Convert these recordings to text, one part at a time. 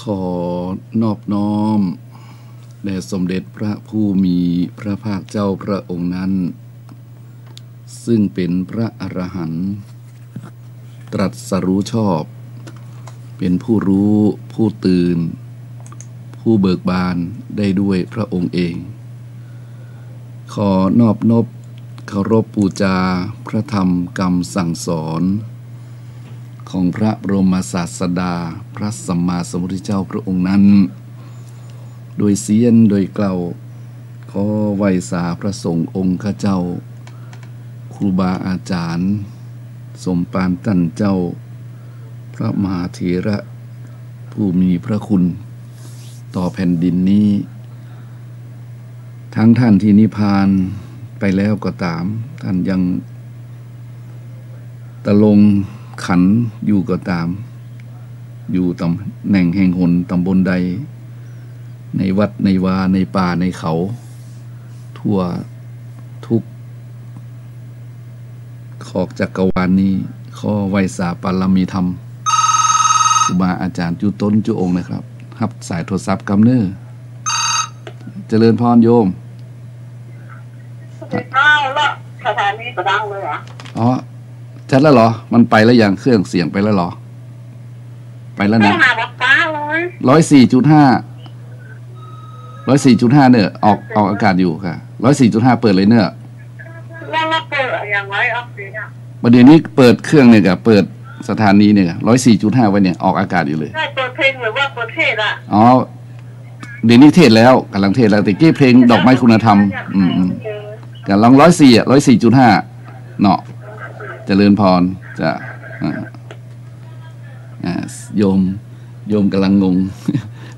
ขอนอบน้อมแด่สมเด็จพระผู้มีพระภาคเจ้าพระองค์นั้นซึ่งเป็นพระอรหันต์ตรัสรู้ชอบเป็นผู้รู้ผู้ตื่นผู้เบิกบานได้ด้วยพระองค์เองขอนอบนบเคารพบูชาพระธรรมคำสั่งสอนของพระบรมศาสดาพระสัมมาสัมพุทธเจ้าพระองค์นั้นโดยเสียนโดยเกล่าวขอไหว้สาพระสงฆ์องค์ข้าเจ้าครูบาอาจารย์สมปานตั้นเจ้าพระมหาเถระผู้มีพระคุณต่อแผ่นดินนี้ทั้งท่านที่นิพพานไปแล้วก็ตามท่านยังตะลงขันอยู่ก็ตามอยู่ตำแหน่งแห่งหนตำบลใดในวัดในวาในป่าในเขาทั่วทุกขอกจักรวาลนี้ขอไหว้สาปารมีธรรมครูบาอาจารย์จุต้นจุองค์นะครับรับสายโทรศัพท์กำเนิดเจริญพรโยมแล้วสถานีก็ดังเลยเหรออ๋อชัดแล้วเหรอมันไปแล้วยังเครื่องเสียงไปแล้วเหรอไปแล้วนะ104.5เนี่ยออกอากาศอยู่ค่ะ104.5เปิดเลยเนอะแล้วเปิดอย่างไรออกเสียงประเดี๋ยวนี้เปิดเครื่องเนี่ยกับเปิดสถานีเนี่ย104.5ไว้เนี่ยออกอากาศอยู่เลยใช่เปิดเพลงหรือว่าเปิดเทศอ่ะอ๋อเดี๋ยวนี้เทศแล้วกำลังเทศแล้วแต่กี้เพลงดอกไม้คุณธรรมกำลัง104.5เนาะเจริญพรจะโยมกำลังงง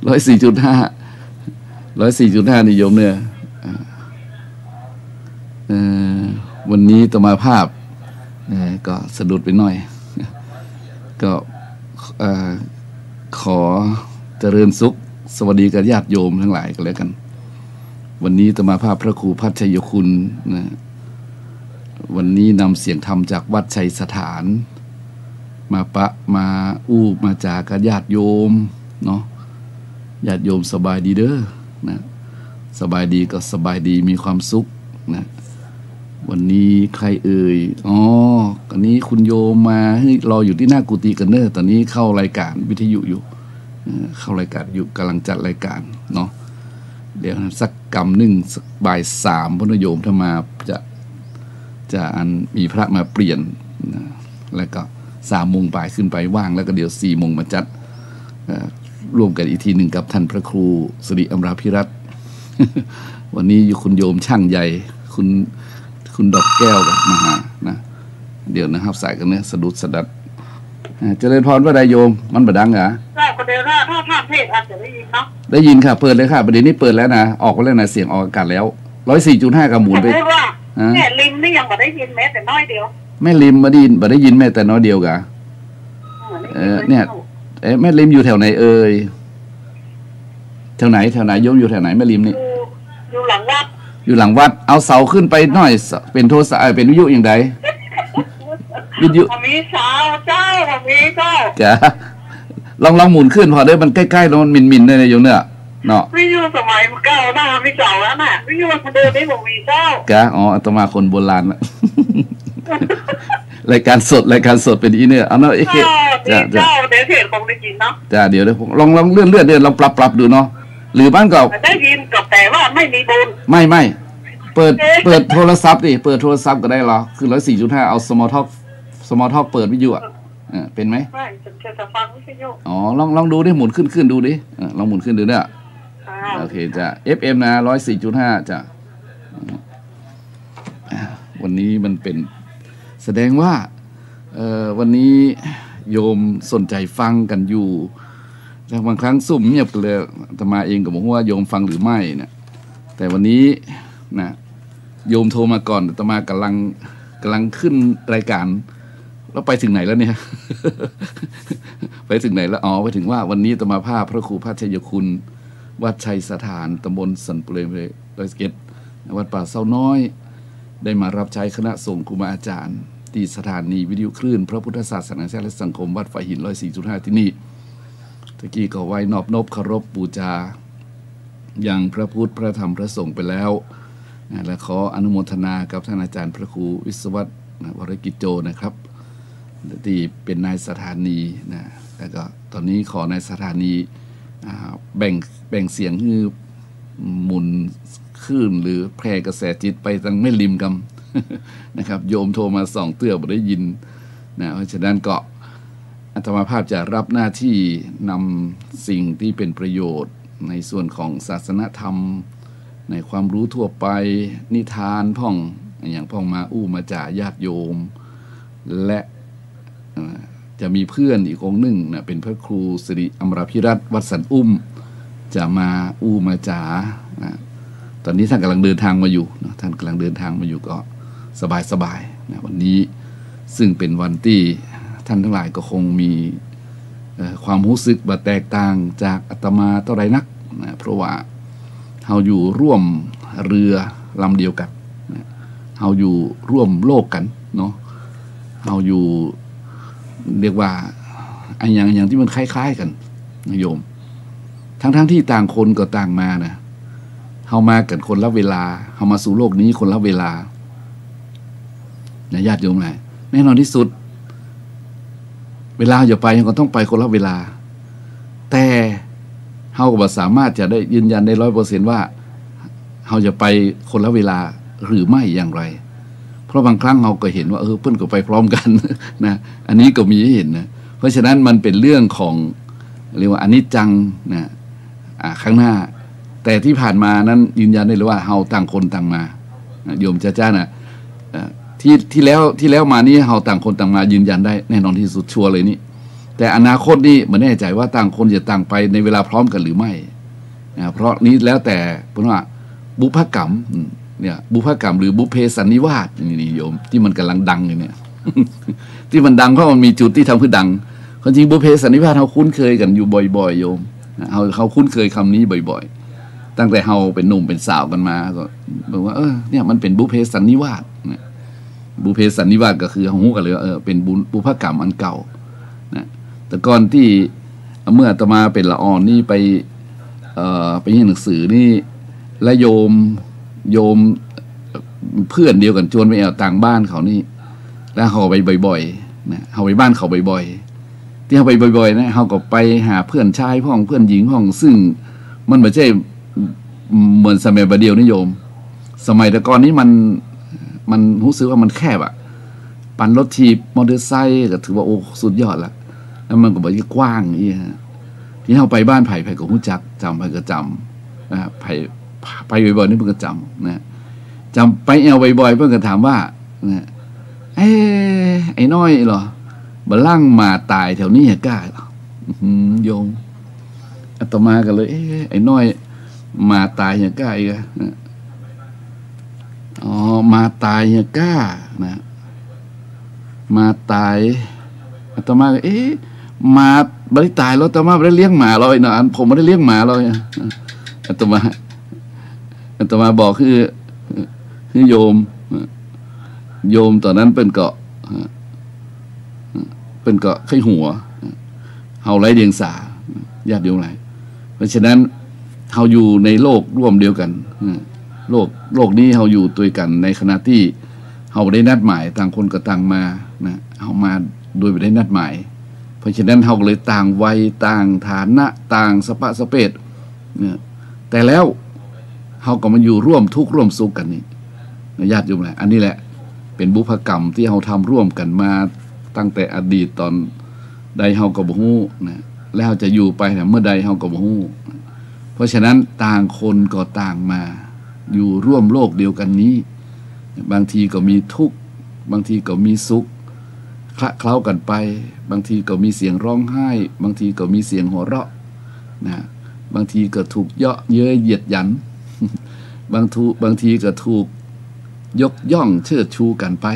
104.5นี่โยมเนี่ยวันนี้ตมาภาพก็สะดุดไปหน่อยก็ขอเจริญสุขสวัสดีกับญาติโยมทั้งหลายกันแล้วกันวันนี้ตมาภาพพระครูพัชชัยคุณนะวันนี้นำเสียงธรรมจากวัดชัยสถานมามาจากกับญาติโยมเนาะญาติโยมสบายดีเด้อนะสบายดีก็สบายดีมีความสุขนะวันนี้ใครเอ่ยอ๋อตอนนี้คุณโยมมารออยู่ที่หน้ากุฏิกันเนอตอนนี้เข้ารายการวิทยุอยู่เข้ารายการอยู่กำลังจัดรายการเนาะเดี๋ยวสักกำหนึ่งสักบ่าย3พุทธโยมถ้ามาจะมีพระมาเปลี่ยนนะแล้วก็3 โมงบ่ายขึ้นไปว่างแล้วก็เดี๋ยว4 โมงมาจัดร่วมกันอีกทีหนึ่งกับท่านพระครูสิริอมราภิรัตน์วันนี้อยู่คุณโยมช่างใหญ่คุณดอกแก้วกับมาหานะเดี๋ยวนะครับสายกันเนี่ยสะดุดสะดัดเจริญพรว่าใดโยมมันบดังเหรอใช่ประเดี๋ยวถ้าเทศอาจจะได้ยินเนาะได้ยินค่ะเปิดเลยค่ะประเดี๋ยวนี้เปิดแล้วนะออกไปแล้วนะเสียงออกอากาศแล้ว104.5กับหมุนไปแม่ลิมนี่ยังไม่ได้ยินแม้แต่น้อยเดียวแม่ลิมมาได้ยินแม้แต่น้อยเดียวกะเนี่ยแม่ลิมอยู่แถวไหนเอ่ยแถวไหนโยมอยู่แถวไหนแม่ลิมนี่อยู่หลังวัดเอาเสาขึ้นไปหน่อยเป็นโทรศัพท์เป็นวิทยุอย่างใดวิทยุมีเสาเจ้ามีเจ้าจ้ะลองหมุนขึ้นพอได้มันใกล้ๆแล้วมันมินๆได้โยมเนี่ยเนาะวิทยุสมัยเก่าหน้าไม่เก่าแล้วน่ะวิทยุมันเดินได้บอกมีเจ้ากะอ๋ออาตมาคนโบราณนะรายการสดเป็นอีเนี่ยเอาเนาะเอ๊ะจ้าเดี๋ยวเทศคงได้ยินเนาะจ้าเดี๋ยวลองเลื่อนเดี๋ยวลองปรับดูเนาะหรือบ้านก็ได้ยินกับแต่ว่าไม่มีบุญไม่เปิดโทรศัพท์ดิเปิดโทรศัพท์ก็ได้หรอคือ104.5เอา small talk เปิดวิทยุอ่ะเป็นไหมไม่จะฟังวิทยุอ๋อลองดูดิหมุนขึ้นดูดิลองหมุนขึ้นดูเนี่ยโอเคจ้ะ FM นะ104.5จ้ะวันนี้มันเป็นแสดงว่าวันนี้โยมสนใจฟังกันอยู่แต่บางครั้งซุ่มเงียบกันเลยอาตมาเองก็บอกว่าโยมฟังหรือไม่เนี่ยแต่วันนี้นะโยมโทรมาก่อนอาตมากำลังขึ้นรายการแล้วไปถึงไหนแล้วเนี่ยไปถึงไหนแล้วอ๋อไปถึงว่าวันนี้อาตมาภาพพระครูพัชยคุณวัดชัยสถานตำบลสันเปรมดอยสะเก็ดวัดป่าเซาน้อยได้มารับใช้คณะสงฆ์ครูบาอาจารย์ที่สถานีวิทยุคลื่นพระพุทธศาสนาและสังคมวัดฝายหิน104.5ที่นี่ แ ะกี้ก็ไว้นอบนบเคารพบูชาอย่างพระพุทธพระธรรมพระสงฆ์ไปแล้วและขออนุโมทนากับท่านอาจารย์พระครูวิศวัตรวรกิจโจนะครับที่เป็นนายสถานีนะแล้วก็ตอนนี้ขอนายสถานีแบ่งเสียงให้หมุนคลื่นหรือแพร่กระแสจิตไปทางไม่ริมกำนะครับโยมโทรมา2 เตื้อบ่ได้ยินนะเพราะฉะนั้นก็อาตมาภาพจะรับหน้าที่นำสิ่งที่เป็นประโยชน์ในส่วนของศาสนธรรมในความรู้ทั่วไปนิทานพ่องอย่างพ่องมามาจ่าญาติโยมและจะมีเพื่อนอีกองค์หนึ่งนะเป็นพระครูสิริอมรพิรัตน์วัดสันจะมามาจ่าตอนนี้ท่านกำลังเดินทางมาอยู่นะท่านกำลังเดินทางมาอยู่ก็สบายนะวันนี้ซึ่งเป็นวันที่ท่านทั้งหลายก็คงมีความรู้สึกแบบแตกต่างจากอาตมาเท่าไรนักนะเพราะว่าเราอยู่ร่วมเรือลำเดียวกันนะเราอยู่ร่วมโลกกันเนาะเราอยู่เรียกว่าอย่างที่มันคล้ายๆกันนะโยมทั้งที่ต่างคนก็ต่างมานะเรามากันคนละเวลาเรามาสู่โลกนี้คนละเวลาญาติโยมไหนแน่นอนที่สุดเวลาอย่าไปก็ต้องไปคนละเวลาแต่เราก็สามารถจะได้ยืนยันได้ 100% ว่าเราจะไปคนละเวลาหรือไม่อย่างไรเพราะบางครั้งเราก็เห็นว่าเพื่อนก็ไปพร้อมกันนะอันนี้ก็มีให้เห็นนะเพราะฉะนั้นมันเป็นเรื่องของเรียกว่าอนิจจังนะข้างหน้าแต่ที่ผ่านมานั้นยืนยันได้เลยว่าเราต่างคนต่างมาโยมจ้านะที่แล้วมานี้เราต่างคนต่างมายืนยันได้แน่นอนที่สุดชัวร์เลยนี่แต่อนาคตนี่ไม่แน่ใจว่าต่างคนจะต่างไปในเวลาพร้อมกันหรือไม่เพราะนี้แล้วแต่เพราะว่าบุพกรรมเนี่ยบุพกรรมหรือบุพเพสันนิวาสนี่โยมที่มันกำลังดังอยู่เนี่ย ที่มันดังเพราะมันมีจุดที่ทำให้ดังคนจริงบุพเพสันนิวาสเราคุ้นเคยกันอยู่บ่อยๆโยมเขาคุ้นเคยคำนี้บ่อยๆตั้งแต่เราเป็นหนุ่มเป็นสาวกันมาก็บอกว่าเนี่ยมันเป็นบุพเพสันนิวาสบุพเพสันนิวาสก็คือหูกันเลยเป็นบุพกรรมอันเก่านะแต่ก่อนที่เมื่ออาตมาเป็นละอ่อนนี่ไปเรียนหนังสือนี่และโยมเพื่อนเดียวกันชวนไปต่างบ้านเขานี่แล้วเขาไปบ่อยๆนะเขาไปบ้านเขาบ่อยๆที่เขาไปบ่อยๆนะเขาก็ไปหาเพื่อนชายพ่องเพื่อนหญิงพ่องซึ่งมันไม่ใช่เหมือนสมัยประเดี๋ยวนิยมสมัยแต่ก่อนนี้มันรู้สึกว่ามันแคบอะปั่นรถทีบมอเตอร์ไซค์ก็ถือว่าโอ้สุดยอดละแล้วมันก็แบบกว้างนี่ฮะที่เราไปบ้านไผ่ก็รู้จักจำไผ่ก็จำนะไผ่ไปบ่อยๆนี่เพิ่งก็จำนะจำไปบ่อยๆเพิ่งก็ถามว่านะไอ้น้อยเหรอบ่ล่างมาตายแถวนี้กล้าโยมอาตมากันเลยไอ้น้อยมาตายกล้าอีกมาตายกล้านะมาตายอาตมามาบริตายแล้วอาตมาไม่ได้เลี้ยงหมาเลยนะผมไม่ได้เลี้ยงหมาเลยอาตมาบอกคือโยมตอนนั้นเป็นเกาะไข้หัวเฮาไร้เดียงสาญาติโยมไรเพราะฉะนั้นเฮาอยู่ในโลกร่วมเดียวกันโลกนี้เราอยู่ด้วยกันในขณะที่เราได้นัดหมายต่างคนก็ต่างมานะเรามาโดยไม่ได้นัดหมายเพราะฉะนั้นเราเลยต่างวัยต่างฐานะต่างสภาพสเปดเนี่ยแต่แล้วเราก็มาอยู่ร่วมทุกข์ร่วมสุขกันนี่ญาติโยมแหละอันนี้แหละเป็นบุพกรรมที่เราทำร่วมกันมาตั้งแต่อดีตตอนใดเราก็บ่ฮู้นะแล้วจะอยู่ไปเมื่อใดเราก็บ่ฮู้เพราะฉะนั้นต่างคนก็ต่างมาอยู่ร่วมโลกเดียวกันนี้บางทีก็มีทุกข์บางทีก็มีสุขคละเคล้ากันไปบางทีก็มีเสียงร้องไห้บางทีก็มีเสียงหัวเราะนะบางทีก็ถูกเยาะเย้ยเหยียดหยัน บางทีก็ถูกยกย่องเชิดชูกันไป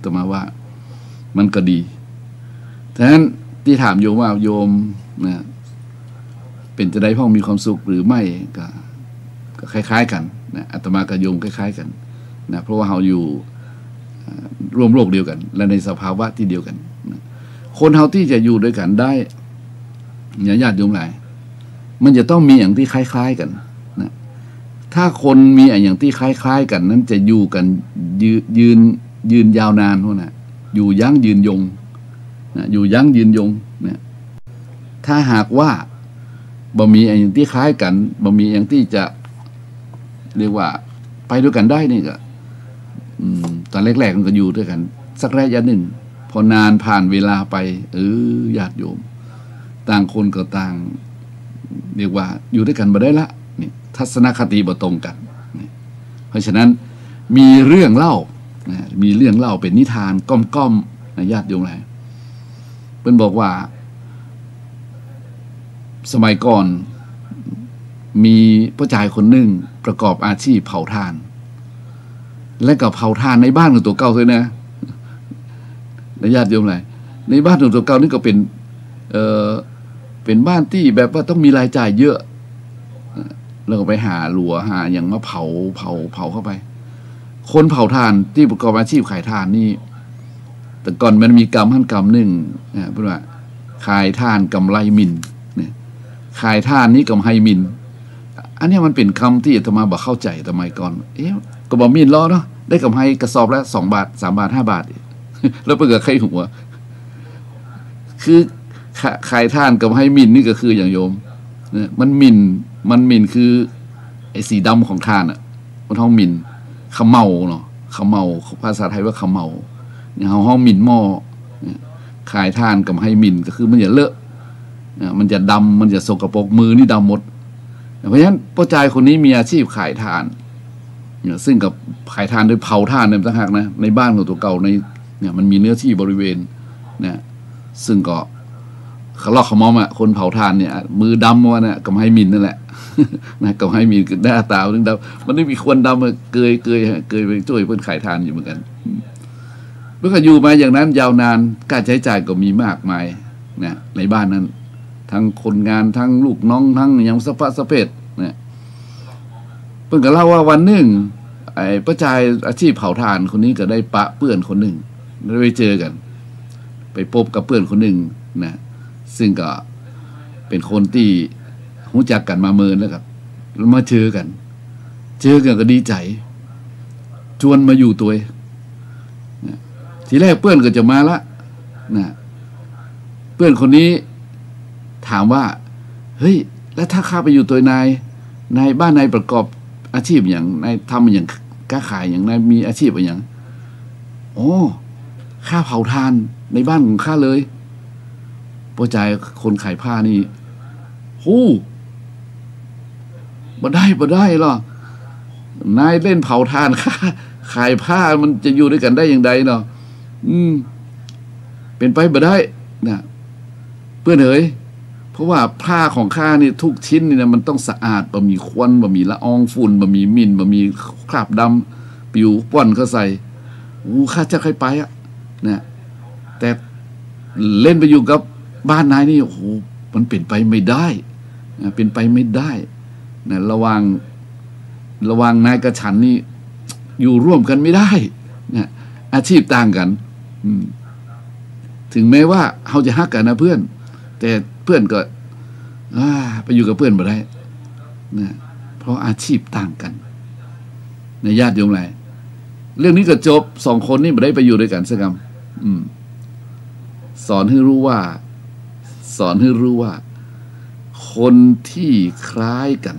ต่อมาว่ามันก็ดีฉะนั้นที่ถามโยมว่าโยมนะเป็นจะได้พ่อมีความสุขหรือไม่ก็คล้ายๆกันนะอาตมากับโยมคล้ายๆกันนะเพราะว่าเราอยู่ร่วมโลกเดียวกันและในสภาวะที่เดียวกันนะคนเราที่จะอยู่ด้วยกันได้ ญาติโยมหลายมันจะต้องมีอย่างที่คล้ายๆกันนะถ้าคนมีอย่างที่คล้ายๆกันนั้นจะอยู่กันยืนยาวนานพวกน่ะอยู่ยั้งยืนยงนะอยู่ยั้งยืนยงนะถ้าหากว่าบ่มีอย่างที่คล้ายกันบ่มีอย่างที่จะเรียกว่าไปด้วยกันได้นี่ก็ตอนแรกๆมันก็อยู่ด้วยกันสักระยะหนึ่งพอนานผ่านเวลาไปญาติโยมต่างคนก็ต่างเรียกว่าอยู่ด้วยกันบ่ได้ละนี่ทัศนคติบ่ตรงกันนี่เพราะฉะนั้นมีเรื่องเล่านะมีเรื่องเล่าเป็นนิทานก้อมๆนะญาติโยมหลายเพิ่นบอกว่าสมัยก่อนมีผู้ชายคนหนึ่งประกอบอาชีพเผาถ่านและก็เผาถ่านในบ้านของตัวเก่าเลยนะญาติโยมหลายในบ้านของตัวเก่านี่ก็เป็นบ้านที่แบบว่าต้องมีรายจ่ายเยอะแล้วก็ไปหาหลัวหาอย่างมาเผาเข้าไปคนเผาถ่านที่ประกอบอาชีพขายถ่านนี่แต่ก่อนมันมีกรรมขั้นกรรมหนึ่งเพื่อว่าขายถ่านกำไรมินเนี่ยขายถ่านนี้กำไรมินอันนี้มันเป็นคำที่อาตมาบอกเข้าใจสมัยก่อนก็บอกมินล้อเนาะได้กำไรกระสอบละ2 บาท3 บาท5 บาทแล้วเปิดกับใครหัวคือขายท่านกับให้มินนี่ก็คืออย่างโยมเนี่ยมันมินคือไอ้สีดำของท่านอ่ะมันท้องมินขมเมาเนาะขมเมาภาษาไทยว่าขมเมาเนี่ยห้องมินหม้อขายท่านกับให้มินก็คือมันจะเลอะมันจะดำมันจะสกปรกมือนี่ดำหมดเพราะฉะนั้นพ่อชายคนนี้มีอาชีพขายท่านเนี่ยซึ่งกับขายท่านโดยเผาท่านเนี่ยต่างหากนะในบ้านของตัวเก่าในเนี่ยมันมีเนื้อที่บริเวณเนี่ยซึ่งก็เขาลอกเขามอมอ่ะคนเผาถ่านเนี่ยมือดำวะเนี่ยกำไฮมินนั่นแหละนะกำไฮมินคือหน้าตาถึงดำมันไม่มีคนดำเกยไปช่วยเพื่อนขายทานอยู่เหมือนกันเมื่ออยู่มาอย่างนั้นยาวนานการใช้จ่ายก็มีมากมายนะในบ้านนั้นทั้งคนงานทั้งลูกน้องทั้งอย่างสะพะสะเพดเนี่ยเพิ่งก็เล่าว่าวันหนึ่งไอ้ป้าชายอาชีพเผาถ่านคนนี้ก็ได้ปะเปื้อนคนหนึ่งได้ไปเจอกันไปพบกับเปื้อนคนหนึ่งนะซึ่งก็เป็นคนที่รู้จักกันมาเมินแล้วครับแล้วมาเจอกันก็ดีใจชวนมาอยู่ตัวนะทีแรกเปื้อนก็จะมาละนะเปื้อนคนนี้ถามว่าเฮ้ยแล้วถ้าข้าไปอยู่ตัวนายบ้านนายประกอบอาชีพอย่างนายทำอย่างค้าขายอย่างนายมีอาชีพอย่างโอ้ข้าเผาทานในบ้านของข้าเลยพ่อใจคนขายผ้านี่บ่ได้หรอนายเล่นเผาทานข้าขายผ้ามันจะอยู่ด้วยกันได้อย่างใดเนาะเป็นไปบ่ได้นะเพื่อนเอ๋ยเพราะว่าผ้าของข้านี่ทุกชิ้นนี่นะมันต้องสะอาดบ่มีควันบ่มีละอองฝุ่นบ่มีมินบ่มีคราบดำปิวป้อนเข้าใส่ข้าจะใครไปอ่ะนะแต่เล่นไปอยู่กับบ้านนายนี่โอ้โหมันเป็นไปไม่ได้นะเป็นไปไม่ได้นะระหว่างนายกับฉันนี่อยู่ร่วมกันไม่ได้นะอาชีพต่างกันถึงแม้ว่าเขาจะฮักกันนะเพื่อนแต่เพื่อนก็ไปอยู่กับเพื่อนบ่ได้นะเพราะอาชีพต่างกันในญาติโยมหลายเรื่องนี้ก็จบ2 คนนี่บ่ได้ไปอยู่ด้วยกันสักคำสอนให้รู้ว่าคนที่คล้ายกัน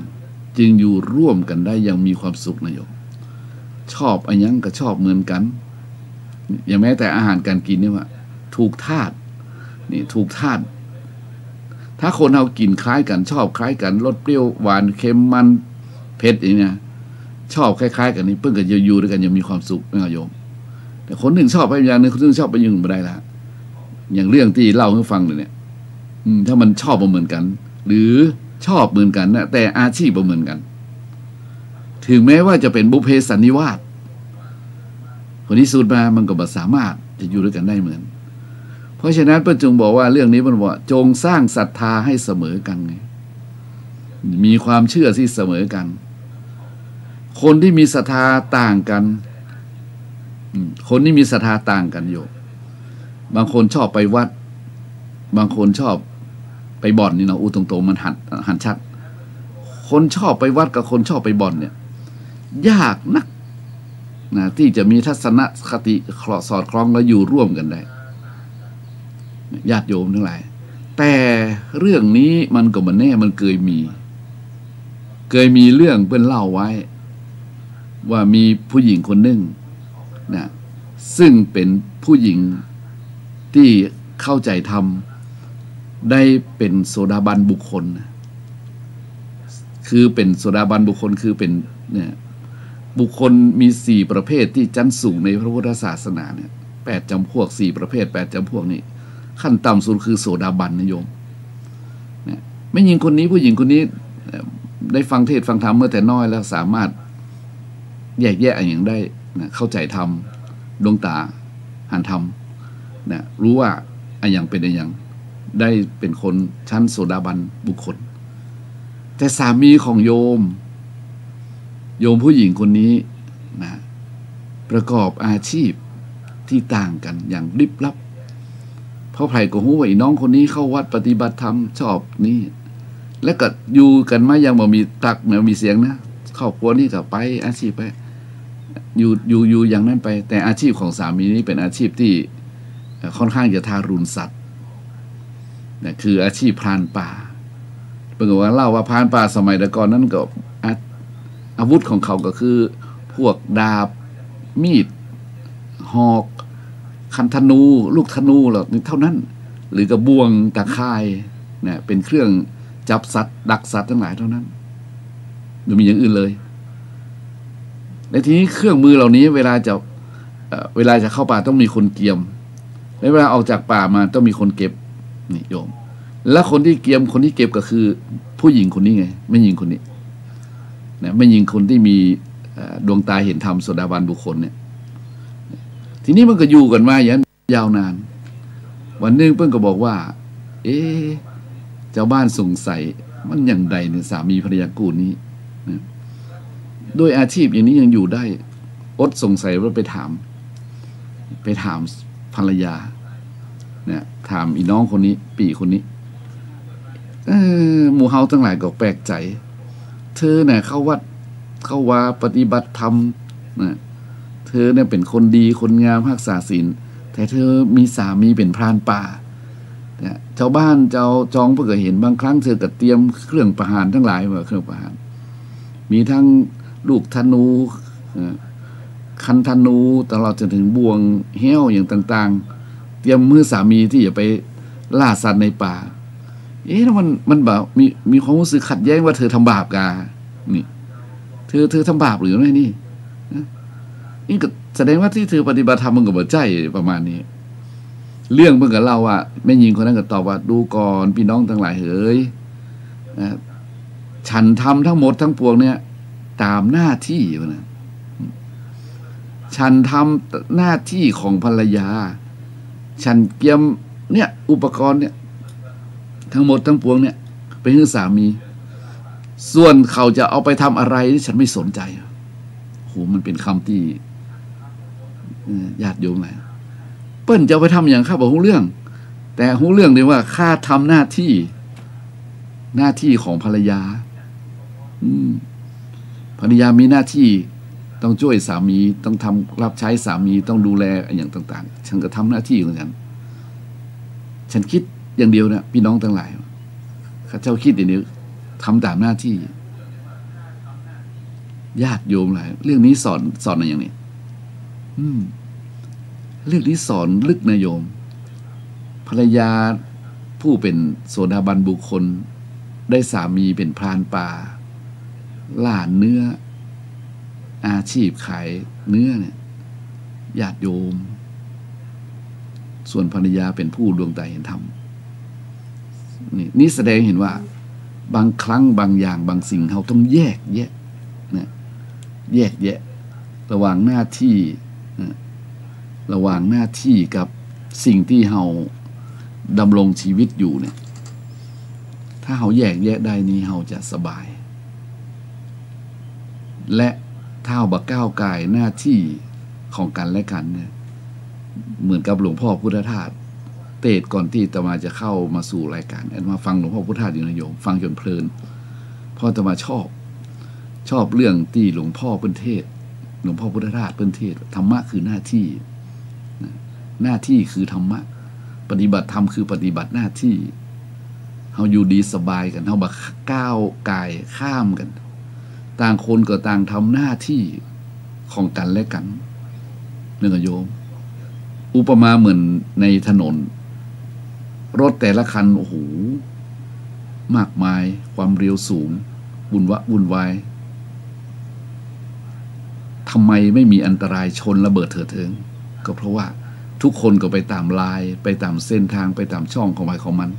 จึงอยู่ร่วมกันได้อย่างมีความสุขนะโยมชอบอะไรยังก็ชอบเหมือนกันอย่างแม้แต่อาหารการกินเนี่ยว่าถูกธาตุนี่ถูกธาตุถ้าคนเอากินคล้ายกันชอบคล้ายกันรสเปรี้ยวหวานเค็มมันเผ็ดอย่างนี้ชอบคล้ายๆกันนี่เพิ่งจะอยู่ด้วยกันยังมีความสุขนะโยมแต่คนหนึ่งชอบไปอย่างนึงคนหนึ่งชอบไปอย่างนึงไม่ได้ละอย่างเรื่องที่เล่าให้ฟังเลยเนี่ยถ้ามันชอบเหมือนกันหรือชอบเหมือนกันนะแต่อาชีพเหมือนกันถึงแม้ว่าจะเป็นบุพเพสันนิวาสคนที่สูตรมามันก็บ่สามารถจะอยู่ด้วยกันได้เหมือนเพราะฉะนั้นพระจงบอกว่าเรื่องนี้มันบอกจงสร้างศรัทธาให้เสมอกันไงมีความเชื่อที่เสมอกันคนที่มีศรัทธาต่างกันคนที่มีศรัทธาต่างกันโยมบางคนชอบไปวัดบางคนชอบไป ไปบ่อนนี่เนาะตรงๆมันหันชัดคนชอบไปวัดกับคนชอบไปบ่อนเนี่ยยากนักนะที่จะมีทัศนคติสอดคล้องและอยู่ร่วมกันได้ญาติโยมทั้งหลายแต่เรื่องนี้มันก็มันแน่มันเคยมีเรื่องเพิ่นเล่าไว้ว่ามีผู้หญิงคนหนึ่งนะซึ่งเป็นผู้หญิงที่เข้าใจธรรมได้เป็นโสดาบันบุคคลคือเป็นโสดาบันบุคคลคือเป็นเนี่ยบุคคลมี4ประเภทที่ชั้นสูงในพระพุทธศาสนาเนี่ย8จำพวก4ประเภท8จำพวกนี้ขั้นต่ำสุดคือโสดาบันนะโยมเนี่ยไม่ยิงคนนี้ผู้หญิงคนนี้ได้ฟังเทศฟังธรรมเมื่อแต่น้อยแล้วสามารถแยกแยะอย่างได้นะเข้าใจธรรมดวงตาหันธรรมนะรู้ว่าอย่างเป็นอย่างได้เป็นคนชั้นโสดาบันบุคคลแต่สามีของโยมผู้หญิงคนนี้นะประกอบอาชีพที่ต่างกันอย่างลิบลับเพราะใครก็รู้ว่าน้องคนนี้เข้าวัดปฏิบัติธรรมชอบนี่แล้วก็อยู่กันมายังบ่มีตักไม่มีเสียงนะครอบครัวนี่ก็ไปอาชีพไปอยู่อย่างนั้นไปแต่อาชีพของสามีนี้เป็นอาชีพที่ค่อนข้างจะทารุณสัตว์นะคืออาชีพพรานป่าเป็นว่าเล่าว่าพรานป่าสมัยแต่ก่อนนั้นก็อาวุธของเขาก็คือพวกดาบมีดหอกคันธนูลูกธนูหรอกเท่านั้นหรือกระบวงตะข่ายเนี่ยเป็นเครื่องจับสัตว์ดักสัตว์ทั้งหลายเท่านั้นไม่มีอย่างอื่นเลยในทีนี้เครื่องมือเหล่านี้เวลาจะเข้าป่าต้องมีคนเกียมและเวลาออกจากป่ามาต้องมีคนเก็บนี่โยมและคนที่เกียมคนที่เก็บก็คือผู้หญิงคนนี้ไงไม่หญิงคนนี้นะไม่หญิงคนที่มีดวงตาเห็นธรรมโสดาบันบุคคลเนี่ยทีนี้มันก็อยู่กันมาอย่างยาวนานวันหนึ่งเพิ่นก็บอกว่าเจ้าบ้านสงสัยมันอย่างใดเนี่ยสามีภรรยาคู่นี้นะด้วยอาชีพอย่างนี้ยังอยู่ได้อดสงสัยว่าไปถามภรรยาเนี่ยถามอีน้องคนนี้ปีคนนี้หมู่เฮาทั้งหลายก็แปลกใจเธอเนี่ยเข้าวัดเข้าวาปฏิบัติธรรมนะเธอเนี่ยเป็นคนดีคนงามรักษาศีลแต่เธอมีสามีเป็นพรานป่าเนี่ยชาวบ้านเจ้าจองเพื่อเห็นบางครั้งเธอก็เตรียมเครื่องประหารทั้งหลายมาเครื่องประหารมีทั้งลูกธนูคันธนูตลอดจนถึงบ่วงแห้วอย่างต่างๆเตรียมมือสามีที่จะไปล่าสัตว์ในป่าแล้วมันแบบมีความรู้สึกขัดแย้งว่าเธอทำบาปกานี่เธอทำบาปหรือไม่นี่นี่ก็แสดงว่าที่เธอปฏิบัติธรรมมันก็บ่ใจประมาณนี้เรื่องเพิ่งกับเล่าว่าแม่หญิงคนนั้นก็ตอบว่าดูก่อนพี่น้องทั้งหลายเฮ้ยฉันทำทั้งหมดทั้งปวงเนี่ยตามหน้าที่นะฉันทำหน้าที่ของภรรยาฉันเตรียมเนี่ยอุปกรณ์เนี่ยทั้งหมดทั้งปวงเนี่ยไปให้สามีส่วนเขาจะเอาไปทำอะไรฉันไม่สนใจโหมันเป็นคำที่ญาติโยมไหนเปิ้ลจะเอาไปทำอย่างข้าบอกหูเรื่องแต่หูเรื่องเลยว่าข้าทำหน้าที่ของภรรยาภรรยามีหน้าที่ต้องช่วยสามีต้องทำรับใช้สามีต้องดูแลอย่างต่างๆฉันก็ทำหน้าที่ของฉันคิดอย่างเดียวนะพี่น้องทั้งหลายข้าเจ้าคิดอย่างนี้ทำตามหน้าที่ญาติโยมหลายเรื่องนี้สอนอะไรอย่างนี้เรื่องนี้สอนลึกนะโยมภรรยาผู้เป็นโสดาบันบุคคลได้สามีเป็นพรานป่าล่าเนื้ออาชีพขายเนื้อเนี่ยญาติโยมส่วนภรรยาเป็นผู้ดวงตาเห็นธรรมนี่แสดงเห็นว่าบางครั้งบางอย่างบางสิ่งเราต้องแยกแยะนะแยกแยะระหว่างหน้าที่กับสิ่งที่เราดำรงชีวิตอยู่เนี่ยถ้าเราแยกแยะได้นี่เราจะสบายและถ้าเราบ่ก้าวก่ายหน้าที่ของกันและกันเนี่ยเหมือนกับหลวงพ่อพุทธทาส เตดก่อนที่อาตมาจะเข้ามาสู่รายการอาตมาฟังหลวงพ่อพุทธทาสอยู่นะโยมฟังจนเพลินเพราะอาตมาชอบเรื่องที่หลวงพ่อเปิ้นเทศหลวงพ่อพุทธทาสเปิ้นเทศธรรมะคือหน้าที่หน้าที่คือธรรมะปฏิบัติธรรมคือปฏิบัติหน้าที่เฮาอยู่ดีสบายกันเฮาบ่ก้าวกายข้ามกันต่างคนก็ต่างทำหน้าที่ของกันและกันเรื่องโยมอุปมาเหมือนในถนนรถแต่ละคันโอ้โหมากมายความเร็วสูงวุ่นวายทำไมไม่มีอันตรายชนระเบิดเถิดเถิงก็เพราะว่าทุกคนก็ไปตามลายไปตามเส้นทางไปตามช่องของมัน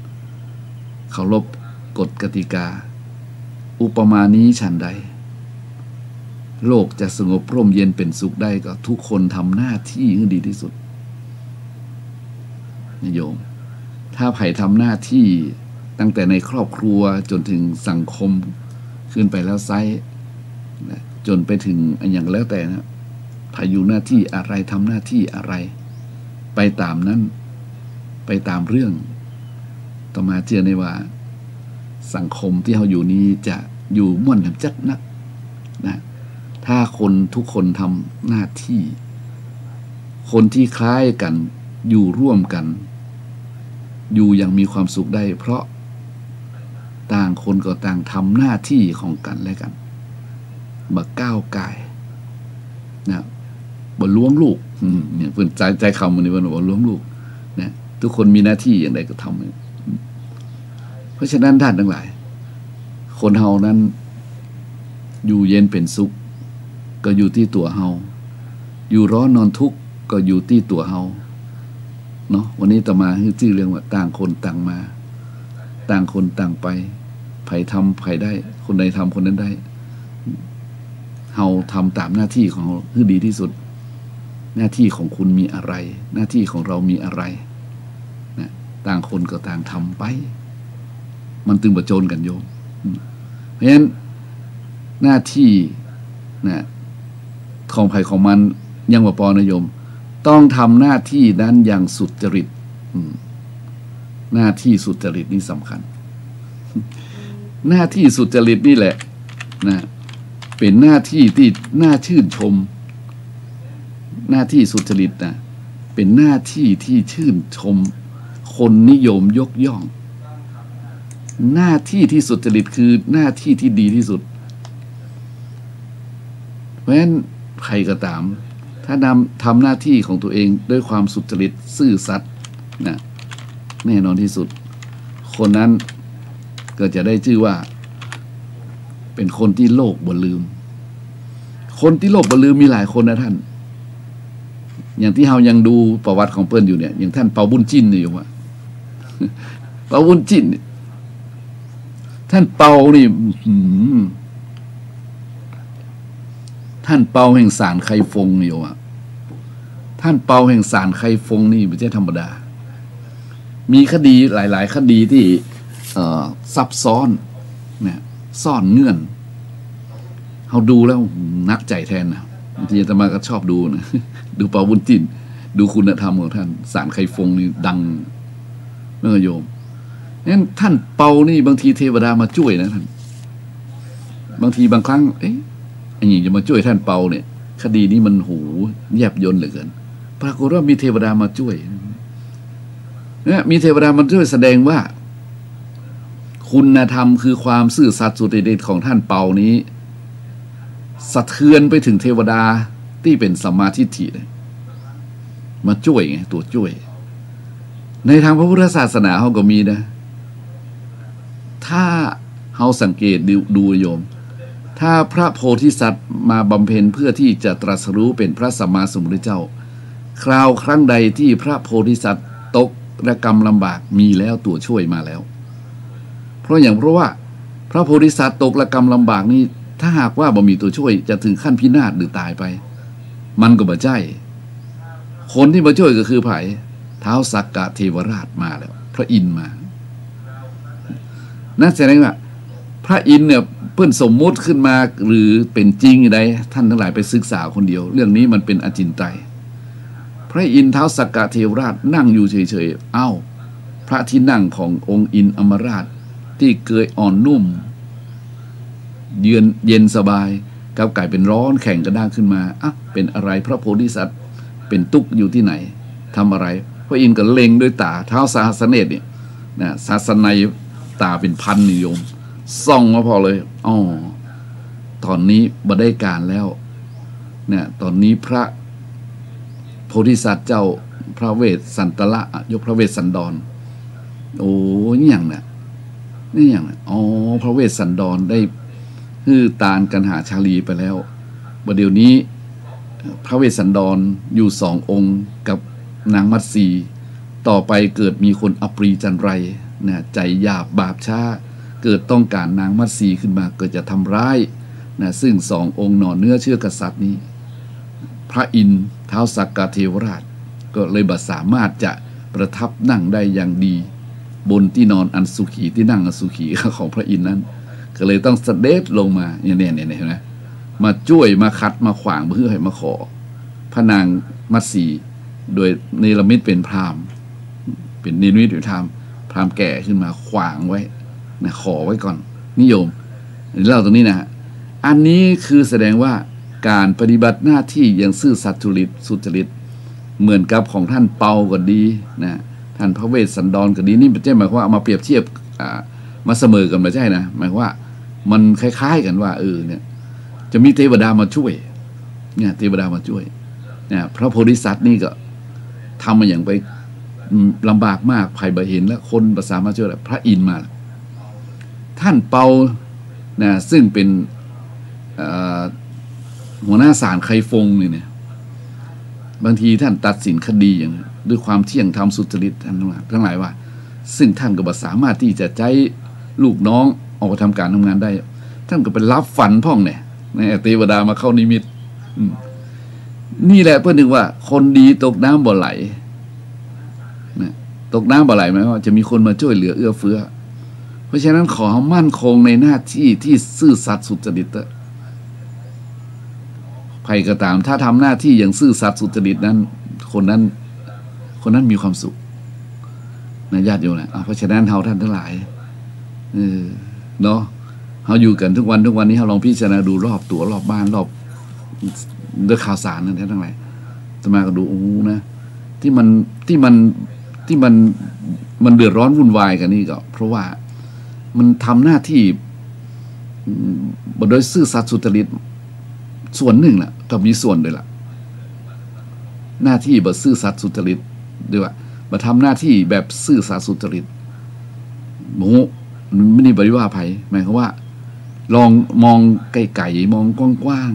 เคารพกฎกติกาอุปมานี้ฉันใดโลกจะสงบร่มเย็นเป็นสุขได้ก็ทุกคนทำหน้าที่ให้ดีที่สุดโยมถ้าไผ่ทำหน้าที่ตั้งแต่ในครอบครัวจนถึงสังคมขึ้นไปแล้วไซจนไปถึงอย่างแล้วแต่นะไผ่อยู่หน้าที่อะไรทำหน้าที่อะไรไปตามนั้นไปตามเรื่องต่อมาเชื่อในว่าสังคมที่เราอยู่นี้จะอยู่ม่วนจัดนักนะถ้าคนทุกคนทำหน้าที่คนที่คล้ายกันอยู่ร่วมกันอยู่อย่างมีความสุขได้เพราะต่างคนก็ต่างทำหน้าที่ของกันและกันบ่ก้าวไก่นะบ่ล้วงลูกเนี่ยเพิ่นใจคำมันนี่ว่าบ่ล้วงลูกนะทุกคนมีหน้าที่อย่างใดก็ทำเพราะฉะนั้นท่านทั้งหลายคนเฮานั้นอยู่เย็นเป็นสุขก็อยู่ที่ตัวเฮาอยู่ร้อนนอนทุกข์ก็อยู่ที่ตัวเฮาเนาะวันนี้ต่อมาคือชื่อเรื่องว่าต่างคนต่างมาต่างคนต่างไปไผทำไผได้คนใดทำคนนั้นได้เฮาทำตามหน้าที่ของเราคือดีที่สุดหน้าที่ของคุณมีอะไรหน้าที่ของเรามีอะไรนะต่างคนก็ต่างทำไปมันตึงประโจนกันโยมเพราะฉะนั้นหน้าที่นะของไผ่ของมันยังว่าปอนะโยมต้องทำหน้าที่นั้นอย่างสุจริตหน้าที่สุจริตนี่สำคัญหน้าที่สุจริตนี่แหละนะเป็นหน้าที่ที่น่าชื่นชมหน้าที่สุจริตนะเป็นหน้าที่ที่ชื่นชมคนนิยมยกย่องหน้าที่ที่สุจริตคือหน้าที่ที่ดีที่สุดเพราะฉะนั้นใครก็ตามถ้านำทำหน้าที่ของตัวเองด้วยความสุจริตซื่อสัตย์นะแน่นอนที่สุดคนนั้นก็จะได้ชื่อว่าเป็นคนที่โลกบ่ลืมคนที่โลกบ่ลืมมีหลายคนนะท่านอย่างที่เรายังดูประวัติของเปิ้นอยู่เนี่ยอย่างท่านเปาบุญจิ้นนี่อยู่ว่าเปาบุญจิ้นท่านเปานี่ท่านเปาแห่งสารไคฟงนี่อยู่ว่าท่านเปาแห่งสารไคฟงนี่ไม่ใช่ธรรมดามีคดีหลายๆคดีที่ซับซ้อนเนี่ยซ่อนเงื่อนเขาดูแล้วนักใจแทนนะบางทีอาตมาก็ชอบดูนะดูเปาบุญจิ้นดูคุณธรรมของท่านสารไคฟงนี่ดังเมื่อโยมงั้นท่านเปานี่บางทีเทวดามาช่วยนะท่านบางทีบางครั้งอันนี้จะมาช่วยท่านเปาเนี่ยคดีนี้มันหูแยบยลเหลือเกินปรากฏว่ามีเทวดามาช่วยเนี่ยมีเทวดามาช่วยแสดงว่าคุณธรรมคือความซื่อสัตย์สุจริตของท่านเปานี้สะเทือนไปถึงเทวดาที่เป็นสัมมาทิฏฐิเลยมาช่วยไงตัวช่วยในทางพระพุทธศาสนาเขาก็มีนะถ้าเขาสังเกตดูโยมถ้าพระโพธิสัตว์มาบำเพ็ญเพื่อที่จะตรัสรู้เป็นพระสัมมาสัมพุทธเจ้าคราวครั้งใดที่พระโพธิสัตว์ตกระกรรมลำบากมีแล้วตัวช่วยมาแล้วเพราะว่าพระโพธิสัตว์ตกระกรรมลำบากนี้ถ้าหากว่าบ่มีตัวช่วยจะถึงขั้นพินาศหรือตายไปมันก็บ่ใช่คนที่มาช่วยก็คือไผ่ท้าวสักกะเทวราชมาแล้วพระอินทร์มานั่นแสดงว่าพระอินทร์เนี่ยเพิ่นสมมุติขึ้นมาหรือเป็นจริงอะไรท่านทั้งหลายไปศึกษาคนเดียวเรื่องนี้มันเป็นอจินไตย พระอินทร์ท้าวสักกะเทวราชนั่งอยู่เฉยๆเอ้าพระที่นั่งขององค์อินทร์อมราชที่เกยอ่อนนุ่มเย็นสบายกลับกลายเป็นร้อนแข่งกระด้างขึ้นมาอ่ะเป็นอะไรพระโพธิสัตว์เป็นทุกข์อยู่ที่ไหนทำอะไรพระอินทร์ก็เล็งด้วยตาเท้าสหัสเนตรเนี่ยนะศาสนัยตาเป็นพันนิยมส่องมาพอเลยอ๋อตอนนี้บ่ได้การแล้วเนี่ยตอนนี้พระโพธิสัตว์เจ้าพระเวสสันตละยกพระเวสสันดรโอ้นี่อย่างน่ะนี่อย่างน่ะอ๋อพระเวสสันดรได้ฮือตาลกันหาชาลีไปแล้วบัดเดี๋ยวนี้พระเวสสันดรอยู่สององค์กับนางมัตสีต่อไปเกิดมีคนอปรีจันไรนะใจหยาบบาปช้าเกิดต้องการนางมัตสีขึ้นมาเกิดจะทำร้ายนะซึ่งสององค์หน่อเนื้อเชื่อกษัตริย์นี้พระอินทร์ท้าวสักกะเทวราชก็เลยบัดสามารถจะประทับนั่งได้อย่างดีบนที่นอนอันสุขีที่นั่งอันสุขีของพระอินทร์นั้นก็เลยต้องเสด็จลงมาเนี่ยเห็นไหมมาช่วยมาคัดมาขวางเพื่อให้มาขอพระนางมัตสีโดยเนรมิตเป็นพราหมณ์เป็นเนรมิตเป็นพราหมณ์แก่ขึ้นมาขวางไว้นะขอไว้ก่อนนิยมเล่าตรงนี้นะอันนี้คือแสดงว่าการปฏิบัติหน้าที่อย่างซื่อสัตย์สุจริตเหมือนกับของท่านเปาก็ดีนะท่านพระเวสสันดรก็ดีนี่ไม่ใช่หมายความว่าเอามาเปรียบเทียบมาเสมอกันไม่ใช่นะหมายว่ามันคล้ายๆกันว่าเนี่ยจะมีเทวดามาช่วยเนี่ยเทวดามาช่วยเนี่ยพระโพธิสัตว์นี่ก็ทำมาอย่างไปลำบากมากภัยบาเห็นแล้วคนภาษามาช่วยพระอินทร์มาท่านเปานะซึ่งเป็นหัวหน้าศาลไคฟงเนี่ยบางทีท่านตัดสินคดีอย่างด้วยความเที่ยงธรรมสุจริตทั้งหลายว่าซึ่งท่านก็สามารถที่จะใช้ลูกน้องออกไปทำการทำงานได้ท่านก็ไปรับฝันพ่องเนี่ยเทวดามาเข้านิมิตนี่แหละเพื่อนึกว่าคนดีตกน้ำบ่ไหลนะตกน้ำบ่ไหลหมายว่าจะมีคนมาช่วยเหลือเอื้อเฟื้อเพราะฉะนั้นขอมั่นคงในหน้าที่ที่ซื่อสัตย์สุจริตใครก็ตามถ้าทำหน้าที่อย่างซื่อสัตย์สุจริตนั้นคนนั้นมีความสุขนะญาติโยมนะเพราะฉะนั้นเฮาท่านทั้งหลายเนาะเฮาอยู่กันทุกวันนี้เฮาลองพิจารณาดูรอบตัวรอบบ้านรอบด้วยข่าวสารนั่นทั้งหลายจะมาก็ดูนะที่มันเดือดร้อนวุ่นวายกันนี่ก็เพราะว่ามันทำหน้าที่โดยซื่อสัตย์สุจริตส่วนหนึ่งแหละก็มีส่วนด้วยล่ะหน้าที่แบบซื่อสัตย์สุจริตด้วยว่ามาทำหน้าที่แบบซื่อสัตย์สุจริตโมไม่ได้บริว่าภัยหมายความว่าลองมองไกลๆมองกว้าง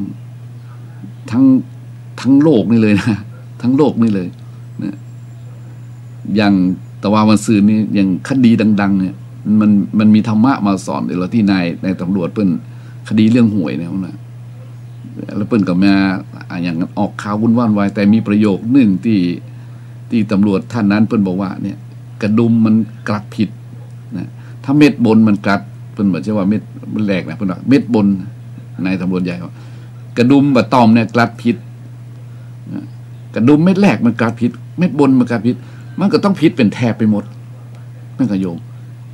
ๆทั้งโลกนี่เลยนะทั้งโลกนี่เลยนะอย่างตะวันซืนนี่อย่างคดีดังๆเนี่ยมันมีธรรมะมาสอนเดี๋ยวเราที่นายตำรวจเปิ้นคดีเรื่องหวยเนี่ยนะแล้วเปิ้นก็มาอย่างออกข่าววุ่นวายแต่มีประโยคหนึ่งที่ตำรวจท่านนั้นเปิ้นบอกว่าเนี่ยกระดุมมันกลัดผิดนะถ้าเม็ดบนมันกลัดเปิ้นบอกว่าเม็ดมันแหลกนะเปิ้นว่าเม็ดบนนายตำรวจใหญ่ว่ากระดุมกับตอมเนี่ยกลัดผิดนะกระดุมเม็ดแรกมันกลัดผิดเม็ดบนมันกลัดผิดมันก็ต้องผิดเป็นแถบไปหมดนั่นก็โยม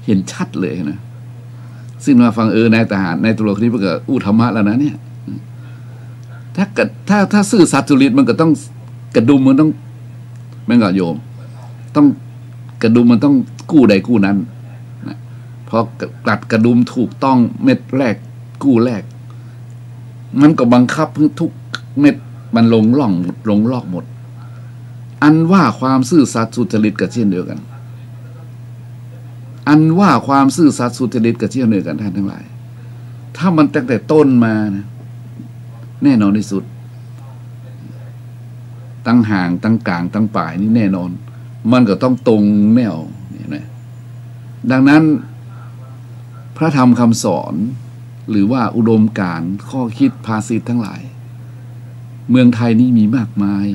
เห็นชัดเลยนะซึ่งมาฟังนายทหารนายตำรวจคนนี้เพิ่งก็อู้ธรรมะแล้วนะเนี่ยถ้าซื่อสัตย์สุจริตมันก็ต้องกระดุมมันต้องแม่งก็โยมต้องกระดุมมันต้องกู้ใดกู้นั้นนะพอกลัดกระดุมถูกต้องเม็ดแรกกู้แรกมันก็บังคับทุกเม็ดมันลงลอกหมดอันว่าความซื่อสัตย์สุจริตก็เช่นเดียวกันอันว่าความซื่อสัตย์สุจริตก็เช่นเดียวกันท่านทั้งหลายถ้ามันตั้งแต่ต้นมานะแน่นอนที่สุดตั้งห่างตั้งกลางตั้งปลายนี่แน่นอนมันก็ต้องตรงแนวนี่นะดังนั้นพระธรรมคำสอนหรือว่าอุดมการณ์ข้อคิดภาษิตทั้งหลายเมืองไทยนี่มีมากมาย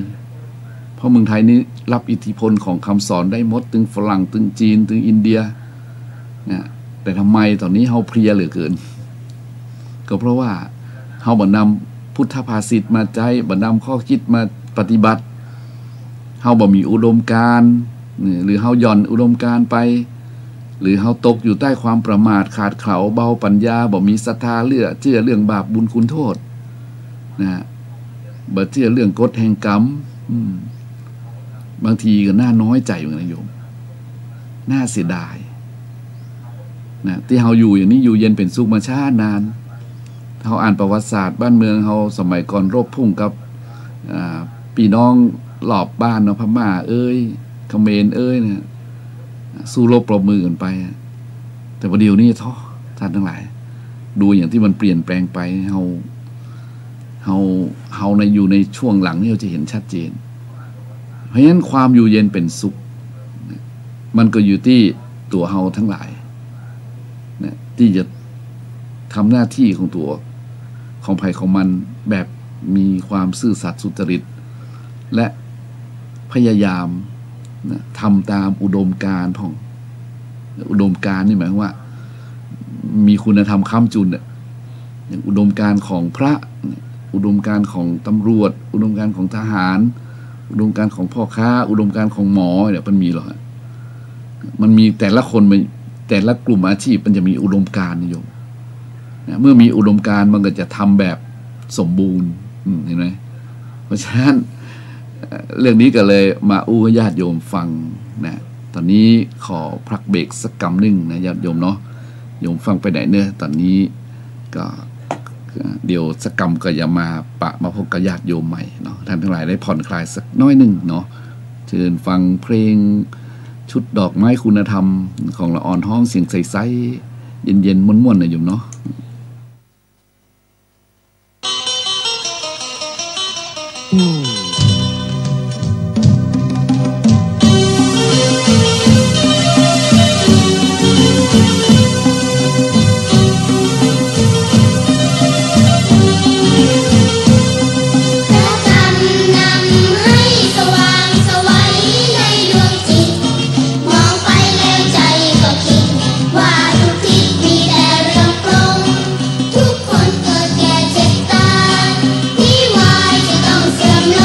เพราะเมืองไทยนี้รับอิทธิพลของคำสอนได้หมดถึงฝรั่งถึงจีนถึงอินเดียนะแต่ทำไมตอนนี้เฮาเพลียเหลือเกินก็เพราะว่าเฮาบ่นำพุทธภาษิตมาใจบ่นำข้อคิดมาปฏิบัติ เฮาบ่มีอุดมการณ์หรือเฮาย่อนอุดมการณ์ไปหรือเฮาตกอยู่ใต้ความประมาทขาดเขลาเบาปัญญาบ่มีศรัทธาเชื่อเรื่องบาปบุญคุณโทษนะบ่เชื่อเรื่องกฎแห่งกรรมบางทีก็น่าน้อยใจเหมือนกันโยมน่าเสียดายนะที่เฮาอยู่อย่างนี้อยู่เย็นเป็นสุขมาช้านานเฮาอ่านประวัติศาสตร์บ้านเมืองเฮาสมัยก่อนรบพุ่งกับพี่น้องหลอบบ้านเนาะพม่าเอ้ยเขมรเอ้ยเนี่ยสู้รบปรบมือกันไปแต่ประเดี๋ยวนี้ท้อท่านทั้งหลายดูอย่างที่มันเปลี่ยนแปลงไปเฮาในอยู่ในช่วงหลังนี่เราจะเห็นชัดเจนเพราะฉะนั้นความอยู่เย็นเป็นสุขมันก็อยู่ที่ตัวเฮาทั้งหลายนะที่จะทำหน้าที่ของตัวของภัยของมันแบบมีความซื่อสัตย์สุจริตและพยายามนะทำตามอุดมการณ์ของอุดมการณ์นี่หมายว่ามีคุณธรรมค้ำจุนอย่างอุดมการณ์ของพระอุดมการณ์ของตำรวจอุดมการณ์ของทหารอุดมการณ์ของพ่อค้าอุดมการณ์ของหมอเนี่ยมันมีหรอกมันมีแต่ละคนแต่ละกลุ่มอาชีพมันจะมีอุดมการณ์นิยมเมื่อมีอุดมการณ์มันก็จะทำแบบสมบูรณ์เห็นไหมเพราะฉะนั้นเรื่องนี้ก็เลยมาอู้ให้ญาติโยมฟังนะตอนนี้ขอพักเบรกสักกำหนึ่งนะญาติโยมเนาะโยมฟังไปไหนเนอะตอนนี้ก็เดี๋ยวสักกำก็อย่ามาพบกับญาติโยมใหม่เนาะท่านทั้งหลายได้ผ่อนคลายสักน้อยหนึ่งเนาะเชิญฟังเพลงชุดดอกไม้คุณธรรมของละอ่อนห้องเสียงใสๆเย็นๆม่วนๆนะโยมเนาะทุกคนเกิดแก่เจ็บตายที่วายจะต้องเสื่อมล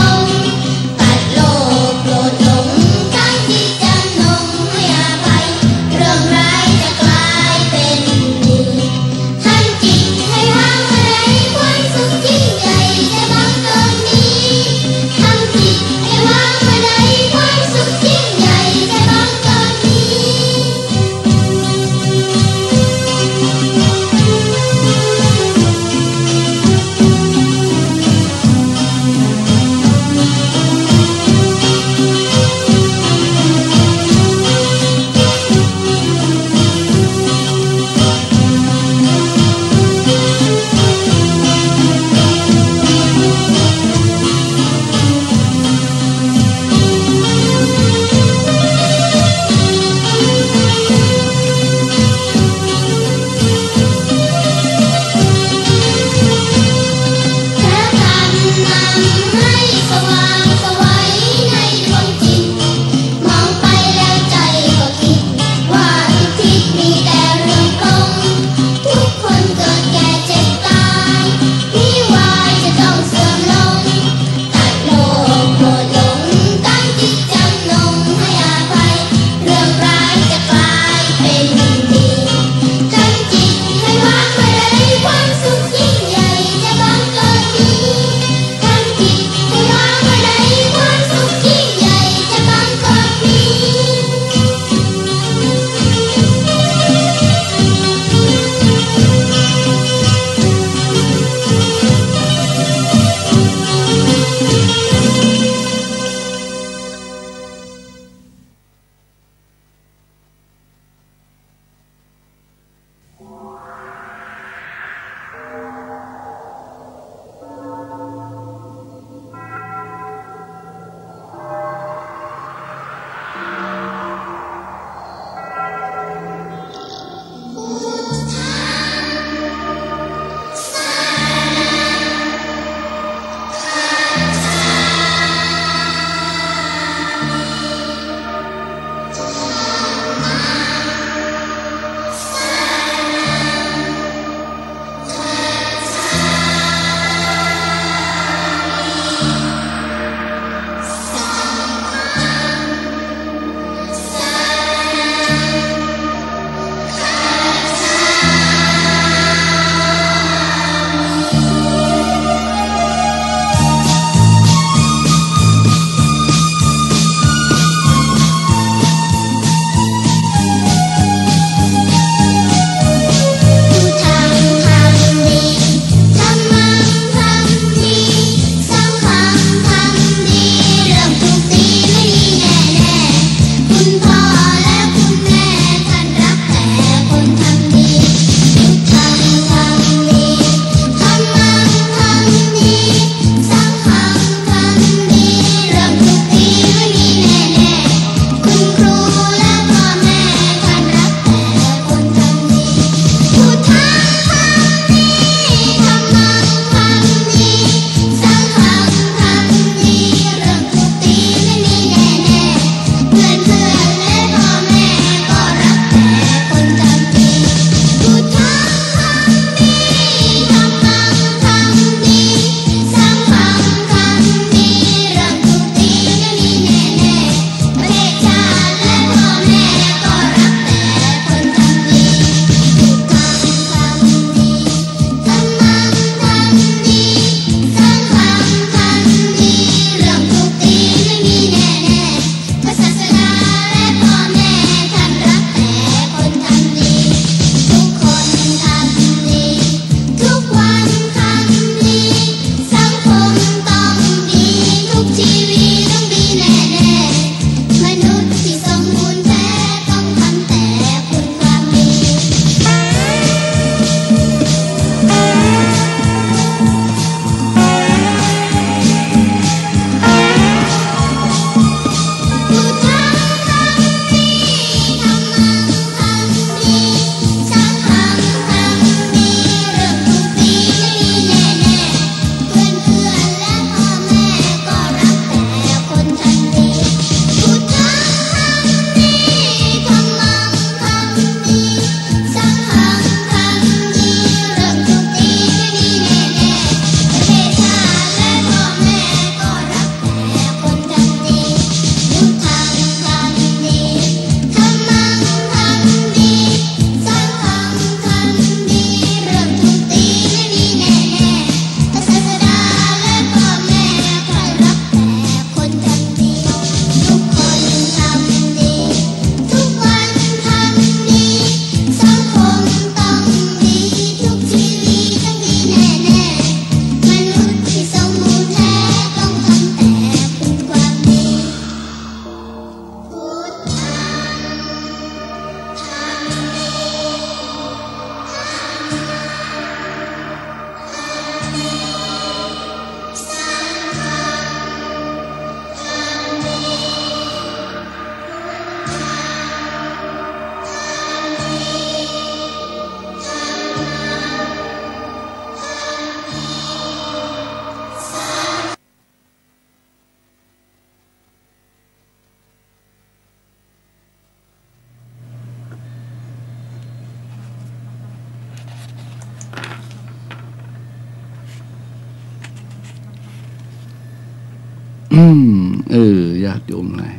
ญาติโยมหลาย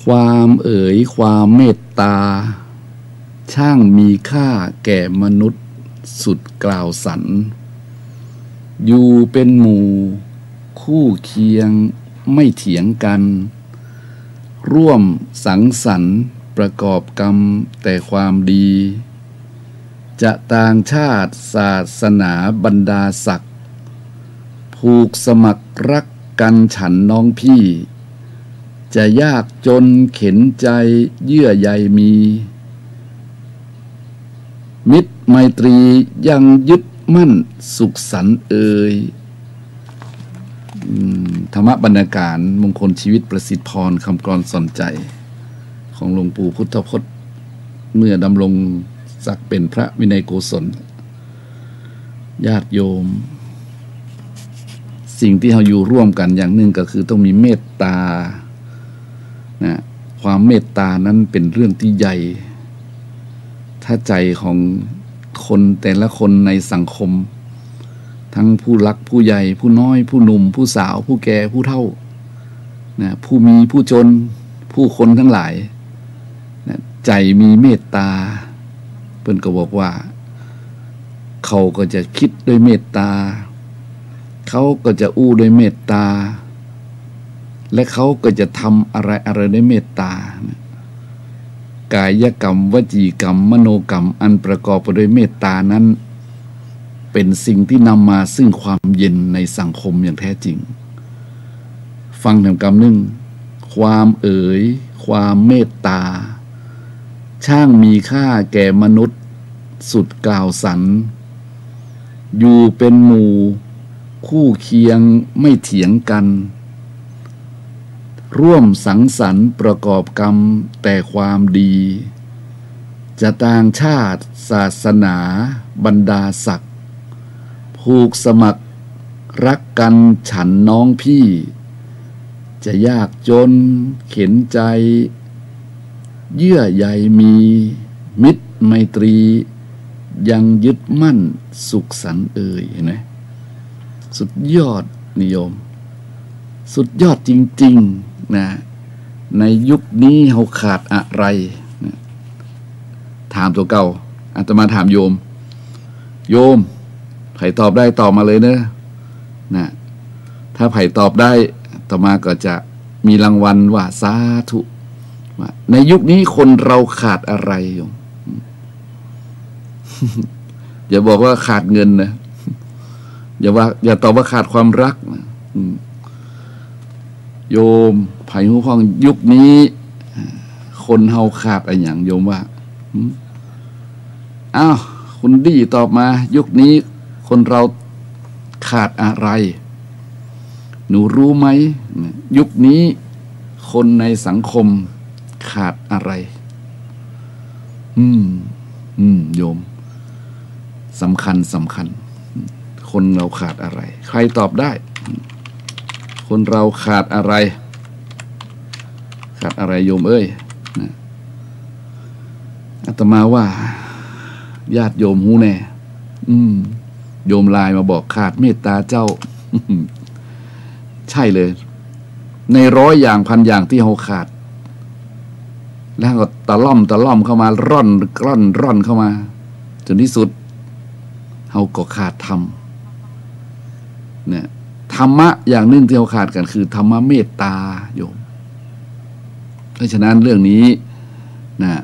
ความความเมตตาช่างมีค่าแก่มนุษย์สุดกล่าวสรรอยู่เป็นหมู่คู่เคียงไม่เถียงกันร่วมสังสรรค์ประกอบกรรมแต่ความดีจะต่างชาติศาสนาบรรดาศักดิ์ผูกสมัครรักกันฉันน้องพี่จะยากจนเข็นใจเยื่อใยมีมิตรไมตรียังยึดมั่นสุขสันต์ธรรมบรรณาการมงคลชีวิตประสิทธิพรคำกลอนสอนใจของหลวงปู่พุทธพจน์เมื่อดำรงศักดิ์เป็นพระวินัยโกศลญาติโยมสิ่งที่เราอยู่ร่วมกันอย่างหนึ่งก็คือต้องมีเมตตานะความเมตตานั้นเป็นเรื่องที่ใหญ่ถ้าใจของคนแต่ละคนในสังคมทั้งผู้รักผู้ใหญ่ผู้น้อยผู้หนุ่มผู้สาวผู้แก่ผู้เฒ่านะผู้มีผู้จนผู้คนทั้งหลายนะใจมีเมตตาเพิ่นก็บอกว่าเขาก็จะคิดด้วยเมตตาเขาก็จะอู้ด้วยเมตตาและเขาก็จะทำอะไรด้วยเมตตากายกรรมวจีกรรมมโนกรรมอันประกอบไปด้วยเมตตานั้นเป็นสิ่งที่นำมาซึ่งความเย็นในสังคมอย่างแท้จริงฟังแถมกรรมหนึ่งความความเมตตาช่างมีค่าแก่มนุษย์สุดกล่าวสรรอยู่เป็นหมู่คู่เคียงไม่เถียงกันร่วมสังสรรค์ประกอบกรรมแต่ความดีจะต่างชาติศาสนาบรรดาศักดิ์ผูกสมัครรักกันฉันน้องพี่จะยากจนเข็นใจเยื่อใยมีมิตรไมตรียังยึดมั่นสุขสันต์เห็นไหมสุดยอดนิยมสุดยอดจริงๆนะในยุคนี้เราขาดอะไรนะถามตัวเก่าอาตมาถามโยมไผ่ตอบได้ตอบมาเลยนะถ้าไผ่ตอบได้ต่อมาก็จะมีรางวัลว่าสาธุว่าในยุคนี้คนเราขาดอะไรโยม อย่าบอกว่าขาดเงินนะอย่าตอบว่าขาดความรักนะโยมไผ่หูฟังยุคนี้คนเฮาขาดอะไรอย่างโยมว่าอ้าวคุณดีตอบมายุคนี้คนเราขาดอะไรหนูรู้ไหมยุคนี้คนในสังคมขาดอะไรโยมสำคัญคนเราขาดอะไรใครตอบได้คนเราขาดอะไรโยมเอ้ยนะอาตมาว่าญาติโยมหูแน่โยมไลน์มาบอกขาดเมตตาเจ้า ใช่เลยใน100อย่างพันอย่างที่เราขาดแล้วก็ตะล่อมเข้ามาร่อนเข้ามาจนที่สุดเราก็ขาดธรรมเนี่ยธรรมะอย่างหนึ่งที่เราขาดกันคือธรรมะเมตตาโยมเพราะฉะนั้นเรื่องนี้นะ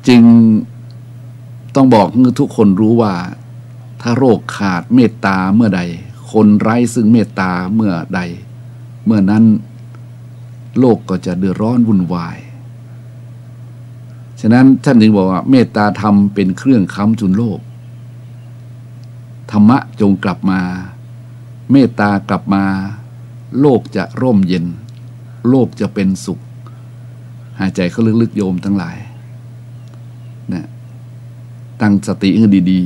จึงต้องบอกให้ทุกคนรู้ว่าถ้าโรคขาดเมตตาเมื่อใดคนไร้ซึ่งเมตตาเมื่อใดเมื่อนั้นโลกก็จะเดือดร้อนวุ่นวายฉะนั้นท่านจึงบอกว่าเมตตาธรรมเป็นเครื่องค้ำจุนโลกธรรมะจงกลับมาเมตตากลับมาโลกจะร่มเย็นโลกจะเป็นสุขหายใจเข้าลึกๆโยมทั้งหลายนะตั้งสติให้ดี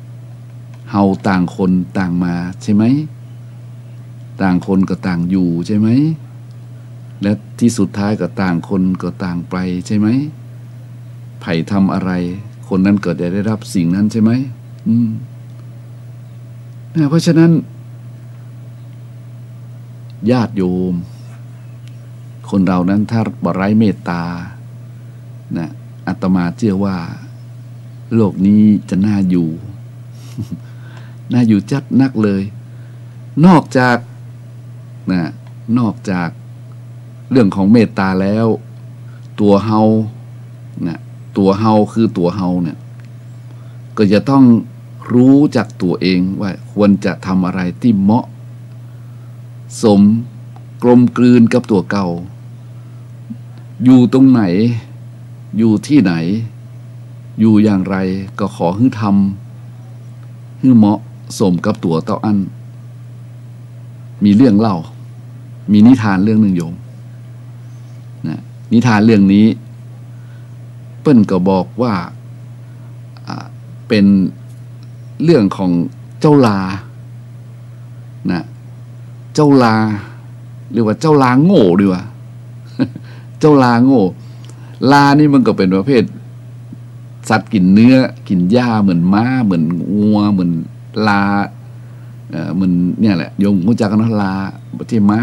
ๆเฮาต่างคนต่างมาใช่ไหมต่างคนก็ต่างอยู่ใช่ไหมและที่สุดท้ายก็ต่างคนก็ต่างไปใช่ไหมไผ่ทำอะไรคนนั้นก็จะได้รับสิ่งนั้นใช่ไหมเพราะฉะนั้น ญาติโยมคนเรานั้นถ้าบ่ไร้เมตตานะอาตมาเชื่อว่าโลกนี้จะน่าอยู่ น่าอยู่จัดนักเลยนอกจากเรื่องของเมตตาแล้วตัวเฮาตัวเฮาคือตัวเฮาเนี่ยก็จะต้องรู้จักตัวเองว่าควรจะทำอะไรที่เหมาะสมกลมกลืนกับตัวเก่าอยู่ตรงไหนอยู่ที่ไหนอยู่อย่างไรก็ขอให้ทำให้เหมาะสมกับตัวเต้าอันมีเรื่องเล่ามีนิทานเรื่องหนึ่งโยมนะนิทานเรื่องนี้เปิ้นก็บอกว่าเป็นเรื่องของเจ้าลานะเจ้าลาเรียกว่าเจ้าลาโง่ดีกว่า เจ้าลาโง่ลานี่มันก็เป็นประเภทสัตว์กินเนื้อกินหญ้าเหมือนม้าเหมือนงัวเหมือนลาเหมือนเนี่ยแหละโยมรู้จักกันนะลาที่ม้า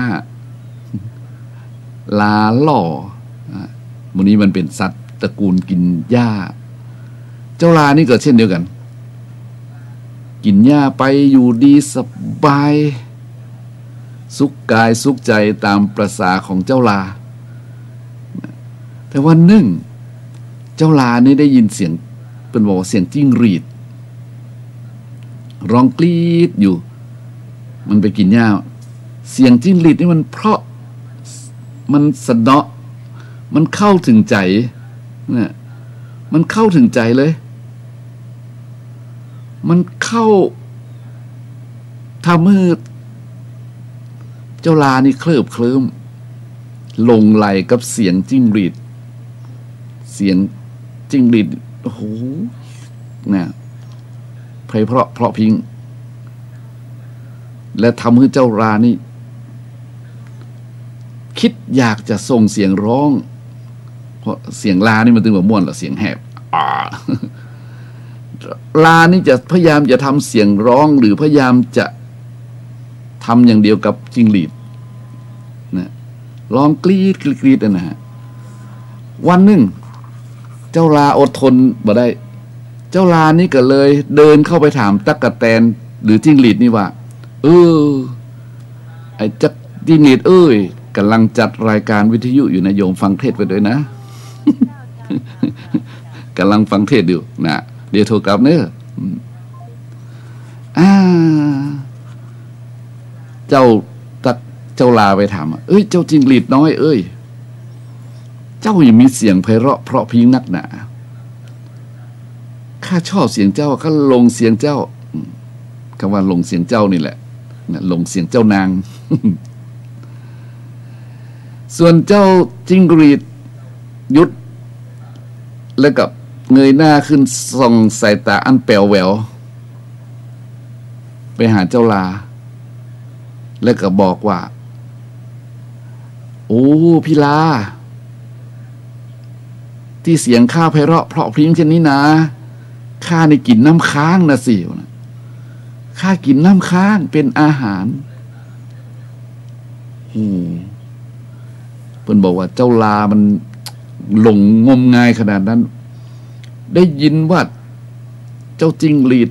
ลาล่อมันนี้มันเป็นสัตว์ตระกูลกินหญ้าเจ้าลานี่ก็เช่นเดียวกันกินหญ้าไปอยู่ดีสบายสุขกายสุขใจตามประสาของเจ้าลาแต่วันหนึ่งเจ้าลานี่ได้ยินเสียงเป็นบอกว่าเสียงจิ้งหรีดร้องกรีดอยู่มันไปกินหญ้าเสียงจิ้งหรีดนี่มันเพราะมันสะเดาะมันเข้าถึงใจเนี่ยมันเข้าถึงใจเลยมันเข้าทำให้เจ้าลานี่เคลิบเคลิ้มลงไหลกับเสียงจิ้งหรีดเสียงจิ้งหรีดโอ้โหเนี่ยไพเราะเพราะพิงและทำให้เจ้าลานี่คิดอยากจะส่งเสียงร้องเพราะเสียงลานี่มันตึงแบบม่วนหรอเสียงแหบลานี่จะพยายามจะทำเสียงร้องหรือพยายามจะทำอย่างเดียวกับจิ้งหรีดนะร้องกรีดกรีดนะฮะวันหนึ่งเจ้าลาอดทนบ่ได้เจ้าลานี่ก็เลยเดินเข้าไปถามตั๊กแตนหรือจิ้งหรีดนี่ว่าไอ้จักจิ้งหรีดกำลังจัดรายการวิทยุอยู่นะโยมฟังเทศไปด้วยนะ กำลังฟังเทศอยู่นะเดี๋ยวโทรกลับเนอะเจ้าลาไปถามเจ้าจิ้งหรีดน้อยเจ้ายังมีเสียงไพเราะเพราะพิงนักหนาข้าชอบเสียงเจ้าก็ลงเสียงเจ้าคำว่าลงเสียงเจ้านี่แหละลงเสียงเจ้านาง ส่วนเจ้าจิ้งหรีดหยุดแล้วกับเงยหน้าขึ้นส่องสายตาอันแป๋วแหววไปหาเจ้าลาแล้วก็บอกว่าโอ้พี่ลาที่เสียงข้าไพเราะเพราะพริ้งเช่นนี้นะข้าในกินน้ำค้างนะสิข้ากินน้ำค้างเป็นอาหารเพิ่นบอกว่าเจ้าลามันหลงงมงายขนาดนั้นได้ยินว่าเจ้าจิ้งหรีด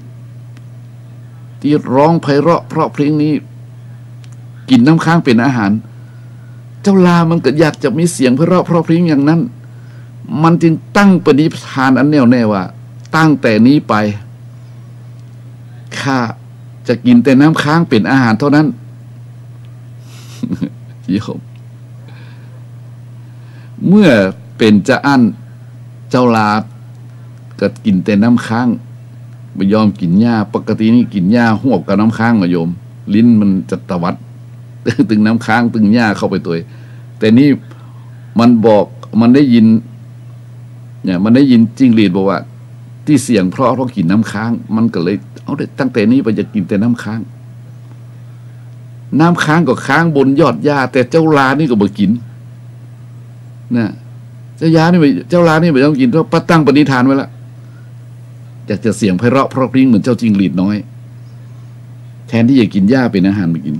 ที่ร้องไพเราะเพราะเพลงนี้กินน้ำค้างเป็นอาหารเจ้าลามันก็อยากจะมีเสียงไพเราะเพราะเพลงอย่างนั้นมันจึงตั้งปณิธานอันแน่วแน่ว่าตั้งแต่นี้ไปข้าจะกินแต่น้ำค้างเป็นอาหารเท่านั้นโยมเมื่อเป็นจะอั้นเจ้าลาก็กินแต่น้ำค้างไม่ยอมกินหญ้าปกตินี่กินหญ้าหวบกับน้ำค้างมาโยมลิ้นมันจะตวัดตึงน้ำค้างตึงหญ้าเข้าไปตัวแต่นี่มันบอกมันได้ยินเนี่ยมันได้ยินจิ้งหรีดบอกว่าที่เสียงเพราะกินน้ำค้างมันก็เลยเอาได้ตั้งแต่นี้ไปจะกินแต่น้ำค้างก็ค้างบนยอดหญ้าแต่เจ้าลานี่ก็บ่กินนะเจ้าลานี่ไม่ต้องกินเพราะป้าตั้งปณิธานไว้แล้วอยากจะเสียงไพเราะเพราะพริ้งเหมือนเจ้าจิ้งหรีดน้อยแทนที่จะกินหญ้าเป็นอาหารไปกิน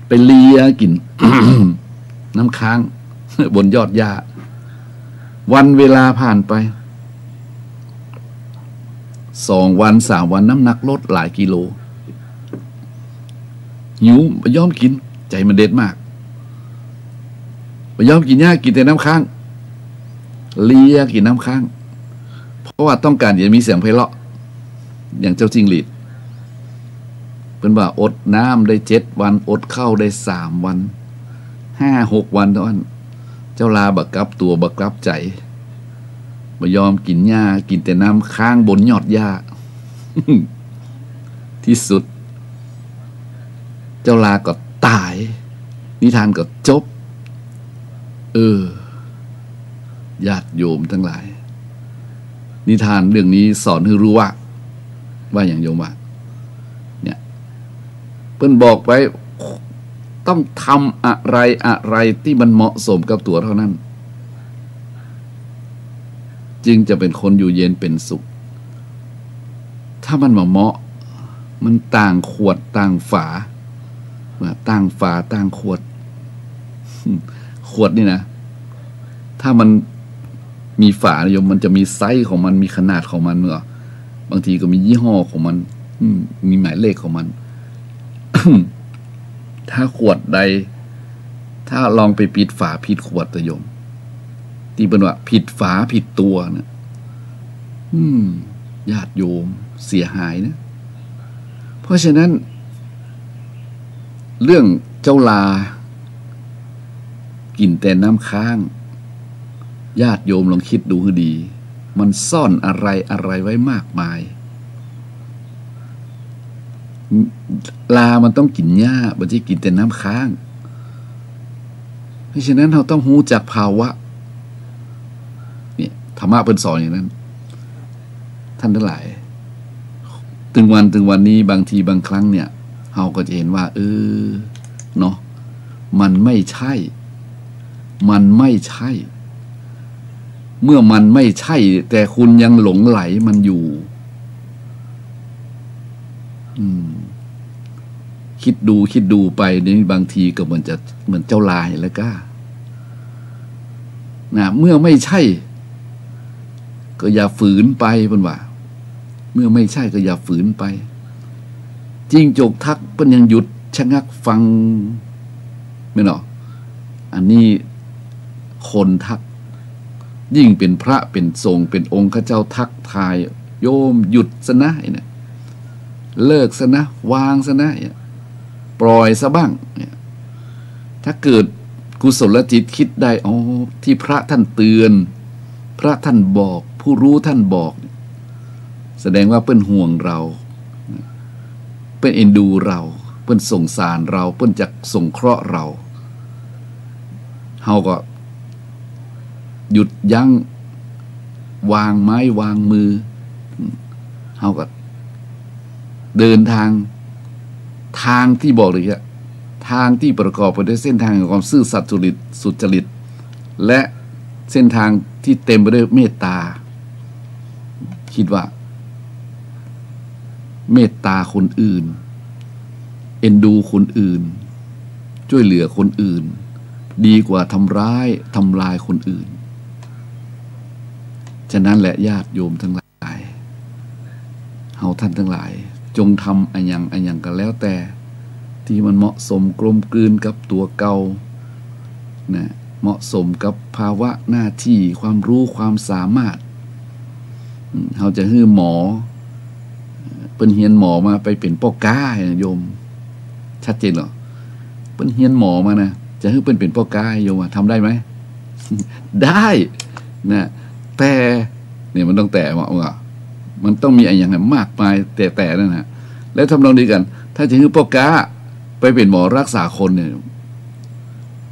ไปเลียกิน น้ำค้าง บนยอดหญ้าวันเวลาผ่านไป2 วัน3 วันน้ำหนักลดหลายกิโลหิวไปยอมกินใจมันเด็ดมากไปยอมกินหญ้ากินแต่น้ำค้างเลียกินน้ำค้างเพราะว่าต้องการอย่ามีเสียงไพเราะอย่างเจ้าจิ้งหรีดเป็นว่าอดน้ำได้7 วันอดข้าวได้3 วัน5-6 วันเท่านั้นเจ้าลาบักกับตัวบักกับใจไม่ยอมกินหญ้ากินแต่น้ำค้างบนยอดหญ้า ที่สุดเจ้าลาก็ตายนิทานก็จบญาติโยมทั้งหลายนิทานเรื่องนี้สอนให้รู้ว่าอย่างโยมว่าเนี่ยเพิ่นบอกไว้ต้องทำอะไรที่มันเหมาะสมกับตัวเท่านั้นจึงจะเป็นคนอยู่เย็นเป็นสุขถ้ามันเหมาะมันต่างขวดต่างฝาต่างฝาต่างขวด ขวดนี่นะถ้ามันมีฝาโยมมันจะมีไซส์ของมันมีขนาดของมันบางทีก็มียี่ห้อของมันมีหมายเลขของมัน ถ้าขวดใดถ้าลองไปปิดฝาผิดขวดโยมที่เป็นว่าผิดฝาผิดตัวนะญาติโยมเสียหายนะเพราะฉะนั้นเรื่องเจ้าลากินแต่น้ำค้างญาติโยมลองคิดดูให้ดีมันซ่อนอะไรไว้มากมายลามันต้องกินหญ้าไม่ใช่กินแต่น้ำค้างเพราะฉะนั้นเราต้องรู้จักภาวะเนี่ยธรรมะเป็นสอนอย่างนั้นท่านทั้งหลายถึงวันนี้บางทีบางครั้งเนี่ยเราก็จะเห็นว่าเนาะมันไม่ใช่เมื่อมันไม่ใช่แต่คุณยังหลงไหลมันอยู่คิดดูไปนี่บางทีก็เหมือนเจ้าลายแล้วก็นะเมื่อไม่ใช่ก็อย่าฝืนไปเพิ่นว่าเมื่อไม่ใช่ก็อย่าฝืนไปจิ้งจกทักเพิ่นยังหยุดชะงักฟังไม่หรออันนี้คนทักยิ่งเป็นพระเป็นทรงเป็นองค์ข้าเจ้าทักทายโยมหยุดซะนะเนี่ยเลิกซะนะวางซะนะปล่อยซะบ้างเนี่ยถ้าเกิดกุศลจิตคิดได้ที่พระท่านเตือนพระท่านบอกผู้รู้ท่านบอกแสดงว่าเปิ้นห่วงเราเปิ้นเอ็นดูเราเปิ้นสงสารเราเปิ้นจักสงเคราะห์เราเฮาก็หยุดยั้งวางไม้วางมือเฮาก็เดินทางที่บอกเลยอะทางที่ประกอบไปด้วยเส้นทางแห่งความซื่อสัตย์สุจริตและเส้นทางที่เต็มไปด้วยเมตตาคิดว่าเมตตาคนอื่นเอ็นดูคนอื่นช่วยเหลือคนอื่นดีกว่าทำลายคนอื่นฉะนั้นแหละญาติโยมทั้งหลายเฮาท่านทั้งหลายจงทำอันยังกันแล้วแต่ที่มันเหมาะสมกลมกลืนกับตัวเก่านะเหมาะสมกับภาวะหน้าที่ความรู้ความสามารถเฮาจะฮื้อหมอเปิ้นเฮียนหมอมาไปเป็นป้อก้าโยมชัดเจนเหรอเปิ้นเฮียนหมอมานะจะฮื้อเปิ้นเป็นป้อก้าโยมทำได้ไหม ได้นะแต่เนี่ยมันต้องแต่มันต้องมีอะไรอย่างนั้นมากมายแต่นั่นนะแล้วทำลองดีกันถ้าจะฮื้อป้อก้าไปเป็นหมอรักษาคนเนี่ย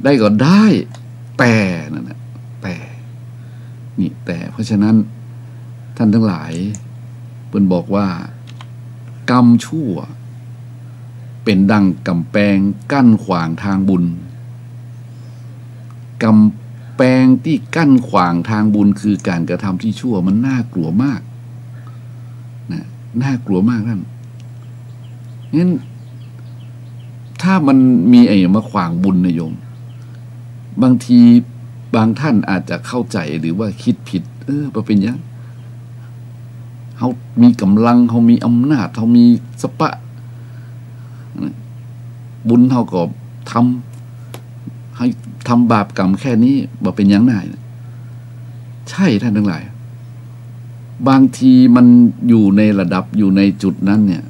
ได้ก็ได้แต่นั่นนะแต่เพราะฉะนั้นท่านทั้งหลายเพิ่นบอกว่ากรรมชั่วเป็นดังกำแพงกั้นขวางทางบุญกำแพงที่กั้นขวางทางบุญคือการกระทำที่ชั่วมันน่ากลัวมากนะน่ากลัวมากนั่นงั้น ถ้ามันมีไอ้มาขวางบุญนะโยมบางทีบางท่านอาจจะเข้าใจหรือว่าคิดผิดว่าเป็นยังเขามีกำลังเขามีอำนาจเขามีสปะบุญเขาก็ให้ทำบาปกรรมแค่นี้บ่เป็นยังไงใช่ท่านทั้งหลายบางทีมันอยู่ในระดับอยู่ในจุดนั้นเนี่ย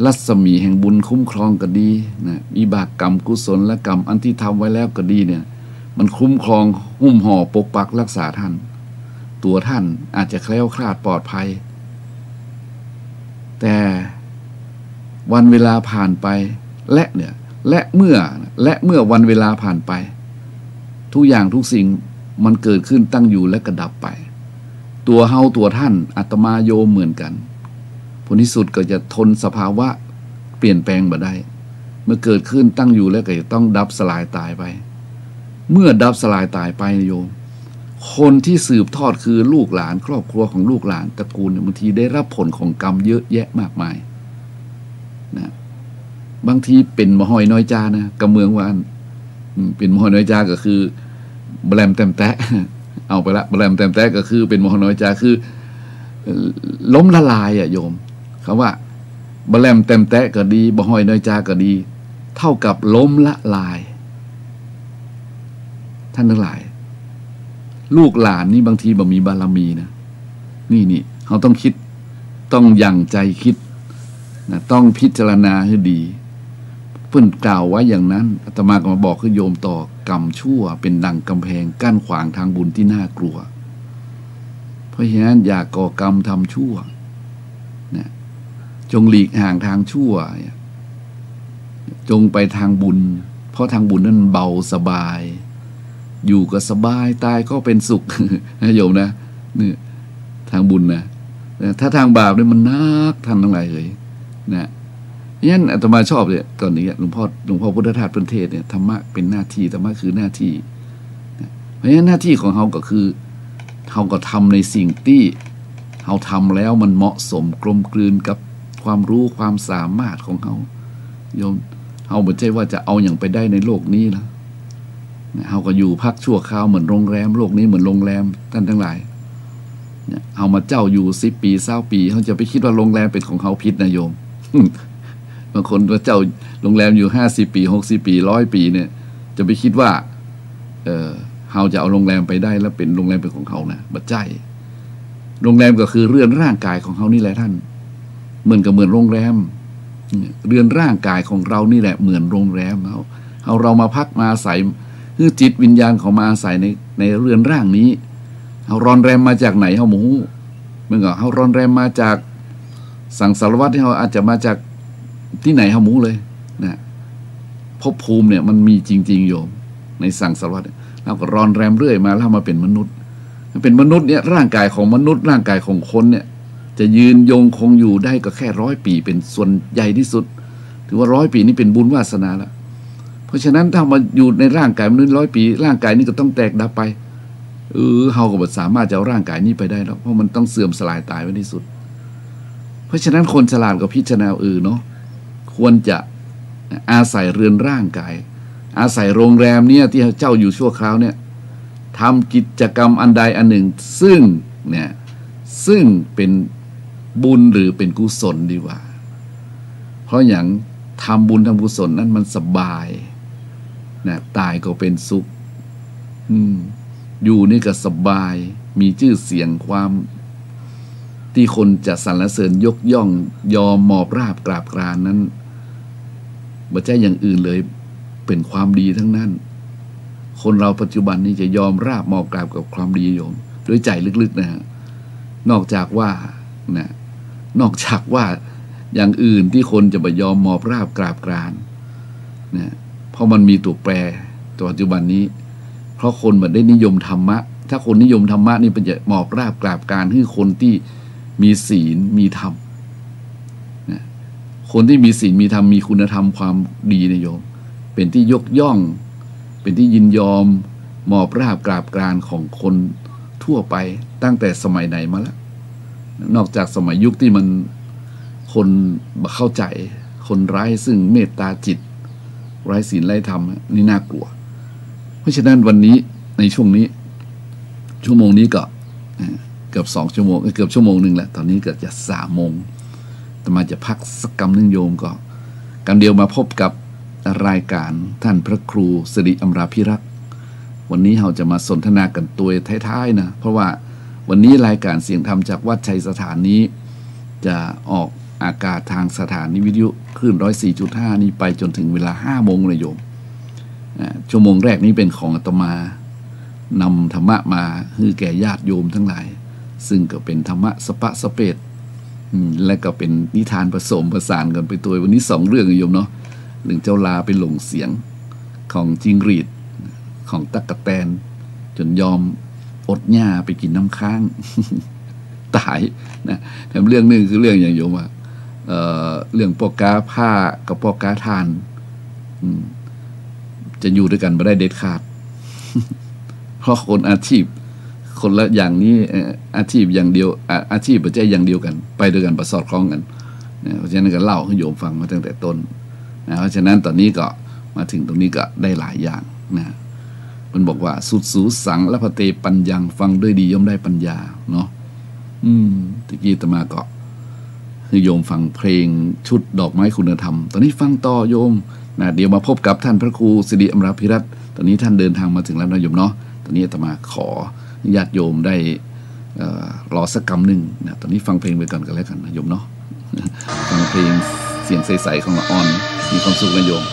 รัศมีแห่งบุญคุ้มครองก็ดีนะมีบาปกรรมกุศลและกรรมอันที่ทำไว้แล้วก็ดีเนี่ยมันคุ้มครองหุ้มห่อปกปักรักษาท่านตัวท่านอาจจะแคล้วคลาดปลอดภัยแต่วันเวลาผ่านไปและเมื่อวันเวลาผ่านไปทุกอย่างทุกสิ่งมันเกิดขึ้นตั้งอยู่และกระดับไปตัวเฮาตัวท่านอาตมาโยมเหมือนกันผลที่สุดก็จะทนสภาวะเปลี่ยนแปลงบ่ได้เมื่อเกิดขึ้นตั้งอยู่แล้วก็จะต้องดับสลายตายไปเมื่อดับสลายตายไปโยมคนที่สืบทอดคือลูกหลานครอบครัวของลูกหลานตระกูลบางทีได้รับผลของกรรมเยอะแยะมากมายนะบางทีเป็นมหอยน้อยจานะกำเมืองวานเป็นมหอยน้อยจาก็คือแบลมแต้มแตะเอาไปละแบลมแต้มแตะก็คือเป็นมหอยน้อยจาคือล้มละลายโยมคำว่าแบลมแต้มแตะก็ดีมหอยน้อยจาก็ดีเท่ากับล้มละลายท่านทั้งหลายลูกหลานนี่บางทีบ่มีบารมีนะนี่เขาต้องคิดต้องยั่งใจคิดนะต้องพิจารณาให้ดีเพิ่นกล่าวไว้อย่างนั้นอาตมาก็มาบอกคือโยมต่อกรรมชั่วเป็นดังกำแพงกั้นขวางทางบุญที่น่ากลัวเพราะฉะนั้นอย่าก่อกรรมทำชั่วนะจงหลีกห่างทางชั่วจงไปทางบุญเพราะทางบุญนั้นเบาสบายอยู่ก็สบายตายก็เป็นสุขนะโยมนะนี่ทางบุญนะถ้าทางบาปเนี่ยมันนักท่านทั้งหลายเลยนะยันอาตมาชอบเนี่ยตอนนี้หลวงพ่อพุทธทาสเป็นเทศเนี่ยธรรมะเป็นหน้าที่ธรรมะคือหน้าที่เพราะฉะนั้นหน้าที่ของเขาก็คือเขาก็ทำในสิ่งที่เขาทำแล้วมันเหมาะสมกลมกลืนกับความรู้ความสามารถของเขาโยมเขาไม่ใช่ว่าจะเอาอย่างไปได้ในโลกนี้นะเขาก็อยู่พักชั่วคราวเหมือนโรงแรมโลกนี้เหมือนโรงแรมท่านทั้งหลายเอามาเจ้าอยู่10 ปี20 ปีเขาจะไปคิดว่าโรงแรมเป็นของเขาผิดนะโยม บางคนว่าเจ้าโรงแรมอยู่50 ปี60 ปี100 ปีเนี่ยจะไปคิดว่าเขาจะเอาโรงแรมไปได้แล้วเป็นโรงแรมเป็นของเขานะบัดใจโรงแรมก็คือเรือนร่างกายของเขานี่แหละท่านเหมือนกับเหมือนโรงแรมเรือนร่างกายของเรานี่แหละเหมือนโรงแรมเรามาพักมาอาศัยคือจิตวิญญาณของมาอาศัยในเรือนร่างนี้เขารอนแรมมาจากไหนเขาหมูเมื่อก่อนเขารอนแรมมาจากสังสารวัฏที่เขาอาจจะมาจากที่ไหนเขาหมูเลยนะภพภูมิเนี่ยมันมีจริงๆโยมในสังสารวัฏเราก็รอนแรมเรื่อยมาแล้วมาเป็นมนุษย์เนี่ยร่างกายของมนุษย์ร่างกายของคนเนี่ยจะยืนยงคงอยู่ได้ก็แค่100 ปีเป็นส่วนใหญ่ที่สุดถือว่า100 ปีนี่เป็นบุญวาสนาแล้วเพราะฉะนั้นถ้ามาอยู่ในร่างกายมนุษย์100 ปีร่างกายนี้ก็ต้องแตกดับไปเฮาก็บ่สามารถจะเอาร่างกายนี้ไปได้หรอกเพราะมันต้องเสื่อมสลายตายไว้ที่สุดเพราะฉะนั้นคนฉลาดก็พิจารณาเนาะควรจะอาศัยเรือนร่างกายอาศัยโรงแรมเนี่ยที่เจ้าอยู่ชั่วคราวเนี่ยทำกิจกรรมอันใดอันหนึ่งซึ่งเป็นบุญหรือเป็นกุศลดีกว่าเพราะอย่างทำบุญทำกุศลนั้นมันสบายนะตายก็เป็นสุขอยู่นี่ก็สบายมีชื่อเสียงความที่คนจะสรรเสริญยกย่องยอมมอบราบกราบกรานนั้นบ่ใช่อย่างอื่นเลยเป็นความดีทั้งนั้นคนเราปัจจุบันนี้จะยอมราบมอบกราบกับความดีโยมด้วยใจลึกๆนะฮะนอกจากว่าอย่างอื่นที่คนจะไปยอมมอบราบกราบกรานนะเพราะมันมีตัวแปรตัวปัจจุบันนี้เพราะคนมันได้นิยมธรรมะถ้าคนนิยมธรรมะนี่เป็นจะมอบราบกราบกรานให้คนที่มีศีลมีธรรมนะคนที่มีศีลมีธรรมมีคุณธรรมความดีนะโยมเป็นที่ยกย่องเป็นที่ยินยอมมอบราบกราบกรานของคนทั่วไปตั้งแต่สมัยไหนมาแล้วนอกจากสมัยยุคที่มันคนเข้าใจคนไร้ซึ่งเมตตาจิต ไร้ศีลไร้ธรรมนี่น่ากลัวเพราะฉะนั้นวันนี้ในช่วงนี้ชั่วโมงนี้ก็เกือบ2 ชั่วโมงเกือบ1 ชั่วโมงแหละตอนนี้เกิดจะ3 โมงแต่มาจะพักสักกำนึงโยมก็กันเดียวมาพบกับรายการท่านพระครูสิริอำราภิรักษ์วันนี้เราจะมาสนทนากันตัวท้ายๆนะเพราะว่าวันนี้รายการเสียงธรรมจากวัดชัยสถานนี้จะออกอากาศทางสถานีวิทยุคลื่น 104.5 นี้ไปจนถึงเวลา 5 โมงเลยโยมชั่วโมงแรกนี้เป็นของอาตมานำธรรมะมาให้แก่ญาติโยมทั้งหลายซึ่งก็เป็นธรรมะสปะสเปดและก็เป็นนิทานผสมผสานกันไปตัววันนี้2 เรื่องโยมเนาะเรื่องเจ้าลาไปหลงเสียงของจิงหรีดของตั๊กแตนจนยอมอดหญ้าไปกินน้ำค้าง ตายนะแต่เรื่องนึงคือเรื่องอย่างโยมว่าเรื่องปอกาผ้ากับปอกาทานจะอยู่ด้วยกันไม่ได้เด็ดขาด เพราะคนอาชีพคนละอย่างนี้อาชีพอย่างเดียวอาชีพปัจจัยอย่างเดียวกันไปด้วยกันประสอดคล้องกันเพราะฉะนั้นก็เล่าให้โยมฟังมาตั้งแต่ต้นเพราะฉะนั้นตอนนี้ก็มาถึงตรงนี้ก็ได้หลายอย่างนะมันบอกว่าสุดสูสังและพระเตปัญญังฟังด้วยดีย่อมได้ปัญญาเนาะตะกี้ตมาก็คือโยมฟังเพลงชุดดอกไม้คุณธรรมตอนนี้ฟังต่อโยมนะเดี๋ยวมาพบกับท่านพระครูสิริอำราภิรัตน์ตอนนี้ท่านเดินทางมาถึงแล้วนะโยมเนาะตอนนี้ตมาขอญาติโยมได้รอสักกำหนึ่งนะตอนนี้ฟังเพลงไปก่อนกันแล้วกันนะโยมเนาะฟังเพลงเสียงใสๆของละอ่อนมีความสุขนะโยม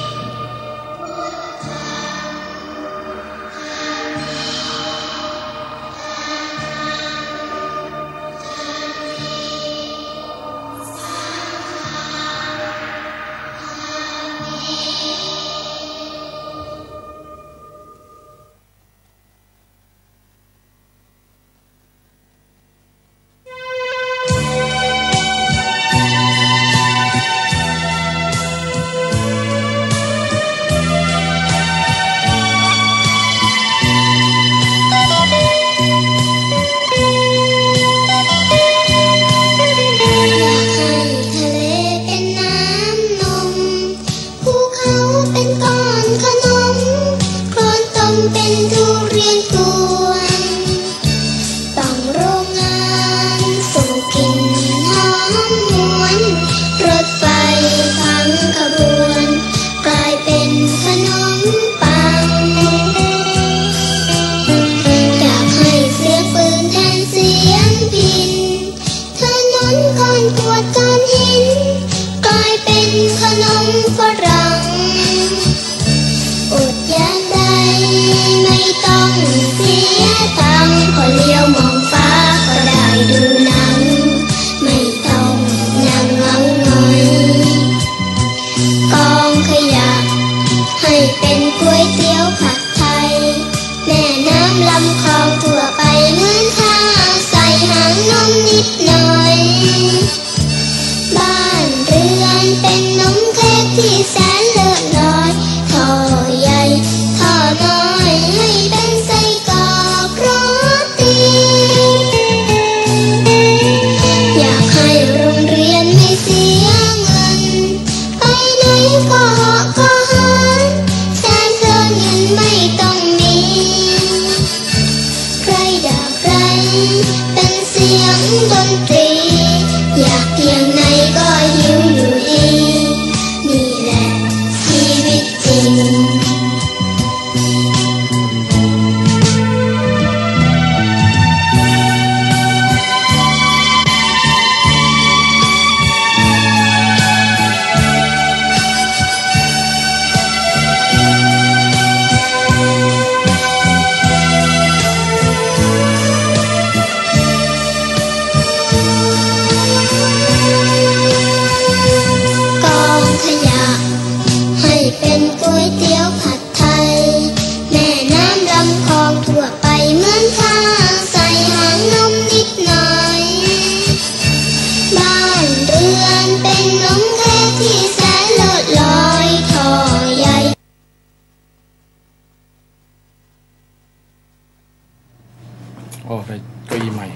โอ้ได้เก้าอี้ใหม่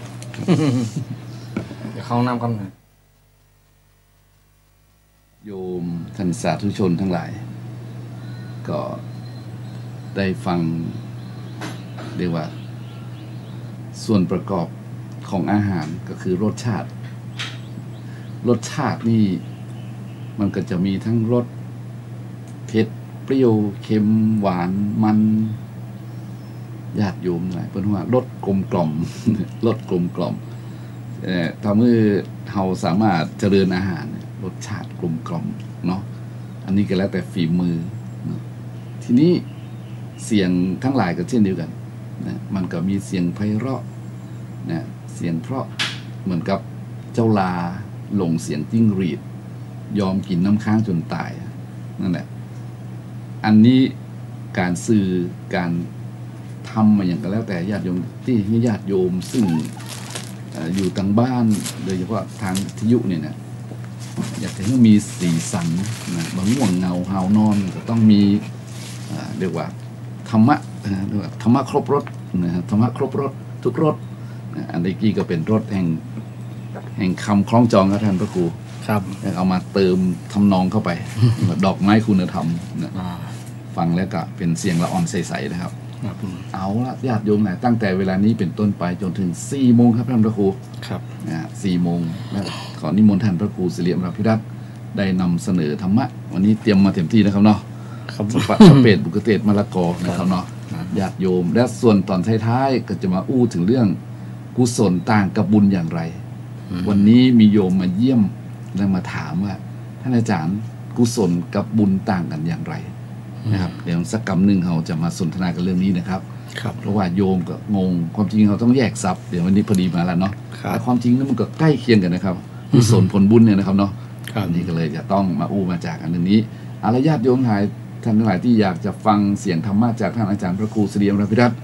เดี๋ยวเข้าน้ำกันหน่อยโยมท่านสาธุชนทั้งหลาย ก็ได้ฟังเรียกว่าส่วนประกอบของอาหารก็คือรสชาตินี่มันก็จะมีทั้งรสเผ็ดเปรี้ยวเค็มหวานมันญาติโยมหลายเพิ่นว่ารสกลมกล่อม รสกลมกล่อมถ้าเมื่อเราสามารถเจริญอาหารรสชาติกลมกล่อมเนาะอันนี้ก็แล้วแต่ฝีมือนะทีนี้เสียงทั้งหลายก็เช่นเดียวกันนะมันก็มีเสียงไพเราะนะเสียงเพราะเหมือนกับเจ้าลาหลงเสียงจิ้งหรีดยอมกินน้ำค้างจนตายนั่นแหละอันนี้การสื่อการทำมาอย่างก็แล้วแต่ญาติโยมที่ญาติโยมซึ่งอยู่ทางบ้านโดยเฉพาะทางวิทยุเนี่ยนะอยากให้มีสีสันนะบางง่วงเงาหาวนอนก็ต้องมีเรียกว่าธรรมะเรียกว่าธรรมะครบรสนะธรรมะครบรสทุกรสอันนี้ก็เป็นรสแห่งคำคล้องจองครับท่านพระครูครับเอามาเติมทำนองเข้าไป ดอกไม้คุณธรรมนะฟังแล้วก็เป็นเสียงละอ่อนใสๆนะครับเอาละญาติโยมตั้งแต่เวลานี้เป็นต้นไปจนถึง4 โมงครับท่านพระครูครับ4 โมงแล้วขอนิมนต์ท่านพระครูสิริอมรพิรัตน์ได้นำเสนอธรรมะวันนี้เตรียมมาเต็มที่นะครับเนาะสเปดบุกเตศมะละกอนะครับเนาะญาติโยมและส่วนตอนท้ายๆก็จะมาอู้ถึงเรื่องกุศลต่างกับบุญอย่างไรวันนี้มีโยมมาเยี่ยมและมาถามว่าท่านอาจารย์กุศลกับบุญต่างกันอย่างไรนะครับเดี๋ยวสักคำหนึ่งเราจะมาสนทนากันเรื่องนี้นะครับเพราะว่าโยมก็งงความจริงเราต้องแยกศัพท์เดี๋ยววันนี้พอดีมาแล้วเนาะแต่ความจริงนั้นมันก็ใกล้เคียงกันนะครับกุศลผลบุญเนี่ยนะครับเนาะนี่ก็เลยจะต้องมาอู้มาจากอันนี้อารยาติโยมท่านทั้งหลายที่อยากจะฟังเสียงธรรมะจากท่านอาจารย์พระครูสิริอมรพิรัตน์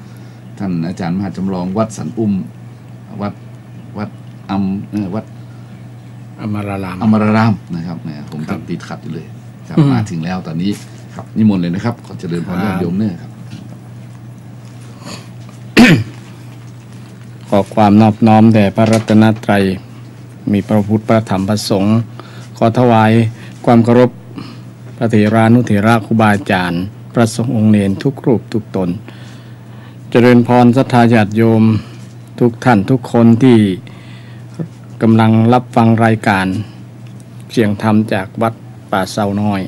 ท่านอาจารย์มหาจำลองวัดสันปุ้มวัดอมรารามนะครับเนี่ยผมติดขัดอยู่เลยครับมาถึงแล้วตอนนี้ครับนิมนต์เลยนะครับขอเจริญพรญาติโยมเนี่ยครับ ขอความนอบน้อมแด่พระรัตนตรัยมีพระพุทธพระธรรมพระสงฆ์ขอถวายความเคารพพระเถรานุเถระครูบาอาจารย์พระสงฆ์องค์เนรทุกรูปทุกตนเจริญพรศรัทธาญาติโยมทุกท่านทุกคนที่กำลังรับฟังรายการเสียงธรรมจากวัดป่าเซาน้อย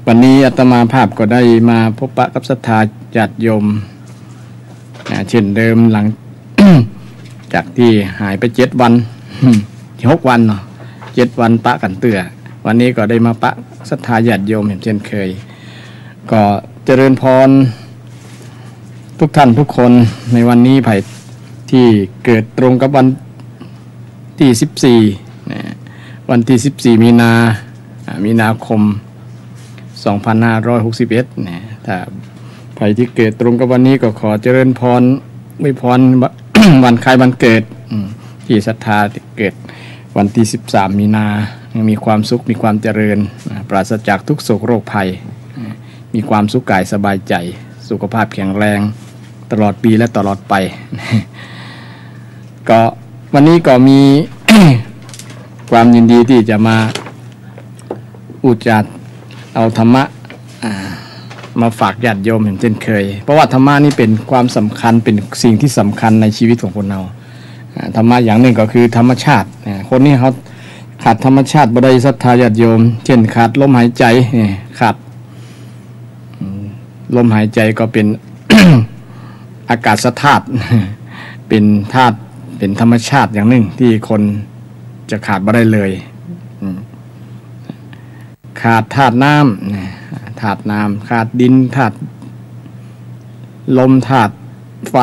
วันนี้อาตมาภาพก็ได้มาพบปะกับศรัทธาญาติโยมเช่นเดิมหลัง จากที่หายไป7 วัน 6 วันเนาะ7 วันปะกันเตื่อวันนี้ก็ได้มาปะศรัทธาญาติโยมเช่นเคยก็เจริญพรทุกท่านทุกคนในวันนี้ไผ่ที่เกิดตรงกับวันที่14นะวันที่14มีนาคม2561นะถ้าไผ่ที่เกิดตรงกับวันนี้ก็ขอเจริญพรอวยพร วันคล้ายวันเกิดที่ศรัทธาเกิดวันที่13 มีนามีความสุขมีความเจริญปราศจากทุกโศกโรคภัยมีความสุขกายสบายใจสุขภาพแข็งแรงตลอดปีและตลอดไป ก็วันนี้ก็มี ความยินดีที่จะมาอุจาร์เอาธรรมะมาฝากญาติโยมเช่นเคยเพราะว่าธรรมะนี่เป็นความสำคัญเป็นสิ่งที่สำคัญในชีวิตของคนเราธรรมะอย่างหนึ่งก็คือธรรมชาติคนนี้เขาขาดธรรมชาติบ่ได้ศรัทธาญาติโยมเช่นขาดลมหายใจขาดลมหายใจก็เป็น อากาศธาตุ เป็นธาตุเป็นธรรมชาติอย่างหนึ่งที่คนจะขาดบ่ได้เลยขาดธาตุน้ำธาตุน้ำขาดดินธาตุลมธาตุไฟ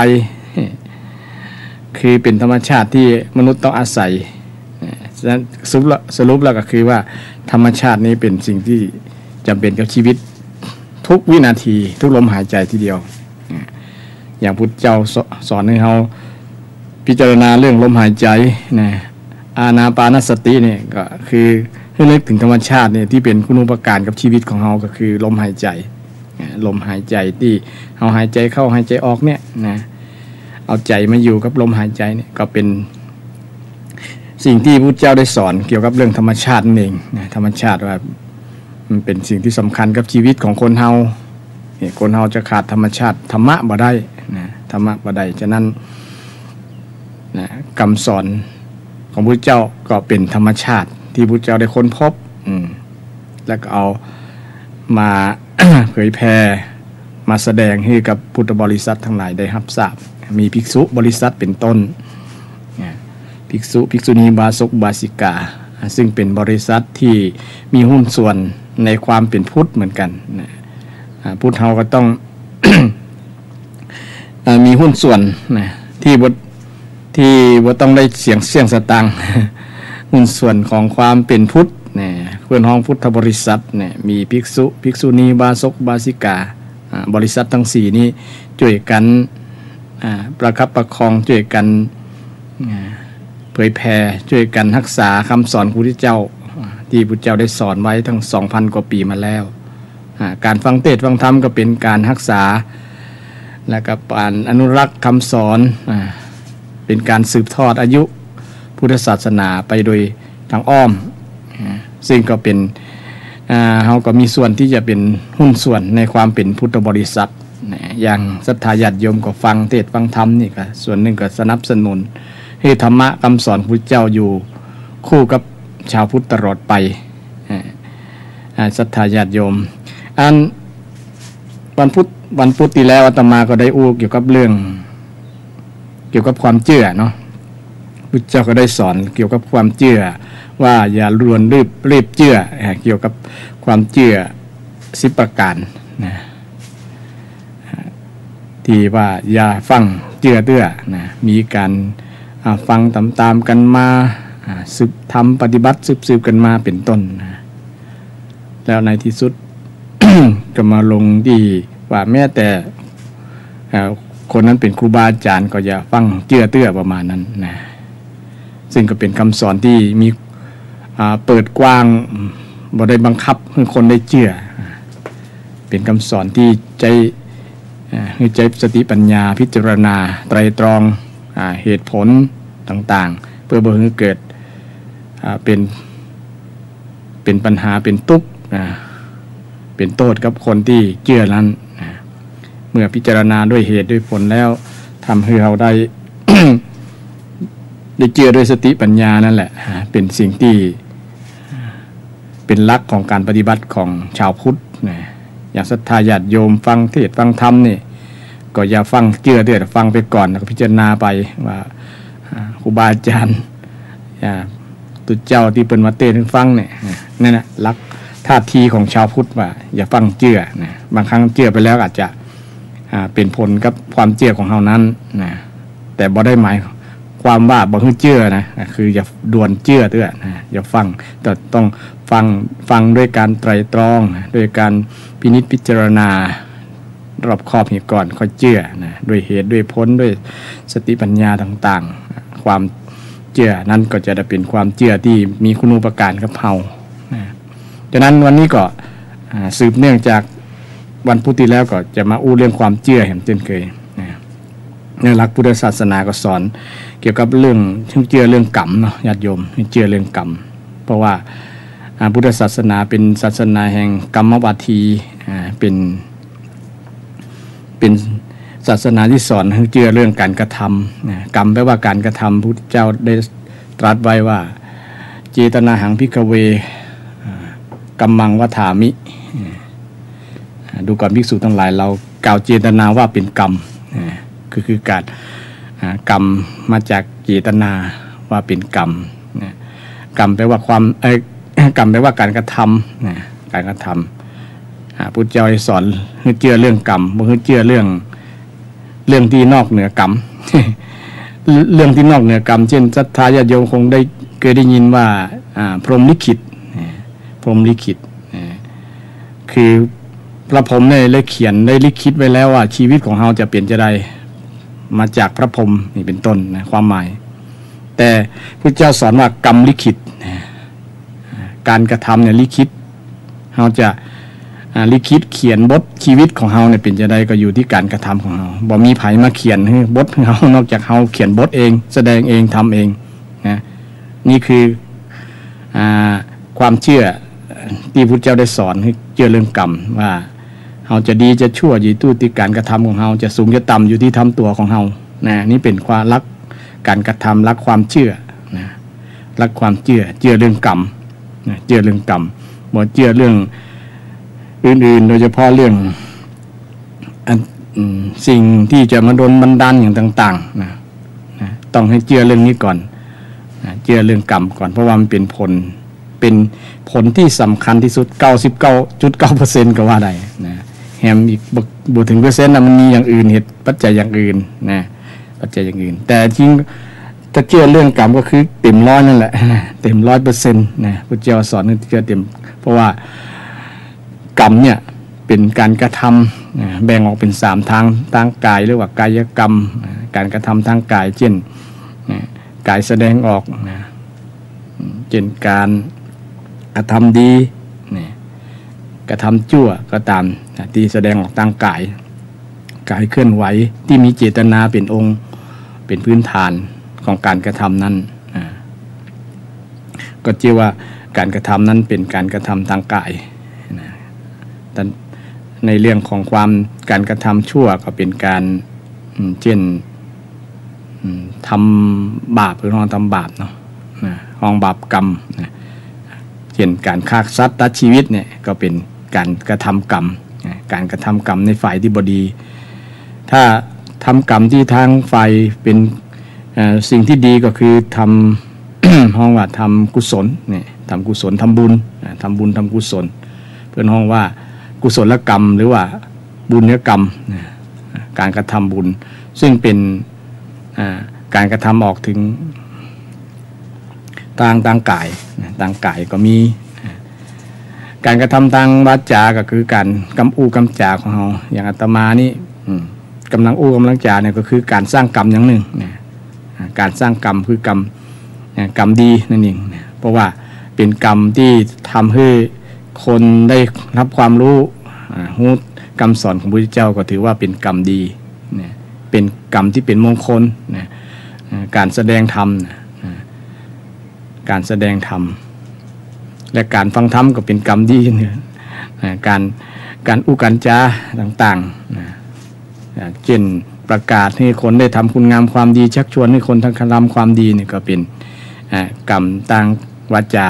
คือเป็นธรรมชาติที่มนุษย์ต้องอาศัยสรุปแล้วก็คือว่าธรรมชาตินี้เป็นสิ่งที่จำเป็นกับชีวิตทุกวินาทีทุกลมหายใจทีเดียวอย่างพุทธเจ้าสอนให้เราพิจารณาเรื่องลมหายใจนะอานาปานสติเนี่ยก็คือให้นึกถึงธรรมชาติเนี่ยที่เป็นคุณูปการกับชีวิตของเราก็คือลมหายใจลมหายใจที่เราหายใจเข้าหายใจออกเนี่ยนะเอาใจมาอยู่กับลมหายใจเนี่ยก็เป็นสิ่งที่พุทธเจ้าได้สอนเกี่ยวกับเรื่องธรรมชาตินั่นเองนะธรรมชาติว่า มันเป็นสิ่งที่สำคัญกับชีวิตของคนเฮาเนี่ยคนเฮาจะขาดธรรมชาติธรรมะบ่ได้นะธรรมะบ่ได้ฉะนั้นนะคำสอนของพระเจ้าก็เป็นธรรมชาติที่พระเจ้าได้ค้นพบแล้วก็เอามา เผยแพร่มาแสดงให้กับพุทธบริษัททั้งหลายได้รับทราบมีภิกษุบริษัทเป็นต้นภิกษุภิกษุณีบาศกบาสิกาซึ่งเป็นบริษัทที่มีหุ้นส่วนในความเป็นพุทธเหมือนกันพุทธเฮาก็ต้อง มีหุ้นส่วนที่บ่ต้องได้เสี่ยงสตางค์ หุ้นส่วนของความเป็นพุทธเพื่อนห้องพุทธบริษัทมีภิกษุภิกษุณีบาศกบาสิกาบริษัททั้ง4นี้ช่วยกันประคับประคองช่วยกันเผยแผ่ช่วยกันรักษาคำสอนของพระพุทธเจ้าที่พระพุทธเจ้าได้สอนไว้ทั้ง 2,000 กว่าปีมาแล้วการฟังเทศน์ฟังธรรมก็เป็นการรักษาและก็การอนุรักษ์คำสอนเป็นการสืบทอดอายุพุทธศาสนาไปโดยทางอ้อมซึ่งก็เป็นเขาก็มีส่วนที่จะเป็นหุ้นส่วนในความเป็นพุทธบริษัทอย่างศรัทธาญาติโยมก็ฟังเทศน์ฟังธรรมนี่ก็ส่วนหนึ่งก็สนับสนุนให้ธรรมะคำสอนพระพุทธเจ้าอยู่คู่กับชาวพุทธตลอดไปศรัทธาญาติโยมวันพุธที่แล้วอาตมาก็ได้อู้เกี่ยวกับเรื่องเกี่ยวกับความเชื่อเนาะพุทธเจ้าก็ได้สอนเกี่ยวกับความเชื่อว่าอย่าล้วนรีบเชื่อเกี่ยวกับความเชื่อ10 ประการนะที่ว่าอย่าฟังเชื่อเตื้อนะมีการฟังตามๆกันมาสืบทำปฏิบัติสืบกันมาเป็นต้นนะแล้วในที่สุด ก็มาลงที่ว่าแม้แต่คนนั้นเป็นครูบาอาจารย์ก็อย่าฟังเชื่อเตื้อประมาณนั้นนะซึ่งก็เป็นคำสอนที่มีเปิดกว้างบ่ได้บังคับให้คนได้เชื่อเป็นคำสอนที่ให้ใจสติปัญญาพิจารณาไตรตรองเหตุผลต่างๆเพื่อบ่ให้เกิดเป็นปัญหาเป็นทุกข์เป็นโทษกับคนที่เชื่อนั้นเมื่อพิจารณาด้วยเหตุด้วยผลแล้วทำให้เราได้ ได้เชื่อด้วยสติปัญญานั่นแหละเป็นสิ่งที่เป็นหลักของการปฏิบัติของชาวพุทธอย่างศรัทธาญาติโยมฟังเทศน์ฟังธรรมนี่ก็อย่าฟังเชื่อเด้อฟังไปก่อนแล้วก็พิจารณาไปว่าครูบาอาจารย์ตุเจ้าที่เปิ้นมาเทศน์ให้ฟังเนี่ยนั่นน่ะหลักท่าทีของชาวพุทธว่าอย่าฟังเชื่อนะบางครั้งเชื่อไปแล้วอาจจะเป็นผลกับความเชื่อของเฮานั้นนะแต่บ่ได้หมายความว่าบ่ฮึเชื่อนะคืออย่าด่วนเชื่อเด้อนะอย่าฟังแต่ต้องฟังด้วยการไตร่ตรองด้วยการพินิจพิจารณารอบคอบเหตุก่อนค่อยเชื่อนะด้วยเหตุด้วยผลด้วยสติปัญญาต่างๆความเชื่อนั้นก็จะได้เป็นความเชื่อที่มีคุณูปการกับเฮานะฉะนั้นวันนี้ก็สืบเนื่องจากวันพุธที่แล้วก็จะมาอู้เรื่องความเชื่อเห็นเช่นเคยในหลักพุทธศาสนาก็สอนเกี่ยวกับเรื่องเชื่อเรื่องกรรมเนาะญาติโยมเชื่อเรื่องกรรมเพราะว่าพุทธศาสนาเป็นศาสนาแห่งกรรมวาทีเป็นศาสนาที่สอนให้เชื่อเรื่องการกระทำกรรมแปลว่าการกระทำพระพุทธเจ้าได้ตรัสไว้ว่าเจตนาหังภิกขเวกัมมังวัฏฐามิดูก่อนภิกษุทั้งหลายเรากล่าวเจตนาว่าเป็นกรรมคือการกรรมมาจากเจตนาว่าเป็นกรรมกรรมแปลว่าความกรรมแปลว่าการกระทำการกระทำพุทธเจ้าสอนให้เชื่อเรื่องกรรมบ่ให้เชื่อเรื่องที่นอกเหนือกรรม เรื่องที่นอกเหนือกรรมเช่นศรัทธาญาติโยมคงได้เคยได้ยินว่าพรหมลิขิตพรหมลิขิตคือพระพรหมได้เขียนได้ลิขิตไว้แล้วว่าชีวิตของเราจะเปลี่ยนจะได้มาจากพระพรหมนี่เป็นต้นนะความหมายแต่พระเจ้าสอนว่ากรรมลิขิตการกระทำเนี่ยลิขิตเราจะลิขิตเขียนบทชีวิตของเราเนี่ยเป็นจะได้ก็อยู่ที่การกระทำของเราบ่มีไผมาเขียนให้บทของเรานอกจากเราเขียนบทเองแสดงเองทำเองนะนี่คือความเชื่อ ที่พุทธเจ้าได้สอนให้เชื่อเรื่องกรรมว่าเฮาจะดีจะชั่วอยู่ที่การกระทำของเฮาจะสูงจะต่ำอยู่ที่ทำตัวของเฮานะนี่เป็นความรักการกระทำรักความเชื่อนะรักความเชื่อเรื่องกรรมนะเชื่อเรื่องกรรมบ่เชื่อเรื่องอื่นๆโดยเฉพาะเรื่องสิ่งที่จะมาโดนบันดาลอย่างต่างๆนะต้องให้เชื่อเรื่องนี้ก่อนนะเชื่อเรื่องกรรมก่อนเพราะว่ามันเป็นผลที่สำคัญที่สุด 99.9% ก็ว่าได้นะแฮมอีกบ่ถึงเปอร์เซ็นต์นะมันมีอย่างอื่นเหตุปัจจัยอย่างอื่นนะปัจจัยอย่างอื่นแต่จริงถ้าเชื่อเรื่องกรรมก็คือเต็ม100นั่นแหละเต็ม 100% นะพุทธเจ้าสอนให้เชื่อเต็มเพราะว่ากรรมเนี่ยเป็นการกระทำแบ่งออกเป็น3ทางกายเรียกว่ากายกรรมการกระทำทางกายเช่นกายแสดงออกเช่นการกระทำดีกระทำชั่วก็ตามที่แสดงออกทางกายเคลื่อนไหวที่มีเจตนาเป็นองค์เป็นพื้นฐานของการกระทำนั้นก็เชื่อว่าการกระทำนั้นเป็นการกระทำทางกายแต่ในเรื่องของการกระทำชั่วก็เป็นการเช่นทำบาปหรือทำบาปเนาะห้องบาปกรรมเช่นการฆ่าสัตว์ตัดชีวิตเนี่ยก็เป็นการกระทำกรรมการกระทำกรรมในฝ่ายที่บดีถ้าทำกรรมที่ทางฝ่ายเป็นสิ่งที่ดีก็คือทำ ห้องว่าทำกุศลเนี่ยทำกุศลทำบุญทำกุศลเพื่อนห้องว่ากุศลกรรมหรือว่าบุญกรรมการกระทำบุญซึ่งเป็นการกระทำออกถึงทางกายก็มีการกระทำทางวาจาก็คือการกำจาของเราอย่างอาตมานี่กำลังจาเนี่ยก็คือการสร้างกรรมอย่างหนึ่งการสร้างกรรมคือกรรมดีนั่นเองเพราะว่าเป็นกรรมที่ทำให้คนได้รับความรู้คำสอนของพระพุทธเจ้าก็ถือว่าเป็นกรรมดีเป็นกรรมที่เป็นมงคลการแสดงธรรมและการฟังธรรมก็เป็นกรรมดีเนี่ยการอุกัญจาต่างๆเช่นประกาศให้คนได้ทำคุณงามความดีชักชวนให้คนทำความดีเนี่ยก็เป็นกรรมทางวาจา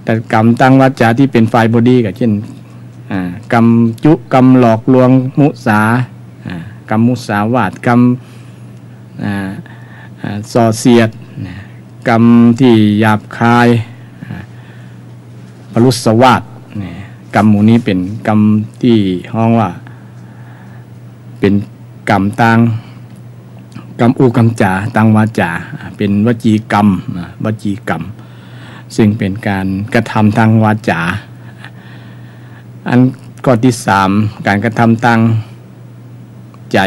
แต่กรรมทางวาจาที่เป็นฝ่ายบดีก็เช่นกรรมจุกรรมหลอกลวงมุสากรรมมุสาวาทกรรมส่อเสียดกรรมที่หยาบคายพรุสวาทกรรมหมู่นี้เป็นกรรมที่ห้องว่าเป็นกรรมต่างกรรมกรรมจาต่างวาจาเป็นวจีกรรมซึ่งเป็นการกระทำทางวาจาอันข้อที่3การกระทำทางใจ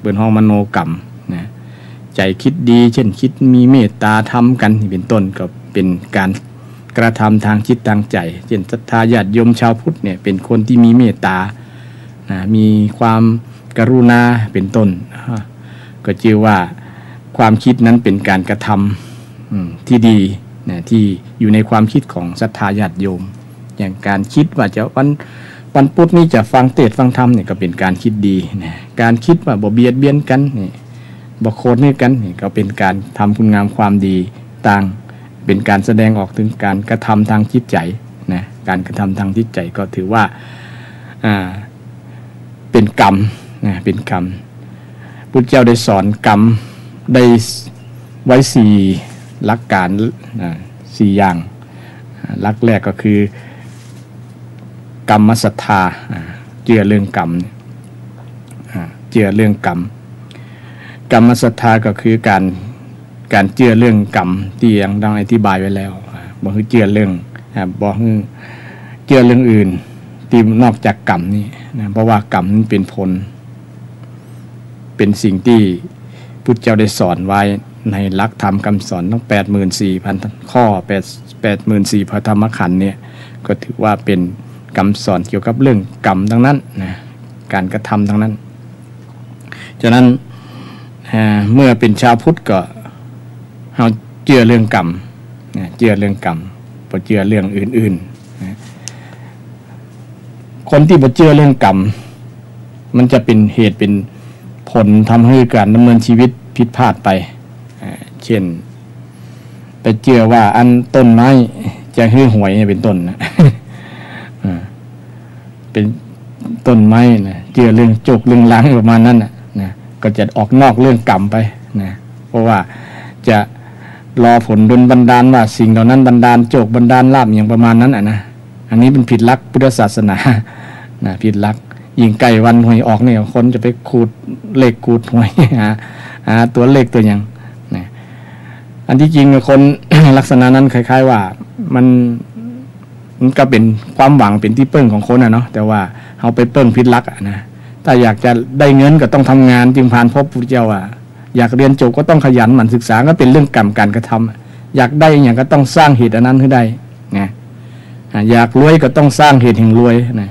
เป็นห้องมโนกรรมใจคิดดีเช่นคิดมีเมตตาทำกันเป็นต้นก็เป็นการกระทำทางจิตทางใจเช่นศรัทธาญาติโยมชาวพุทธเนี่ยเป็นคนที่มีเมตตามีความกรุณาเป็นต้นก็ชื่อว่าความคิดนั้นเป็นการกระทำที่ดีที่อยู่ในความคิดของศรัทธาญาติโยมอย่างการคิดว่าจะวันพุธนี้จะฟังเทศน์ฟังธรรมเนี่ยก็เป็นการคิดดีการคิดว่าบ่เบียดเบียนกันนี่บ่โคตรนี่กันนี่ก็เป็นการทำคุณงามความดีต่างเป็นการแสดงออกถึงการกระทำทางจิตใจการกระทำทางจิตใจก็ถือว่าเป็นกรรมเป็นกรรมพุทธเจ้าได้สอนกรรมได้ไว้4หลักการ4อย่างหลักแรกก็คือกรรมศรัทธาเชื่อเรื่องกรรมเชื่อเรื่องกรรมกรรมศรัทธาก็คือการเชื่อเรื่องกรรมที่ยังดังอธิบายไว้แล้วบ่คือเชื่อเรื่องบ่คือเชื่อเรื่องอื่นที่นอกจากกรรมนี่เพราะว่ากรรมนั้นเป็นผลเป็นสิ่งที่พุทธเจ้าได้สอนไว้ในหลักธรรมคำสอนทั้ง 84,000 ข้อ 84,000 พระธรรมขันธ์เนี่ยก็ถือว่าเป็นคำสอนเกี่ยวกับเรื่องกรรมทั้งนั้นการกระทำทั้งนั้นฉะนั้นเมื่อเป็นชาวพุทธก็เฮาเชื่อเรื่องกรรมเชื่อเรื่องกรรมเพ บ่เชื่อเรื่องอื่นๆคนที่บ่เชื่อเรื่องกรรมมันจะเป็นเหตุเป็นผลทำให้การดำเนินชีวิตผิดพลาดไปเช่นไปเชื่อว่าอันต้นไม้จะให้หวยเป็นต้นนะเป็นต้นไม้นะเชื่อเรื่องโจกเรื่องล้างประมาณนั้นนะก็จะออกนอกเรื่องกรรมไปนะเพราะว่าจะรอผลดลบันดาลว่าสิ่งเหล่านั้นบันดาลโจกบันดาลลาภอย่างประมาณนั้นนะอันนี้เป็นผิดหลักพุทธศาสนานะผิดหลักยิ่งใกล้วันหวยออกเนี่ยคนจะไปขูดเลขขูดหวยหาตัวเลขตัวอย่างนะอันที่จริงคน ลักษณะนั้นคล้ายๆว่ามันก็เป็นความหวังเป็นที่เปิ้งของคนเนาะแต่ว่าเอาไปเปิ้งผิดหลักนะถ้าอยากจะได้เงินก็ต้องทำงานจึงผ่านพบพุทธเจ้าอยากเรียนจบก็ต้องขยันหมั่นศึกษาก็เป็นเรื่องกรรมการกระทำอยากได้อย่างก็ต้องสร้างเหตุอันนั้นให้ได้นะอยากรวยก็ต้องสร้างเหตุแห่งรวยนะ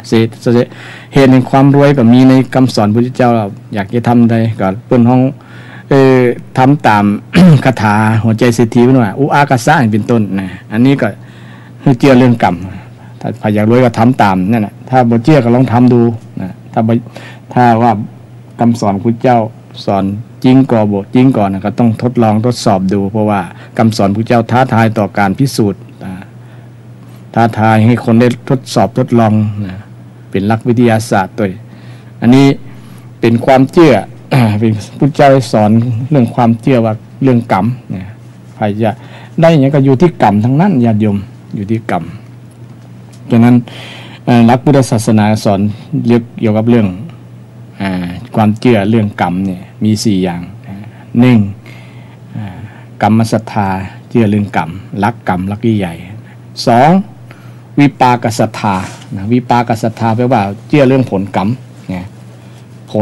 เหตุแห่งความรวยก็มีในคำสอนพุทธเจ้าอยากจะทำใดก็เปิ้นห้องทำตาม คาถาหัวใจเศรษฐีว่าอุอากาสะเป็นต้นนะอันนี้ก็คือเชื่อเรื่องกรรมถ้าอยากรวยก็ทำตามนั่นแหละถ้าบ่เชื่อก็ลองทำดูนะถ้าว่าคำสอนพุทธเจ้าสอนจริงก่อบ่จริงก่อนนะก็ต้องทดลองทดสอบดูเพราะว่าคำสอนพุทธเจ้าท้าทายต่อการพิสูจน์ท้าทายให้คนได้ทดสอบทดลองนะเป็นหลักวิทยาศาสตร์ตัวอันนี้เป็นความเชื่อ เป็นพุทธเจ้าสอนเรื่องความเชื่อว่าเรื่องกรรมเนี่ยใครจะได้อย่างนี้ก็อยู่ที่กรรมทั้งนั้นญาติโยมอยู่ที่กรรมดังนั้นหลักพุทธศาสนาสอนเกี่ยวกับเรื่องความเชื่อเรื่องกรรมเนี่ยมี4อย่าง1กรรมศรัทธาเชื่อเรื่องกรรมรักกรรมรักใหญ่2วิปากศรัทธาวิปากศรัทธาแปลว่าเชื่อเรื่องผลกรรมเนี่ยผ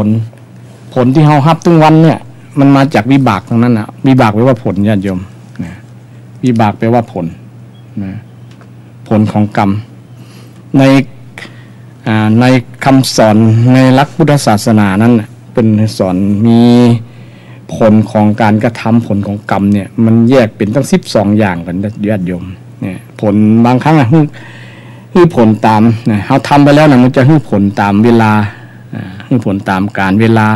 ลที่เฮารับทุกวันเนี่ยมันมาจากวิบากทั้งนั้นน่ะวิบากแปลว่าผลญาติโยมนะวิบากแปลว่าผลนะผลของกรรมในคำสอนในหลักพุทธศาสนานั้นเป็นสอนมีผลของการกระทำผลของกรรมเนี่ยมันแยกเป็นตั้ง12อย่างกันญาติโยมเนี่ยผลบางครั้งคือผลตามนะเฮาทำไปแล้วนะมันจะคือผลตามเวลาคือผลตามการเวลา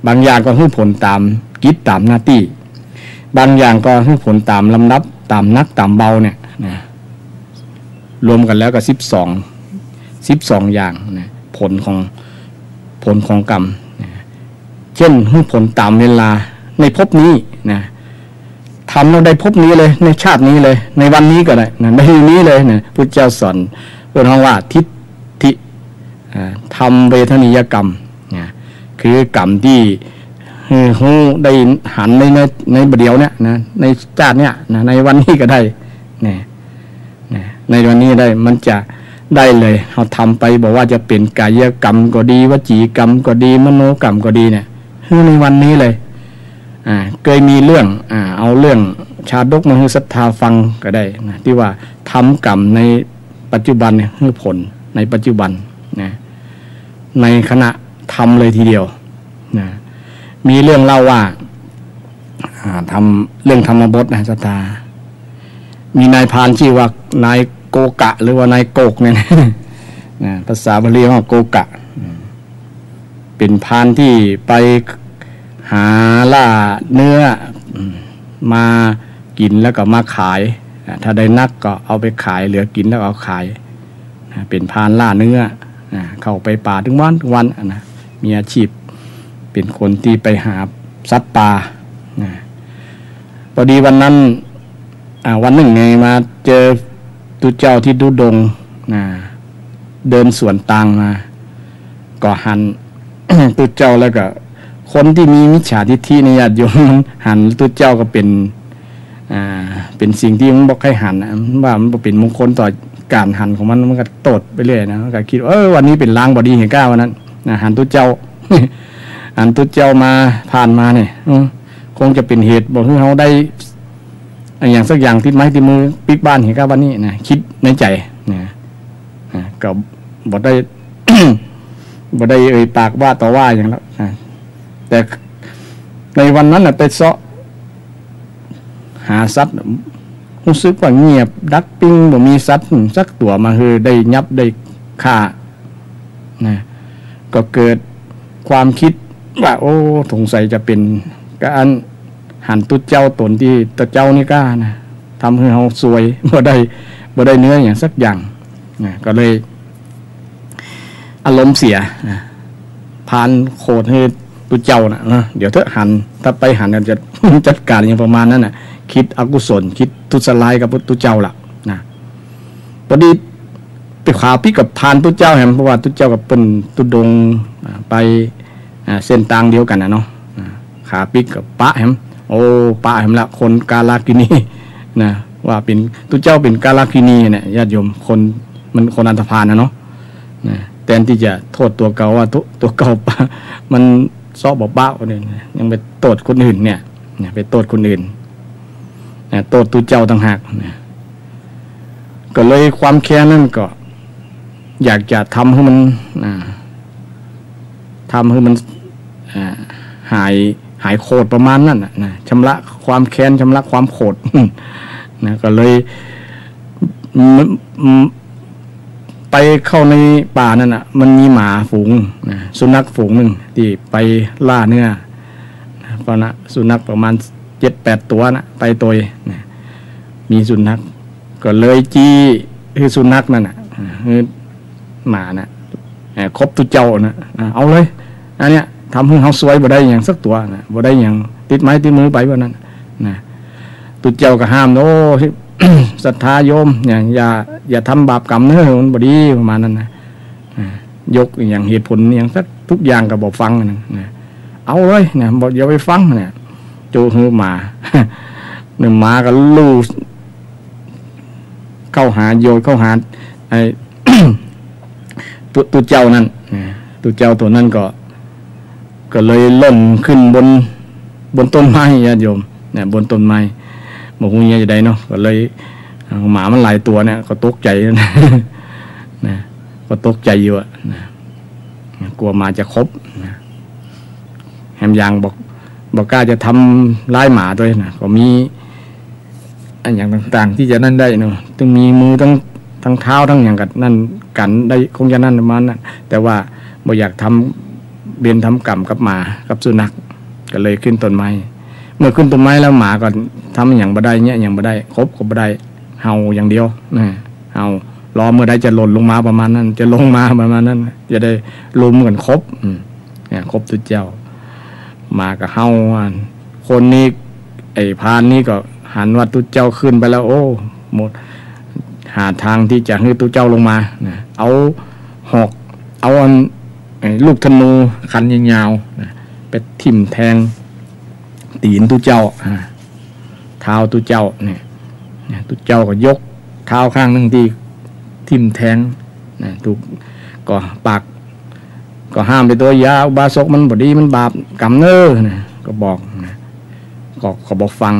บางอย่างก็คือผลตามกิจตามหน้าที่บางอย่างก็คือผลตามลำดับตามนักตามเบาเนี่ยนะรวมกันแล้วก็12อย่างนะผลของกรรมนะเช่นคือผลตามเวลาในภพนี้นะทำเราได้ภพนี้เลยในชาตินี้เลยในวันนี้ก็ได้นะในนี้เลยนะพุทธเจ้าสอนเรียกว่าทิฏฐิทำเวทนิยกรรมนะคือกรรมที่ฮู้ได้หันในประเดี๋ยวเนี่ยนะในชาติเนี่ยนะในวันนี้ก็ได้นะในวันนี้ได้มันจะได้เลยเราทำไปบอกว่าจะเป็นกายกรรมก็ดีวจีกรรมก็ดีมโนกรรมก็ดีเนี่ยคือในวันนี้เลยเคยมีเรื่องเอาเรื่องชาดกมาให้ศรัทธาฟังก็ได้นะที่ว่าทำกรรมในปัจจุบันเนี่ยคือผลในปัจจุบันนะในขณะทำเลยทีเดียวนะมีเรื่องเล่าว่าทำเรื่องธรรมบทนะศรัทธามีนายพรานชื่อว่านายโกกะหรือว่านายโกกเนี่ยนะภาษาบาลีว่าโกกะเป็นพรานที่ไปหาล่าเนื้อมากินแล้วก็มาขายถ้าได้นักก็เอาไปขายเหลือกินแล้วเอาขายเป็นพรานล่าเนื้อเข้าไปป่าทุกวันนะมีอาชีพเป็นคนที่ไปหาสัตว์ป่าพอดีวันนั้นวันหนึ่งไงมาเจอตุเจ้าที่ดุดงเดินสวนตางมาก็หัน ตุเจ้าแล้วก็คนที่มีมิจฉาทิฏฐิในญาติโยมหันตุเจ้าก็เป็นสิ่งที่มันบอกให้หันว่ามันเป็นมงคลต่อการหันของมันก็โตดไปเรื่อยนะก็คิดวันนี้เป็นล้างบอดีเห็นก้าวันนั้นหันตุเจ้า หันตุเจ้ามาผ่านมาเนี่ยคงจะเป็นเหตุบอกให้เขาได้อย่างสักอย่างที่ไม้ที่มือปิกบ้านเห็นก้าวันนี้นะคิดในใจนะก็บอกได้ บอกได้ปากว่าต่อว่าอย่างแล้วแต่ในวันนั้นไปเซาะห หาสัตว์รู้สึกว่าเงียบดักปิ้งบ่มีสัตว์สักตัวมาคือได้ยับได้ฆ่านะก็เกิดความคิดว่าโอ้สงสัยจะเป็นการหันตุเจ้าตนที่ตะเจ้านี่กล้านะทำให้เราซวยบ่ได้เนื้ออย่างสักอย่างนะก็เลยอารมณ์เสียนะพานโคดให้ตุเจ้านะเดี๋ยวถ้าไปหันจะ จัดการอย่างประมาณนั้นนะคิดอกุศลคิดทุสลายกับตุเจ้าล่ะนะพอดีไปขาพี่กับพานตุเจ้าแหมเพราะว่าตุเจ้ากับเป็นตุดงไปเส้นทางเดียวกันนะเนาะขาปิกกับปะแหมโอ้ปะแหมละคนกาลากินีนะว่าเป็นตุเจ้าเป็นกาลากินีเนี่ยญาติโยมคนอันธพาลนะเนาะนะแทนที่จะโทษตัวเก่าว่าตัวเก่าปะมันซอบบ้าเนี่ยยังไปโทษคนอื่นเนี่ยไปโทษคนอื่นโทษตุเจ้าต่างหากนะก็เลยความแค้นนั่นก็อยากจะทำให้มันหายโกรธประมาณนั้นนะชำระความแค้นชำระความโกรธนะก็เลยไปเข้าในป่านั่นน่ะมันมีหมาฝูงนะสุนัขฝูงหนึ่งที่ไปล่าเนื้อเพราะนะสุนัขประมาณ 7-8 ตัวนะไปตัวนะมีสุนัขก็เลยจี้คือสุนัขนั่นน่ะคือหมาน่ะครบตุเจ้านะเอาเลยอันเนี้ยทำให้เขาสวยบ่ได้อย่างสักตัวนะบ่ได้อย่างติดไม้ติดมือไปว่านั้นนะตุเจ้าก็ห้ามโอ้ ศรัทธาโยมอย่าทำบาปกรรมเนอะมันบ่ดีประมาณนั้นนะยกอย่างเหตุผลอย่างสักทุกอย่างก็บอกฟังนะเอาเลยนะบอกอย่าไปฟังนะโจหือหมาหนึ่งหมาก็ลู่เข้าหาโยนเข้าหาไอ้ ตัวเจ้านั่นตัวเจ้าตัวนั้นก็เลยล่นขึ้นบนต้นไม้ญาติโยมเนี่ยบนต้นไม้บอกว่าจะได้เนาะก็เลยหมามันหลายตัวเนี่ยก็ตกใจนะก็ตกใจอยู่อะนะกลัวหมาจะครบนะแฮมยางบอกกล้าจะทำร้ายหมาด้วยนะก็มีอันอย่างต่างๆที่จะนั่นได้เนาะต้องมีมือทั้งเท้าทั้งอย่างกันนั่นกันได้คงจะนั่นประมาณนั้นแต่ว่าบ่อยากทำเรียนทำกรรมกับหมากับสุนัขก็เลยขึ้นต้นไม้เมื่อขึ้นต้นไม้แล้วหมาก็ทำอย่างบ่ได้เนี่ยอย่างบ่ได้ครบก็บ่ได้เห่าอย่างเดียวนะเห่ารอเมื่อใดจะหล่นลงมาประมาณนั้นจะลงมาประมาณนั้นจะได้ลุมกันครบเนี่ยครบตุเจ้ามากับเห่าคนนี้ไอ้พานนี้ก็หันว่าตุเจ้าขึ้นไปแล้วโอ้หมดหาทางที่จะให้ตุเจ้าลงมานะเอาหอกเอาลูกธนูคันยาวๆนะไปทิ่มแทงตีนตุเจ้าเท้าตุเจ้าเนี่ยตุเจ้าก็ยกเท้าข้างนึงที่ทิ่มแทงนะตุก็ปากก็ห้ามไปตัวยาบาศกมันบดีมันบาปกรรมเน้อนะก็บอกนะก็บอกฟัง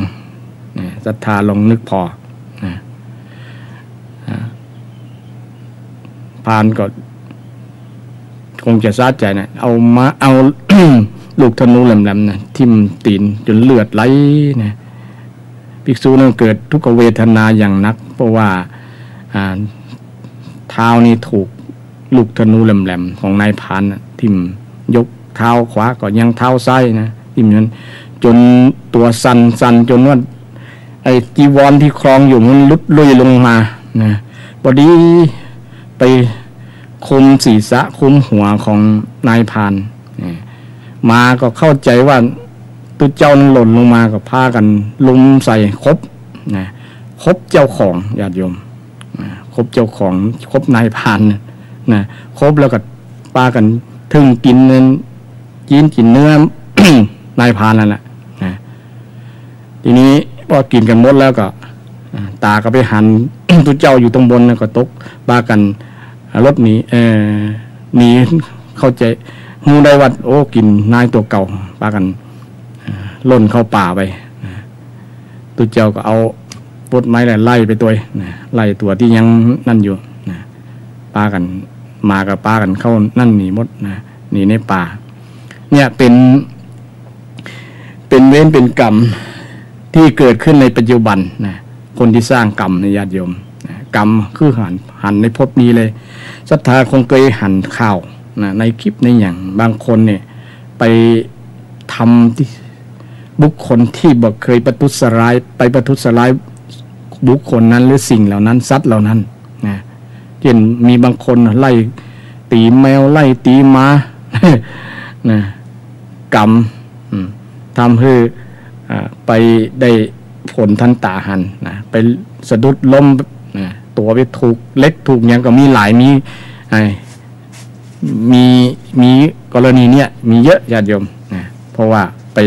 นะศรัทธาลองนึกพอนะพานก็คงจะซาใจนะเอา ลูกธนูแหลมๆนะทิ่มตีนจนเลือดไหลนะภิกษุนั้นเกิดทุกขเวทนาอย่างนักเพราะว่าเท้านี่ถูกลูกธนูแหลมๆของนายพรานทิ่มยกเท้าขวาก็ยังเท้าซ้ายนะทิ่มนั้นจนตัวสั่นจนว่าไอ้จีวรที่ครองอยู่มันลุดลุยลงมานะพอดีไปคุมศีรษะคุมหัวของนายพรานมาก็เข้าใจว่าตุเจ้านั้นหล่นลงมาก็พากันลุมใส่คบนะคบเจ้าของญาติโยมคบเจ้าของคบนายพรานนะคบแล้วก็ปากันถึงกินเนื้อกินเนื้อ นายพรานนั่นแหละนะทีนี้พอกินกันหมดแล้วก็ตาก็ไปหัน ตุเจ้าอยู่ตรงบนก็ตกปากันรถหนีเข้าใจงูได้วัดโอ้กินนายตัวเก่าปากันล่นเข้าป่าไปตุเจ้าก็เอาปดไม้ไล่ไปตัวไล่ตัวที่ยังนั่นอยู่ปากันมากับปากันเข้านั่นหนีหมดหนีในป่าเนี่ยเป็นเวรเป็นกรรม ที่เกิดขึ้นในปัจจุบันนะคนที่สร้างกรรมในญาติโยมนะกรรมคือหันในภพนี้เลยศรัทธาคงเคยหันข่าวนะในคลิปในอย่างบางคนเนี่ยไปทำที่บุคคลที่บอกเคยประทุษร้ายไปประทุษร้ายบุคคลนั้นหรือสิ่งเหล่านั้นสัตว์เหล่านั้นนะเช่นมีบางคนไล่ตีแมวไล่ตีม้า นะกรรมทำให้ไปได้ผลทันตาหันนะไปสะดุดล้มนะตัวไปถูกเล็กถูกอย่างก็มีหลายมีกรณีเนี้ยมีเยอะญาติโยมนะเพราะว่าไป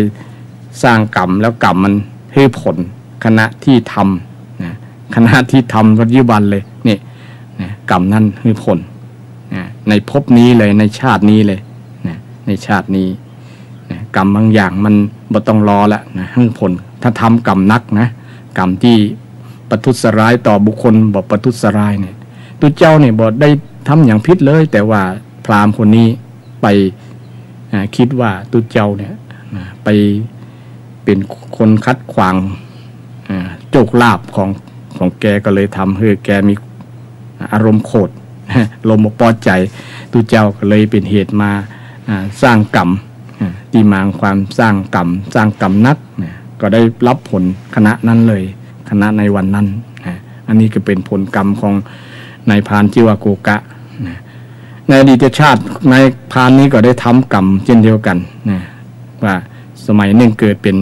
สร้างกรรมแล้วกรรมมันให้ผลขณะที่ทำนะขณะที่ทำปัจจุบันเลยนี่นะกรรมนั้นให้ผลนะในภพนี้เลยในชาตินี้เลยนะในชาตินี้นะกรรมบางอย่างมันบ่ต้องรอละนะให้ผลถ้าทำกรรมนักนะกรรมที่ประทุษร้ายต่อบุคคลบอกประทุษร้ายเนี่ยตัวเจ้าเนี่ยบอกได้ทำอย่างพิษเลยแต่ว่าพราหมณ์คนนี้ไปคิดว่าตัวเจ้าเนี่ยไปเป็นคนคัดขวางโจกลาภของแกก็เลยทำให้แกมีอารมณ์โกรธลมพอใจตัวเจ้าก็เลยเป็นเหตุมาสร้างกรรมที่มาความสร้างกรรมนักก็ได้รับผลคณะนั้นเลยคณะในวันนั้นอันนี้ก็เป็นผลกรรมของนายพรานชื่อว่าโกกะในอดีตชาตินายพรานนี้ก็ได้ทำกรรมเช่นเดียวกันว่าสมัยหนึ่งเกิดเป็น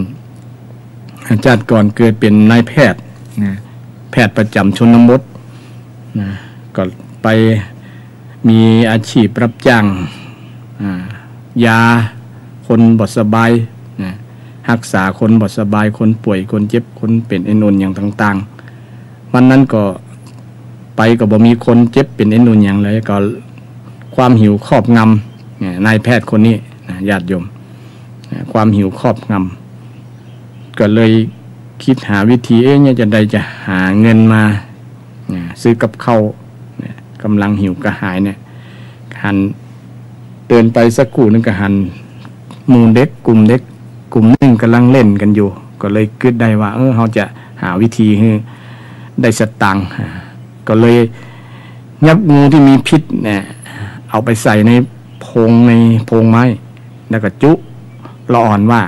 ชาติก่อนเกิดเป็นนายแพทย์แพทย์ประจำชนบทก็ไปมีอาชีพรับจ้างยาคนบดสบายรักษาคนบดสบายคนป่วยคนเจ็บคนเป็นเอ็นอุนอย่างต่างๆวันนั้นก็ไปก็บ่มีคนเจ็บเป็นเอ็นอุนอย่างเลยก็ความหิวครอบงำนายแพทย์คนนี้ญาติโยมความหิวครอบงำก็เลยคิดหาวิธีเนี่ยจะหาเงินมาซื้อกับข้าวกำลังหิวกระหายเนี่ยหันเดินไปสักกูนึงก็หันมูเด็กกลุ่มเด็กกลุ่มนึงกำลังเล่นกันอยู่ก็เลยคิดได้ว่าเขาจะหาวิธีให้ได้สตังค์ก็เลยยับงูที่มีพิษเนี่ยเอาไปใส่ในโพรงไม้แล้วก็จุละอ่อนว่า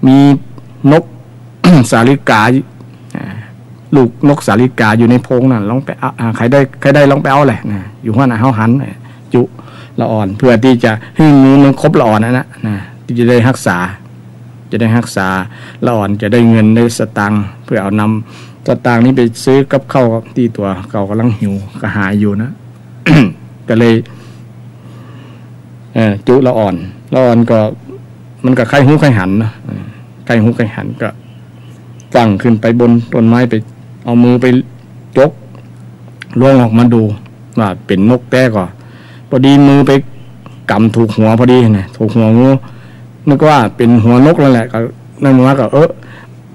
มีนก สาลิกาลูกนกสาลิกาอยู่ในโพรงนั่นลองไปใครได้ลองไปเอาแหละนะอยู่หัวหน้าเฮาหันจุละอ่อนเพื่อที่จะให้งูมันครบละอ่อนนะที่จะได้รักษาละอ่อนจะได้เงินได้สตางค์เพื่อเอานำสตางค์นี้ไปซื้อกับข้าวที่ตัวเขากำลังหิวกระหายอยู่นะ ก็เลยจุละอ่อนก็มันก็ไข้หูไข้หันนะไข้หูไข้หันก็ฟังขึ้นไปบนต้นไม้ไปเอามือไปยกล้วงออกมาดูว่าเป็นนกแต้ก็พอดีมือไปกำถูกหัวพอดีนะถูกหัวงูนึกว่าเป็นหัวนกแล้วแหละก็นั่นมาก็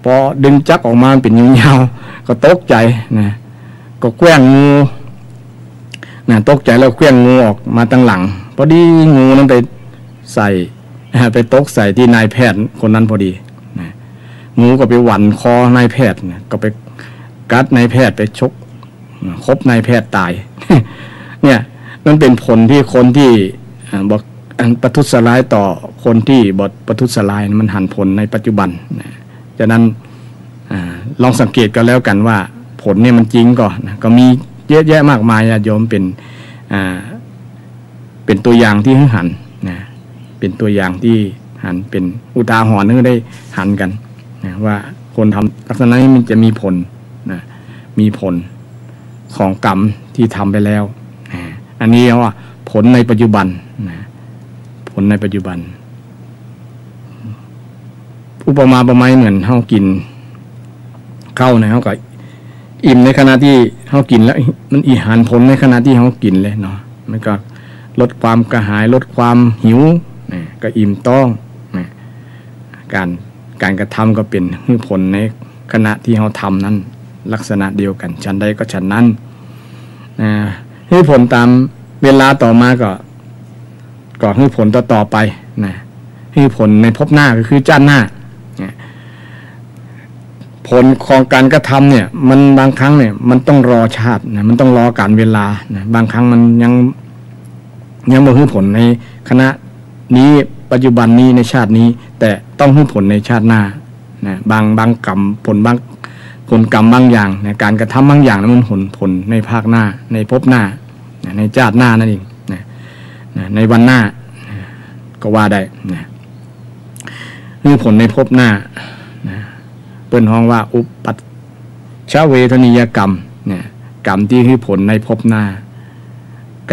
พอดึงจักออกมาเป็นยาวๆก็ตกใจนะก็แกว้งงูตกใจแล้วแกว้งงูออกมาตั้งหลังพอดีงูนั้นไปตกใส่ที่นายแพทย์คนนั้นพอดีงูก็ไปหวั่นคอนายแพทย์ก็ไปกัดนายแพทย์ไปชกคบนายแพทย์ตาย เนี่ยมันเป็นผลที่คนที่บอกประทุษร้ายต่อคนที่บทประทุษร้ายมันหันผลในปัจจุบันฉะนั้นลองสังเกตกันแล้วกันว่าผลเนี่ยมันจริงก่อนก็มีเยอะแยะมากมายโยมเป็นตัวอย่างที่หันเป็นตัวอย่างที่หันเป็นอุทาหรณ์นึกได้หันกันว่าคนทำลักษณะนี้มันจะมีผลมีผลของกรรมที่ทำไปแล้วอันนี้ว่าผลในปัจจุบันผลในปัจจุบันอุปมาประไมยเหมือนเฮากินข้าวเนี่ยเฮาก็อิ่มในขณะที่เฮากินแล้วมันอีหันผลในขณะที่เฮากินเลยเนาะมันก็ลดความกระหายลดความหิวก็อิ่มต้องการกระทำก็เป็นผลในขณะที่เราทำนั้นลักษณะเดียวกันฉันใดก็ฉันนั้นให้ผลตามเวลาต่อมาก็ให้ผลต่อไปให้ผลในภพหน้าก็คือชาติหน้า ผลของการกระทำเนี่ยมันบางครั้งเนี่ยมันต้องรอชาตินะมันต้องรอการเวลานะบางครั้งมันยังบ่ให้ผลในคณะนี้ปัจจุบันนี้ในชาตินี้แต่ต้องให้ผลในชาติหน้านะบางกรรมผลกรรมบางอย่างนะการกระทำบางอย่างนั้นมันผลในภาคหน้าในภพหน้านะในชาติหน้านั่นเองนะในวันหน้านะก็ว่าได้นะนี่ผลในภพหน้านะเปิ้นฮ้องว่าอุปัชชเวทนิยกรรมเนี่ยกรรมที่ให้ผลในภพหน้า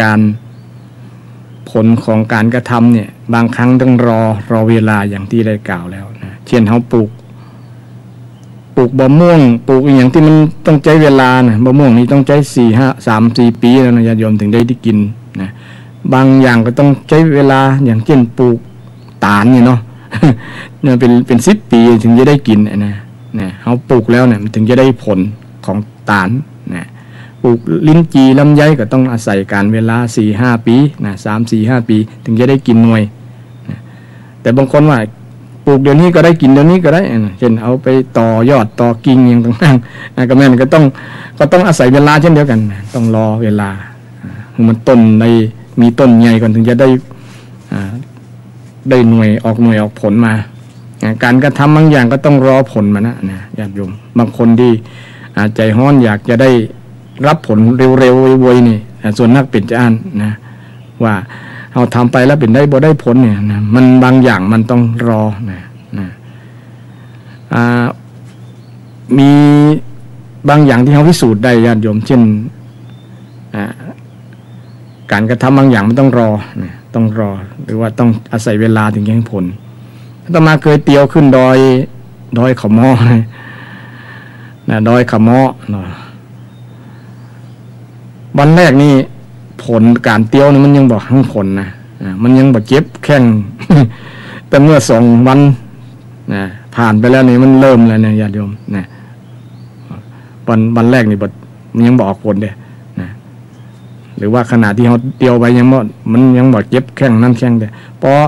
การผลของการกระทำเนี่ยบางครั้งต้องรอเวลาอย่างที่ได้กล่าวแล้วนะเช่นเขาปลูกบะม่วงปลูกอย่างที่มันต้องใช้เวลานะบะม่วงนี้ต้องใช้3-4 ปีแล้วนะญาติโยมถึงได้กินนะบางอย่างก็ต้องใช้เวลาอย่างเช่นปลูกตาลเนี่ยเนาะ เนี่ยเป็น10 ปีถึงจะได้กินนะเขาปลูกแล้วเนี่ยถึงจะได้ผลของตาลนะปลูกลิ้นจี่ลำไยก็ต้องอาศัยการเวลา 4-5 ปีนะ3-4-5 ปีถึงจะได้กินหน่วยนะแต่บางคนว่าปลูกเดี๋ยวนี้ก็ได้กินเดี๋ยวนี้ก็ได้เช่นเอาไปต่อยอดต่อกิ่งอย่างต่างๆนะก็แม่นก็ต้องอาศัยเวลาเช่นเดียวกันนะต้องรอเวลามันต้นในมีต้นใหญ่ก่อนถึงจะได้หน่วยออกผลมาการกระทำบางอย่างก็ต้องรอผลมานะญาติโยมบางคนที่ใจฮ้อนอยากจะได้รับผลเร็วๆไวๆนี่ส่วนนักเป็นจะอ่านนะว่าเราทำไปแล้วเป็นได้บ่ได้ผลเนี่ยนะมันบางอย่างมันต้องรอนะมีบางอย่างที่เราพิสูจน์ได้ญาติโยมเช่นการกระทำบางอย่างมันต้องรอนะต้องรอหรือว่าต้องอาศัยเวลาถึงจะให้ผลอาตมาเคยเตียวขึ้นดอยเขาม้อนะดอยเขาม้อเนาะวันแรกนี่ผลการเตียวนี่มันยังบอกทั้งผลนะมันยังบอกเจ็บแข้ง แต่เมื่อ2 วันนะผ่านไปแล้วนี่มันเริ่มแล้วเนี่ยญาติโยมนะวันแรกนี่มันยังบอกผลเด้นะหรือว่าขณะที่เขาเตียวไปมันยังบอกเจ็บแข้งนั่นแข้งเด้เพราะ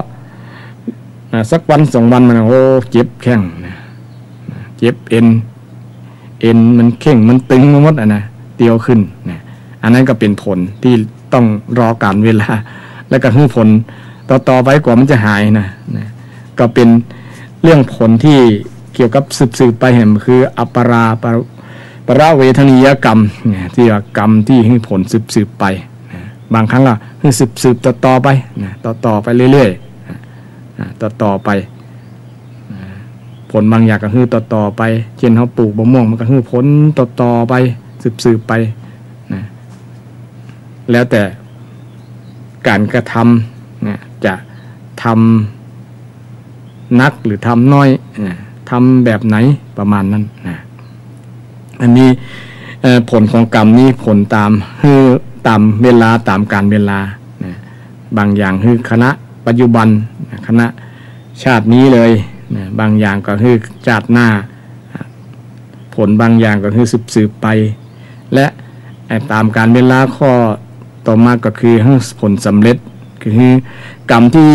สักวัน2 วันมันโอ้เจ็บแข้งนะเจ็บเอ็นมันเข่งมันตึงหมดนะเตียวขึ้นนะอันนั้นก็เป็นผลที่ต้องรอการเวลาแล้วก็ให้ผลต่อไปกว่ามันจะหายนะก็เป็นเรื่องผลที่เกี่ยวกับสืบไปเห็นคืออัปปราเวทนิยกรรมเนี่ยที่ว่ากรรมที่ให้ผลสืบไปนะบางครั้งก็คือสืบต่อไปนะต่อไปเรื่อยๆต่อไปผลบางอย่างก็คือต่อไปเช่นเขาปลูกบะม่วงมันก็คือผลต่อไปสืบไปนะแล้วแต่การกระทำนะจะทำนักหรือทำน้อยนะทำแบบไหนประมาณนั้นนะอันนี้ผลของกรรมนี้ผลตามเวลาตามการเวลานะบางอย่างคือคณะปัจจุบันนะคณะชาตินี้เลยนะบางอย่างก็คือชาติหน้าผลบางอย่างก็คือสืบไปและตามการเวลาข้อต่อมาก็คือผลสำเร็จคือกรรมที่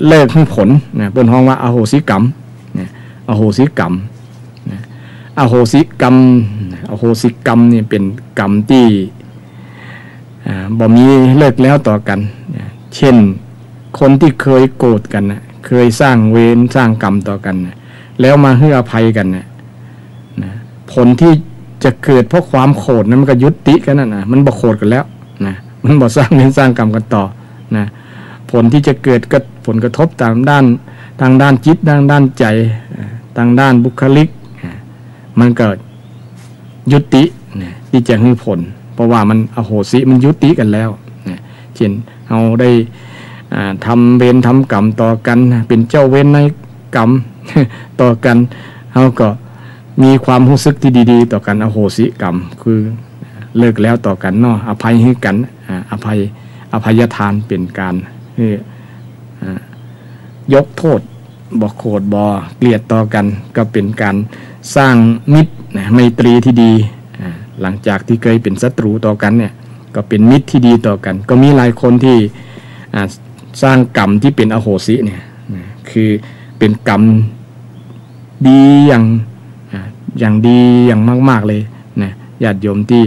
เลิกให้ผลนะเป็นห้องว่าอโหสิกรรมนะอโหสิกรรมนะอโหสิกรรมนี่เป็นกรรมที่บ่มีเลิกแล้วต่อกันนะเช่นคนที่เคยโกรธกันนะเคยสร้างเวรสร้างกรรมต่อกันนะแล้วมาให้อภัยกันนะผลที่จะเกิดเพราะความโกรธนั้นมันก็ยุติกันนะมันบ่โกรธกันแล้วนะมันบ่สร้างเวรสร้างกรรมกันต่อนะผลที่จะเกิดก็ผลกระทบทางด้านจิตทางด้านใจทางด้านบุคลิกมันเกิดยุติที่จะให้ผลเพราะว่ามันอโหสิมันยุติกันแล้วเช่นเราได้ทำเวรทำกรรมต่อกันเป็นเจ้าเวรในกรรมต่อกันเราก็มีความรู้สึกที่ดีๆต่อกันอโหสิกรรมคือเลิกแล้วต่อกันเนาะอภัยให้กันอภัยทานเป็นการยกโทษบ่โกรธบ่เกลียดต่อกันก็เป็นการสร้างมิตรไมตรีที่ดีหลังจากที่เคยเป็นศัตรูต่อกันเนี่ยก็เป็นมิตรที่ดีต่อกันก็มีหลายคนที่สร้างกรรมที่เป็นอโหสิเนี่ยคือเป็นกรรมดีอย่าง อย่างดีอย่างมากๆเลยนะญาติโยมที่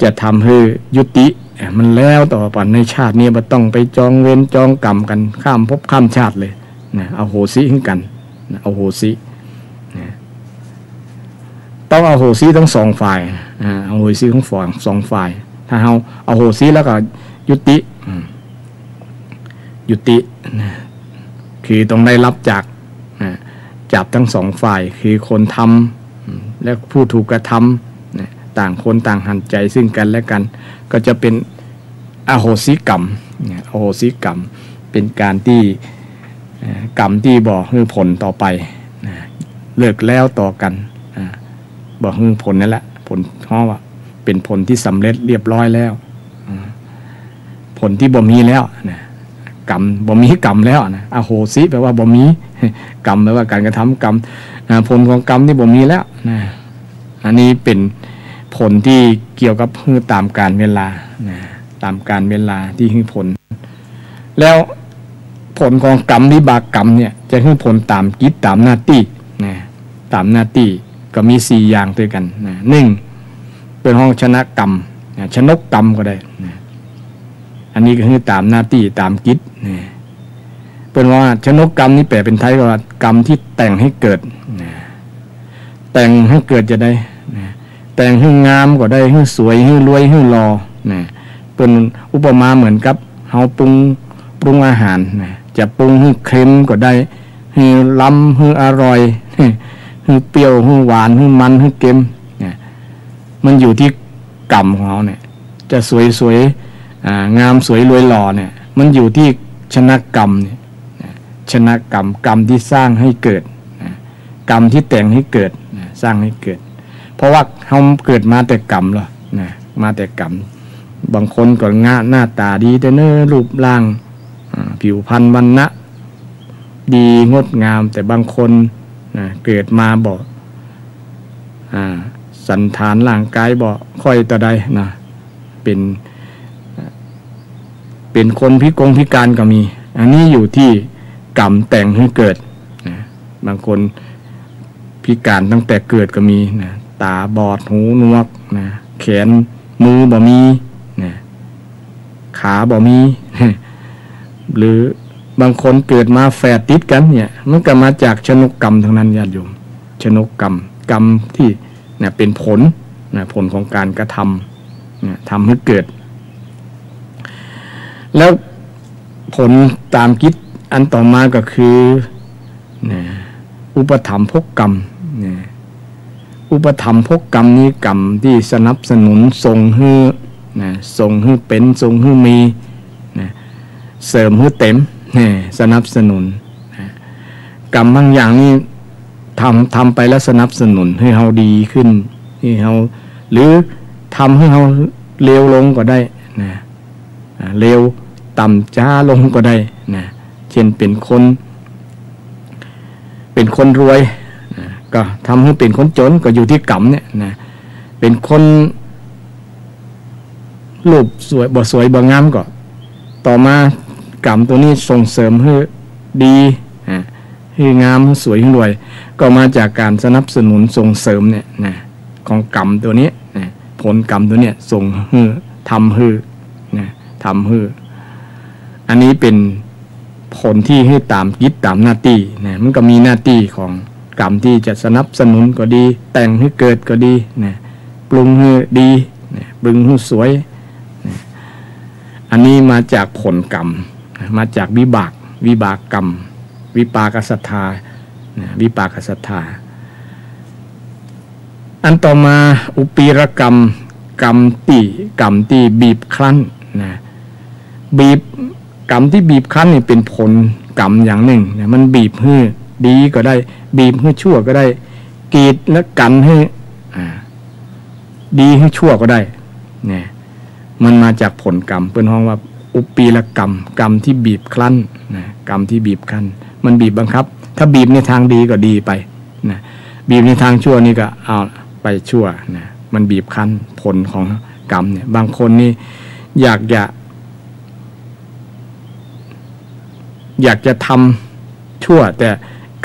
จะทำให้ยุติมันแล้วต่อไปในชาตินี้บ่ต้องไปจองเวรจองกรรมกันข้ามภพข้ามชาติเลยนะเอาโหสิให้กันนะเอาโหสินะต้องเอาโหสิทั้งสองฝ่ายเอาโหสิทั้งสองฝ่ายถ้าเอาโหสิแล้วก็ยุตินะคือต้องได้รับจากทั้งสองฝ่ายคือคนทำและผู้ถูกกระทำนะต่างคนต่างหันใจซึ่งกันและกันก็จะเป็นอโหสิกรรมอโหสิกรรมเป็นการที่กรรมที่บอกให้ผลต่อไปเลิกแล้วต่อกันบอกให้ผลนั่นแหละผลเพราะว่าเป็นผลที่สำเร็จเรียบร้อยแล้วผลที่บ่มีแล้วนะกรรมบ่มีกรรมแล้วนะอโหสิแปลว่าบ่มีกรรมแปลว่าการกระทำกรรมผลของกรรมที่บ่มีแล้วนะอันนี้เป็นผลที่เกี่ยวกับตามการเวลานะตามการเวลาที่ให้ผลแล้วผลของกรรมวิบากกรรมเนี่ยจะให้ผลตามกิจตามหน้าที่นะตามหน้าที่ก็มี4อย่างด้วยกันนะ1เป็นห้องชนะกรรมนะชนกกรรมก็ได้นะอันนี้ก็คือตามหน้าที่ตามกิจนะเป็นว่าชนกกรรมนี่แปลเป็นไทยก็ว่ากรรมที่แต่งให้เกิดนะแต่งให้เกิดจะได้นะแต่งให้งามก็ได้ให้สวยให้รวยให้รอนะเป็นอุปมาเหมือนกับเฮาปรุงอาหารนะจะปรุงให้เค็มก็ได้ให้ล้ำให้อร่อยให้เปรี้ยวให้หวานให้มันให้เค็มนะมันอยู่ที่กรรมของเราเนี่ยจะสวยงามสวยรวยหล่อเนี่ยมันอยู่ที่ชนะกรรมเนี่ยชนะกรรมที่สร้างให้เกิดกรรมที่แต่งให้เกิดสร้างให้เกิดเพราะว่าเขาเกิดมาแต่กรรมหรอนะมาแต่กรรมบางคนก็หน้าตาดีแต่เนื้อรูปร่างผิวพรรณวรรณะดีงดงามแต่บางคนเกิดมาบ่สันฐานร่างกายบ่ค่อยต่อใดนะเป็นคนพิการก็มีอันนี้อยู่ที่กรรมแต่งให้เกิดนะบางคนพิการตั้งแต่เกิดก็มีนะตาบอดหูหนวกนะแขนมือบ่มีนะขาบ่มี หรือบางคนเกิดมาแฝดติดกันเนี่ยมันก็มาจากชนกกรรมทั้งนั้นญาติโยมชนกกรรมที่เนี่ยเป็นผลนะผลของการกระทำเนี่ยทำให้เกิดแล้วผลตามกิจอันต่อมาก็คืออุปถัมภกกรรมอุปถัมภกกรรมนี้กรรมที่สนับสนุนส่งให้เป็นส่งให้มีเสริมให้เต็มสนับสนุนกรรมบางอย่างนี่ทำไปแล้วสนับสนุนให้เราดีขึ้นให้เราหรือทำให้เราเลวลงก็ได้เลวต่ำช้าลงก็ได้นะเช่นเป็นคนรวยก็ทำให้เป็นคนจนก็อยู่ที่กรรมเนี่ยนะเป็นคนรูปสวยบ่สวยบ่งามก็ต่อมากรรมตัวนี้ส่งเสริมให้ดีให้งามให้สวยให้รวยก็มาจากการสนับสนุนส่งเสริมเนี่ยนะของกรรมตัวนี้นะผลกรรมตัวเนี้ยส่งให้ทำให้อันนี้เป็นผลที่ให้ตามกิจตามหน้าที่นะมันก็มีหน้าที่ของกรรมที่จะสนับสนุนก็ดีแต่งให้เกิดก็ดีนะปรุงให้ดีนะปรุงให้สวยนะอันนี้มาจากผลกรรมมาจากวิบากกรรมวิปากศรัทธานะวิปากศรัทธาอันต่อมาอุปีรกรรมกรรมที่บีบคั้นนะกรรมที่บีบคั้นนี่เป็นผลกรรมอย่างหนึ่งเนี่ยมันบีบให้ดีก็ได้บีบให้ชั่วก็ได้กีดและกันให้ดีให้ชั่วก็ได้เนี่ยมันมาจากผลกรรมเป็นห้องว่าอุปีรกรรมที่บีบคั้นนะกรรมที่บีบคั้นมันบีบบังคับถ้าบีบในทางดีก็ดีไปนะบีบในทางชั่วนี่ก็เอาไปชั่วนะมันบีบคั้นผลของกรรมเนี่ยบางคนนี่อยากจะทำชั่วแต่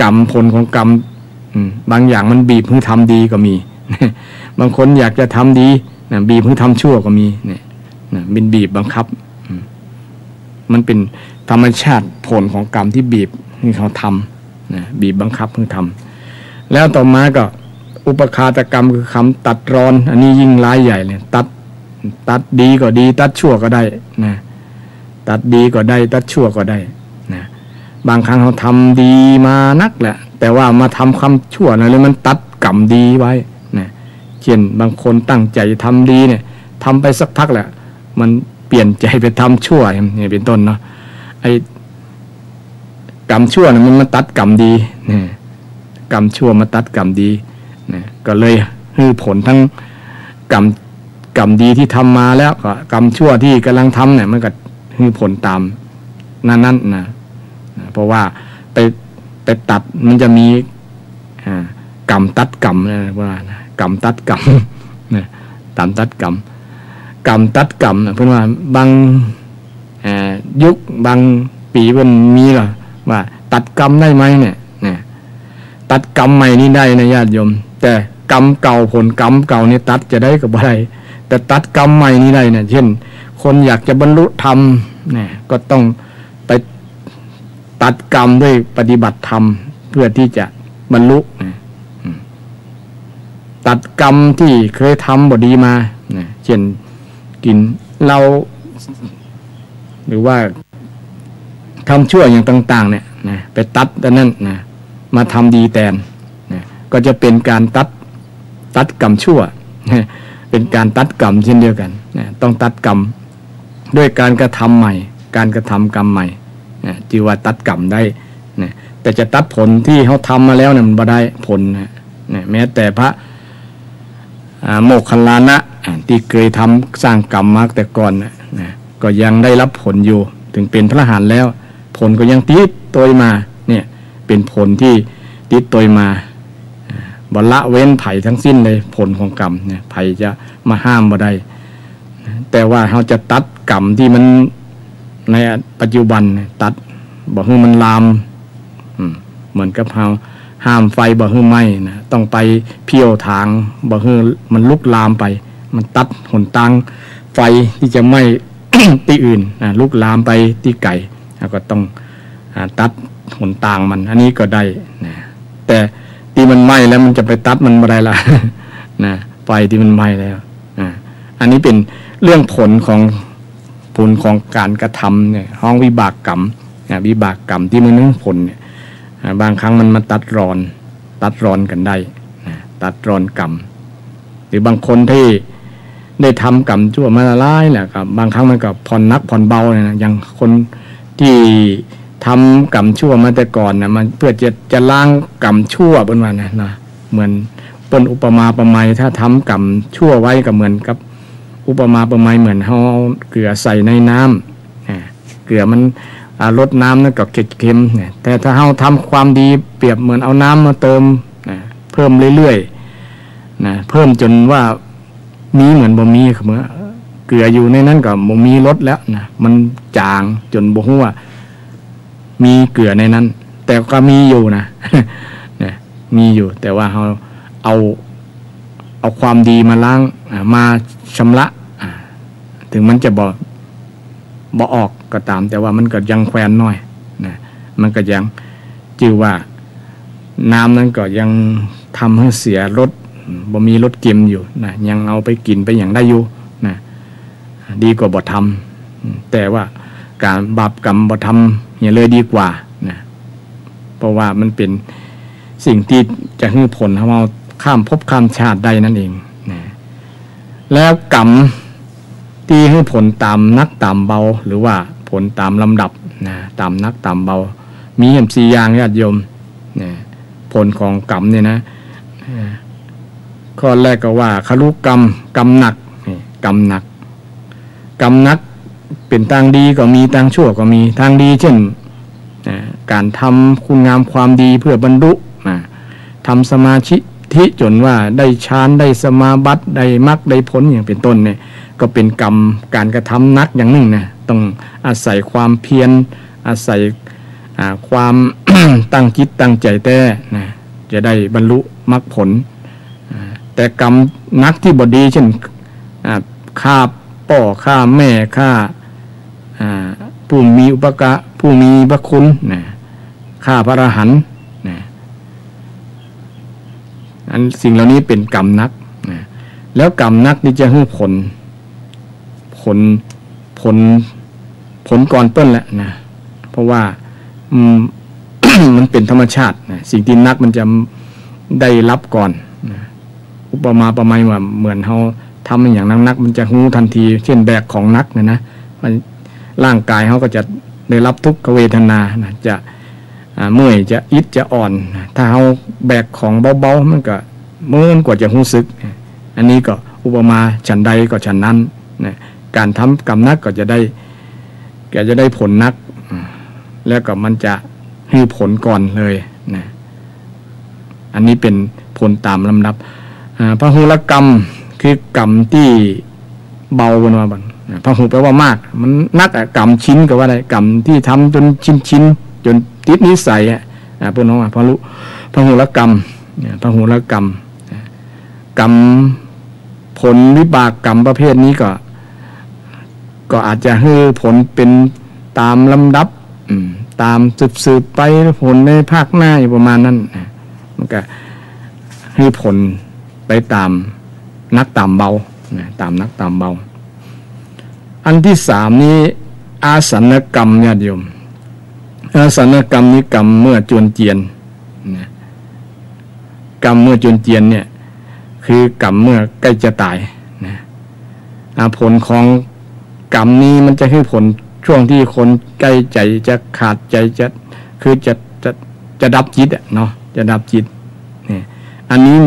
กรรมผลของกรรม บางอย่างมันบีบให้ทำดีก็มี บางคนอยากจะทำดีนะบีบให้ทำชั่วก็มีเนี่ยนะเป็นบีบบังคับมันเป็นธรรมชาติผลของกรรมที่บีบให้เขาทำนะบีบบังคับให้ทำแล้วต่อมาก็อุปคาตกรรมคือคำตัดรอนอันนี้ยิ่งร้ายใหญ่เลยตัดดีก็ดีตัดชั่วก็ได้นะตัดดีก็ได้ตัดชั่วก็ได้นะบางครั้งเขาทำดีมานักแหละแต่ว่ามาทำคำชั่วนะเลยมันตัดกรรมดีไว้นะเช่นบางคนตั้งใจทำดีเนี่ยทำไปสักพักแหละมันเปลี่ยนใจไปทำชั่วนี่เป็นต้นเนาะไอ้กรรมชั่วเนี่ยมันมาตัดกรรมดีเนี่ยกรรมชั่วมาตัดกรรมดีเนี่ยก็เลยให้ผลทั้งกรรมดีที่ทำมาแล้วก็กรรมชั่วที่กำลังทำเนี่ยมันก็ให้ผลตามนั้นนะเพราะว่าไปตัดมันจะมีกรรมตัดกรรมนะว่ากรรมตัดกรรมเนี่ยตามตัดกรรมตัดกรรมนะเพื่อนว่าบางยุคบางปีมันมีหรอว่าตัดกรรมได้ไหมเนี่ยตัดกรรมใหม่นี่ได้นะญาติโยมแต่กรรมเก่าผลกรรมเก่านี่ตัดจะได้กับอะไรแต่ตัดกรรมใหม่นี่ได้เนี่ยเช่นคนอยากจะบรรลุธรรมเนี่ยก็ต้องไปตัดกรรมด้วยปฏิบัติธรรมเพื่อที่จะบรรลุตัดกรรมที่เคยทำบดีมาเช่นกินเหล้าหรือว่าทำชั่วอย่างต่างๆเนี่ยไปตัดแต่นั้นนะมาทำดีแทนก็จะเป็นการตัดกรรมชั่วเป็นการตัดกรรมเช่นเดียวกันต้องตัดกรรมด้วยการกระทำใหม่การกระทำกรรมใหม่จึงว่าตัดกรรมได้แต่จะตัดผลที่เขาทำมาแล้วเนี่ยมันบ่ได้ผลแม้แต่พระโมคคัลลานะที่เคยทำสร้างกรรมมาแต่ก่อนก็ยังได้รับผลอยู่ถึงเป็นพระอรหันต์แล้วผลก็ยังติดตัวมาเนี่ยเป็นผลที่ติดตัวมาบ่ละเว้นไผ่ทั้งสิ้นเลยผลของกรรมเนี่ยไผ่จะมาห้ามบ่ได้แต่ว่าเขาจะตัดกรรมที่มันในปัจจุบันตัดบ่ให้มันลามเหมือนกับเขาห้ามไฟบ่ให้ไหม้นะต้องไปเพี้ยวทางบ่ให้มันลุกลามไปมันตัดหนทางไฟที่จะไหม้ ที่อื่นลุกลามไปที่ไก่ก็ต้องตัดหนทางมันอันนี้ก็ได้นะแต่ที่มันไหม้แล้วมันจะไปตัดมันบ่ได้ละ นะไฟที่มันไหม้แล้วอันนี้เป็นเรื่องผลของการกระทำเนี่ยห้องวิบากกรรมวิบากกรรมที่มันนึกผลเนี่ยบางครั้งมันมาตัดรอนกันได้ตัดรอนกรรมหรือบางคนที่ได้ทำกรรมชั่วมาละลายแหละครับบางครั้งมันก็ผ่อนนักผ่อนเบาเนี่ยอย่างคนที่ทำกรรมชั่วมาแต่ก่อนนะมันเพื่อจะล้างกรรมชั่วบนวันนะเหมือนปนอุปมาประไมยถ้าทำกรรมชั่วไว้ก็เหมือนกับอุปมาประไมยเหมือนเอาเกลือใส่ในน้ำเกลือมันลดน้ำนั่นก็เค็มๆแต่ถ้าเราทำความดีเปรียบเหมือนเอาน้ำมาเติมเพิ่มเรื่อยๆเพิ่มจนว่ามีเหมือนบ่มีเหมือนเกลืออยู่ในนั้นก็บ่มีรสแล้วนะมันจางจนบ่ฮู้ว่ามีเกลือในนั้นแต่ก็มีอยู่นะ มีอยู่แต่ว่าเราเอาความดีมาล้างมาชำระถึงมันจะบ่ออกก็ตามแต่ว่ามันก็ยังแควนน้อยนะมันก็ยังจื่อว่าน้ำนั้นก็ยังทำให้เสียรสบ่มีรสเค็มอยู่นะยังเอาไปกินไปอย่างได้อยู่นะดีกว่าบ่ทำแต่ว่าการบาปกรรมบ่ทำอย่างเลยดีกว่านะเพราะว่ามันเป็นสิ่งที่จะให้ผลให้เราข้ามภพข้ามชาติได้นั่นเองนะแล้วกรรมที่ให้ผลตามนักตามเบาหรือว่าผลตามลำดับนะตามนักตามเบามี4อย่างญาติโยมนะผลของกรรมเนี่ยนะข้อแรกก็ว่าครุกรรมกรรมหนักกรรมหนักเป็นทางดีก็มีทางชั่วก็มีทางดีเช่นการทำคุณงามความดีเพื่อบรรลุทำสมาธิจนว่าได้ฌานได้สมาบัติได้มรรคได้ผลอย่างเป็นต้นเนี่ยก็เป็นกรรมการกระทำหนักอย่างหนึ่งนะต้องอาศัยความเพียรอาศัยความ ตั้งจิตตั้งใจแต่นะ จะได้บรรลุมรรคผลแต่กรรมนักที่บดีเช่นฆ่าพ่อฆ่าแม่ฆ่าผู้มีอุปการะผู้มีพระคุณฆ่าพระอรหันต์อันสิ่งเหล่านี้เป็นกรรมนักแล้วกรรมนักนี่จะให้ผลก่อนต้นแหละนะเพราะว่า มันเป็นธรรมชาตินะสิ่งที่นักมันจะได้รับก่อนนะอุปมาประไมยว่าเหมือนเขาทำอย่างนักมันจะหูทันทีเช่นแบกของนักนะมันร่างกายเขาก็จะได้รับทุกขเวทนานะจะเมื่อยจะอิดจะอ่อนถ้าเขาแบกของเบาๆมันก็เมื่อกว่าจะรู้สึกอันนี้ก็อุปมาฉันใดก็ฉันนั้นนะการทำกรรมนักก็จะได้ผลนักแล้วก็มันจะให้ผลก่อนเลยนะอันนี้เป็นผลตามลำดับพหุลกรรมคือกรรมที่เบากันมาบ้างพหุแปลว่ามากมันนักกรรมชิ้นก็ว่าอะไรกรรมที่ทำจนชิ้นจนติดนิสัยพวกน้องพหุลกรรมพหุลกรรมกรรมผลวิบากกรรมประเภทนี้ก็อาจจะให้ผลเป็นตามลำดับตามสืบไปผลในภาคหน้าอยู่ประมาณนั้นมันก็ให้ผลไปตามนักตามเบาตามนักตามเบาอันที่สามนี้อาสันกรรมญาติโยมอาสันกรรมนี้กรรมเมื่อจวนเจียนกรรมเมื่อจวนเจียนเนี่ยคือกรรมเมื่อใกล้จะตายผลของกรรมนี้มันจะให้ผลช่วงที่คนใกล้ใจจะขาดใจจะดับจิตเนาะจะดับจิตนี่อันนี้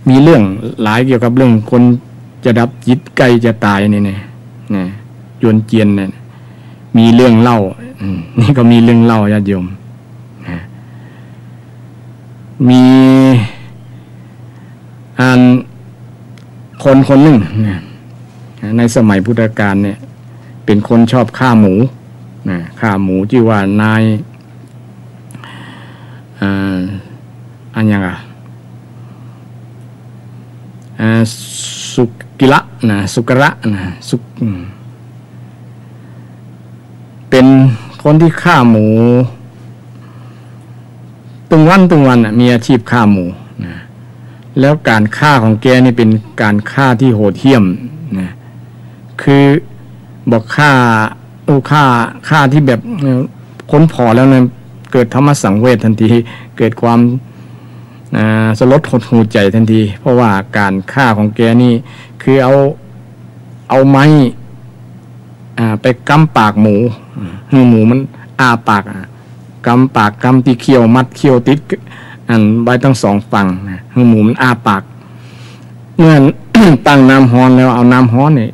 มีเรื่องหลายเกี่ยวกับเรื่องคนจะดับจิตใกล้จะตายนี่จวนเจียนเนี่ยมีเรื่องเล่านี่ก็มีเรื่องเล่าญาติโยมมีคนหนึ่งในสมัยพุทธกาลเนี่ยเป็นคนชอบฆ่าหมูฆ่าหมูชื่อว่านายอันยังสุกิระสุกระเป็นคนที่ฆ่าหมูตึงวันมีอาชีพฆ่าหมูแล้วการฆ่าของแกนี่เป็นการฆ่าที่โหดเหี้ยมคือบอกฆ่าที่แบบค้นพอแล้วเนี่ยเกิดธรรมสังเวชทันทีเกิดความสลดหดหูใจทันทีเพราะว่าการฆ่าของแกนี่คือเอาไม้ไปกำปากหมูมันอ้าปากกำปากกำที่เขี้ยวมัดเขี้ยวติดไว้ทั้งสองฝั่งหมูมันอ้าปากเมื่อ ตั้งน้ำฮ้อนแล้วเอาน้ำฮ้อนนี่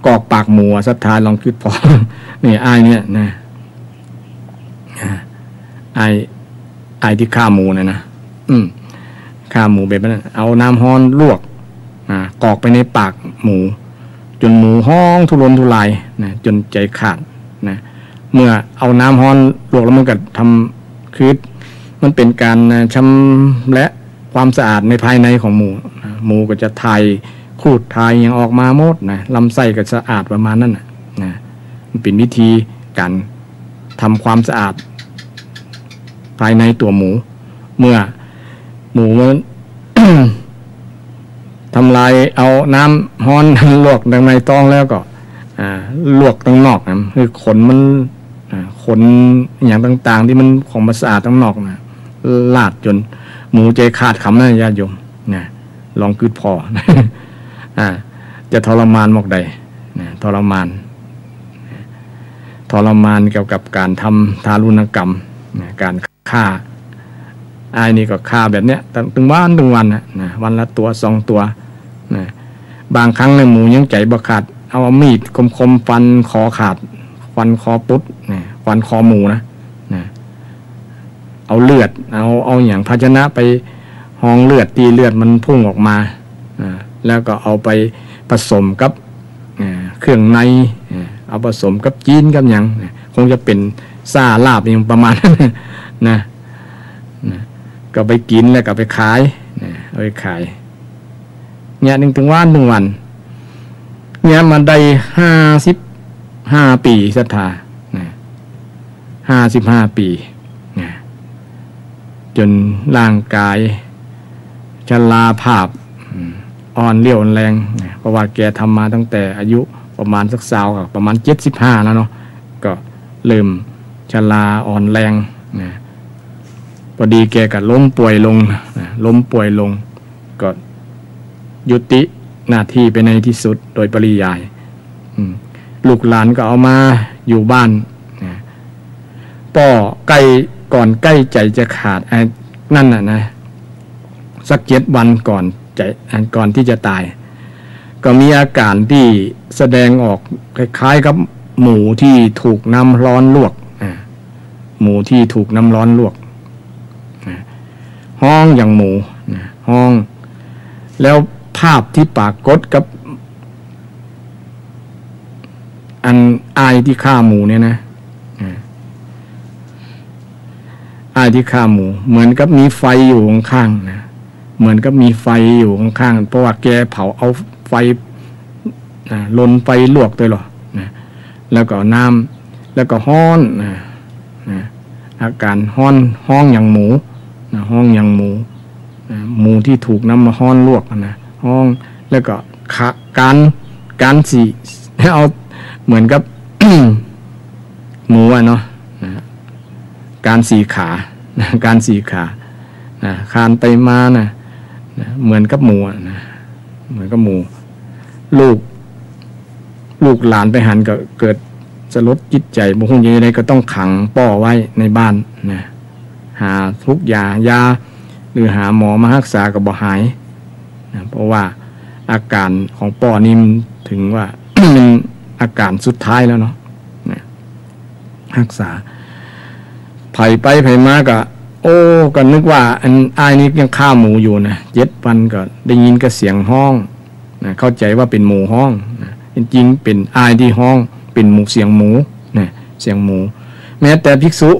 กอกปากหมูสัทธาลองคิดพอ นี่ไอ้เนี่ยไอ้ที่ฆ่าหมูนะฆ่าหมูแบบนั้นเอาน้ำฮ้อนลวกกอกไปในปากหมูจนหมูห้องทุรนทุรายจนใจขาดเมื่อเอาน้ำฮ้อนลวกแล้วมันก็ทำคือมันเป็นการชำระความสะอาดในภายในของหมูก็จะถ่ายขูดถ่ายอย่างออกมาหมดลำไส้ก็สะอาดประมาณนั้นมันเป็นวิธีการทำความสะอาดภายในตัวหมูเมื่อหมูมัน ทำลายเอาน้ำฮ้อนลวกดังในต้องแล้วก็ลวกตั้งนอกคือขนมันขนอย่างต่างๆที่มันของมันสะอาดตั้งนอกลาดจนหมูใจขาดคำนะญาติโยมลองคืดพอ จะทรมานหมกใดทรมานเกี่ยวกับการทำทารุณกรรมการฆ่าไอ้นี่ก็ฆ่าแบบเนี้ยถึงวันวันละตัว2ตัวบางครั้งในหมูยังใจบ่ขาดเอามีดคมฟันคอขาดฟันคอปุ๊บฟันคอหมูนะเอาเลือดเอาอย่างภาชนะไปห้องเลือดตีเลือดมันพุ่งออกมาแล้วก็เอาไปผสมกับเครื่องในเอาผสมกับจีนกับอย่างคงจะเป็นซ่าลาบอย่างประมาณนั้น นะก็ไปกินแล้วก็ไปขายนะเอาไปขายเนี่ยถึงวันเนี่ยมันได้55 ปีศรัทธานะ55 ปีนะจนร่างกายชราภาพอ่อนเรี่ยวอ่อนแรงนะเพราะว่าแกทำมาตั้งแต่อายุประมาณสักกับประมาณ75แล้วเนาะก็เริ่มชราอ่อนแรงนะพอดีแกก็ล้มป่วยลงก็ยุติหน้าที่ไปในที่สุดโดยปริยายลูกหลานก็เอามาอยู่บ้านนะป่อใกล้ใจจะขาดนั่นน่ะนะสัก7 วันก่อนที่จะตายก็มีอาการที่แสดงออกคล้ายๆกับหมูที่ถูกน้ำร้อนลวกหมูที่ถูกน้ำร้อนลวกห้องอย่างหมูห้องแล้วภาพที่ปรากฏกับอันอายที่ฆ่าหมูเนี่ยนะอายที่ฆ่าหมูเหมือนกับมีไฟอยู่ข้างๆนะเหมือนกับมีไฟอยู่ข้างๆเพราะว่าแกเผาเอาไฟลนไฟลวกด้วยหรอนะแล้วก็น้ำแล้วก็ห้อนนะอาการห้องอย่างหมูนะห้องอย่างหมูที่ถูกน้ำห้อนลวกนะห้องแล้วก็การสีเอาเหมือนกับ หมูเนาะการสีขาการสีขาคานไปมานะเหมือนกับหมูนะเหมือนกับหมูลูกหลานไปหันก็เกิดสลดจิตใจบุคคลยังไงก็ต้องขังป้อไว้ในบ้านนะหาทุกยาหรือหาหมอมารักษาก็บ่หายนะเพราะว่าอาการของป้อนี่ถึงว่า เป็นอาการสุดท้ายแล้วเนาะรักษาไผ่มาก็ก็นึกว่าอันอายนี่ยังฆ่าหมูอยู่นะ7 วันก็ได้ยินก็เสียงห้องนะเข้าใจว่าเป็นหมูห้องนะจริงๆเป็นอายที่ห้องเป็นหมูเสียงหมูนะเสียงหมูแม้แต่ภิกษุ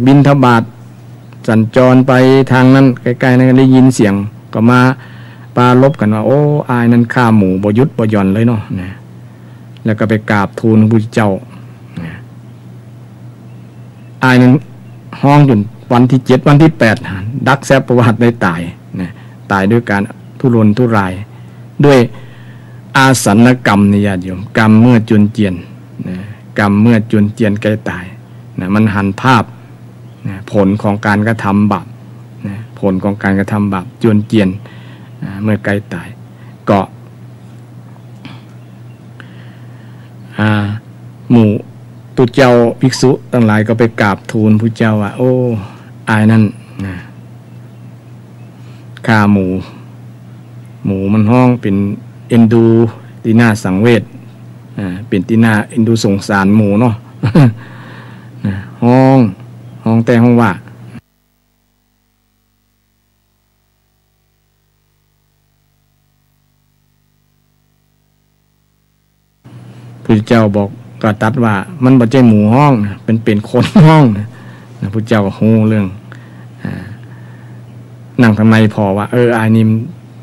บิณฑบาตสัญจรไปทางนั้นใกล้ๆนั้นได้ยินเสียงก็มาปราลบกันว่าอายนั้นฆ่าหมูบ่หยุดบ่หย่อนเลยเนาะนะแล้วก็ไปกราบทูลพระพุทธเจ้าอายนั้นห้องจนวันที่7 วันที่8ดักแซบประวัติได้ตายนะตายด้วยการทุรนทุรายด้วยอาสันกรรมนิยาโยมกรรมเมื่อจุนเจียนนะกรรมเมื่อจุนเจียนใกล้ตายนะมันหันภาพนะผลของการกระทำบาปนะผลของการกระทำบาปจุนเจียนเมื่อใกล้ตายก็หมู่ตุเจ้าภิกษุทั้งหลายก็ไปกราบทูลพระเจ้าว่าอายนั่นนะฆ่าหมูมันห้องเป็นเอ็นดูตีน่าสังเวชเป็นตีน่าเอ็นดูสงสารหมูเนาะ ห้องแต่ห้องว่าพระเจ้าบอกก็ตัดว่ามันบ่ใช่หมูห้องนะเป็นคนห้องนะพระเจ้าก็ฮู้เรื่องนั่งทำไมพอว่าอายนี่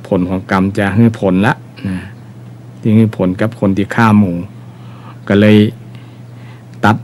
ผลของกรรมจะให้ผลละนะที่ให้ผลกับคนที่ฆ่าหมูก็เลยตัด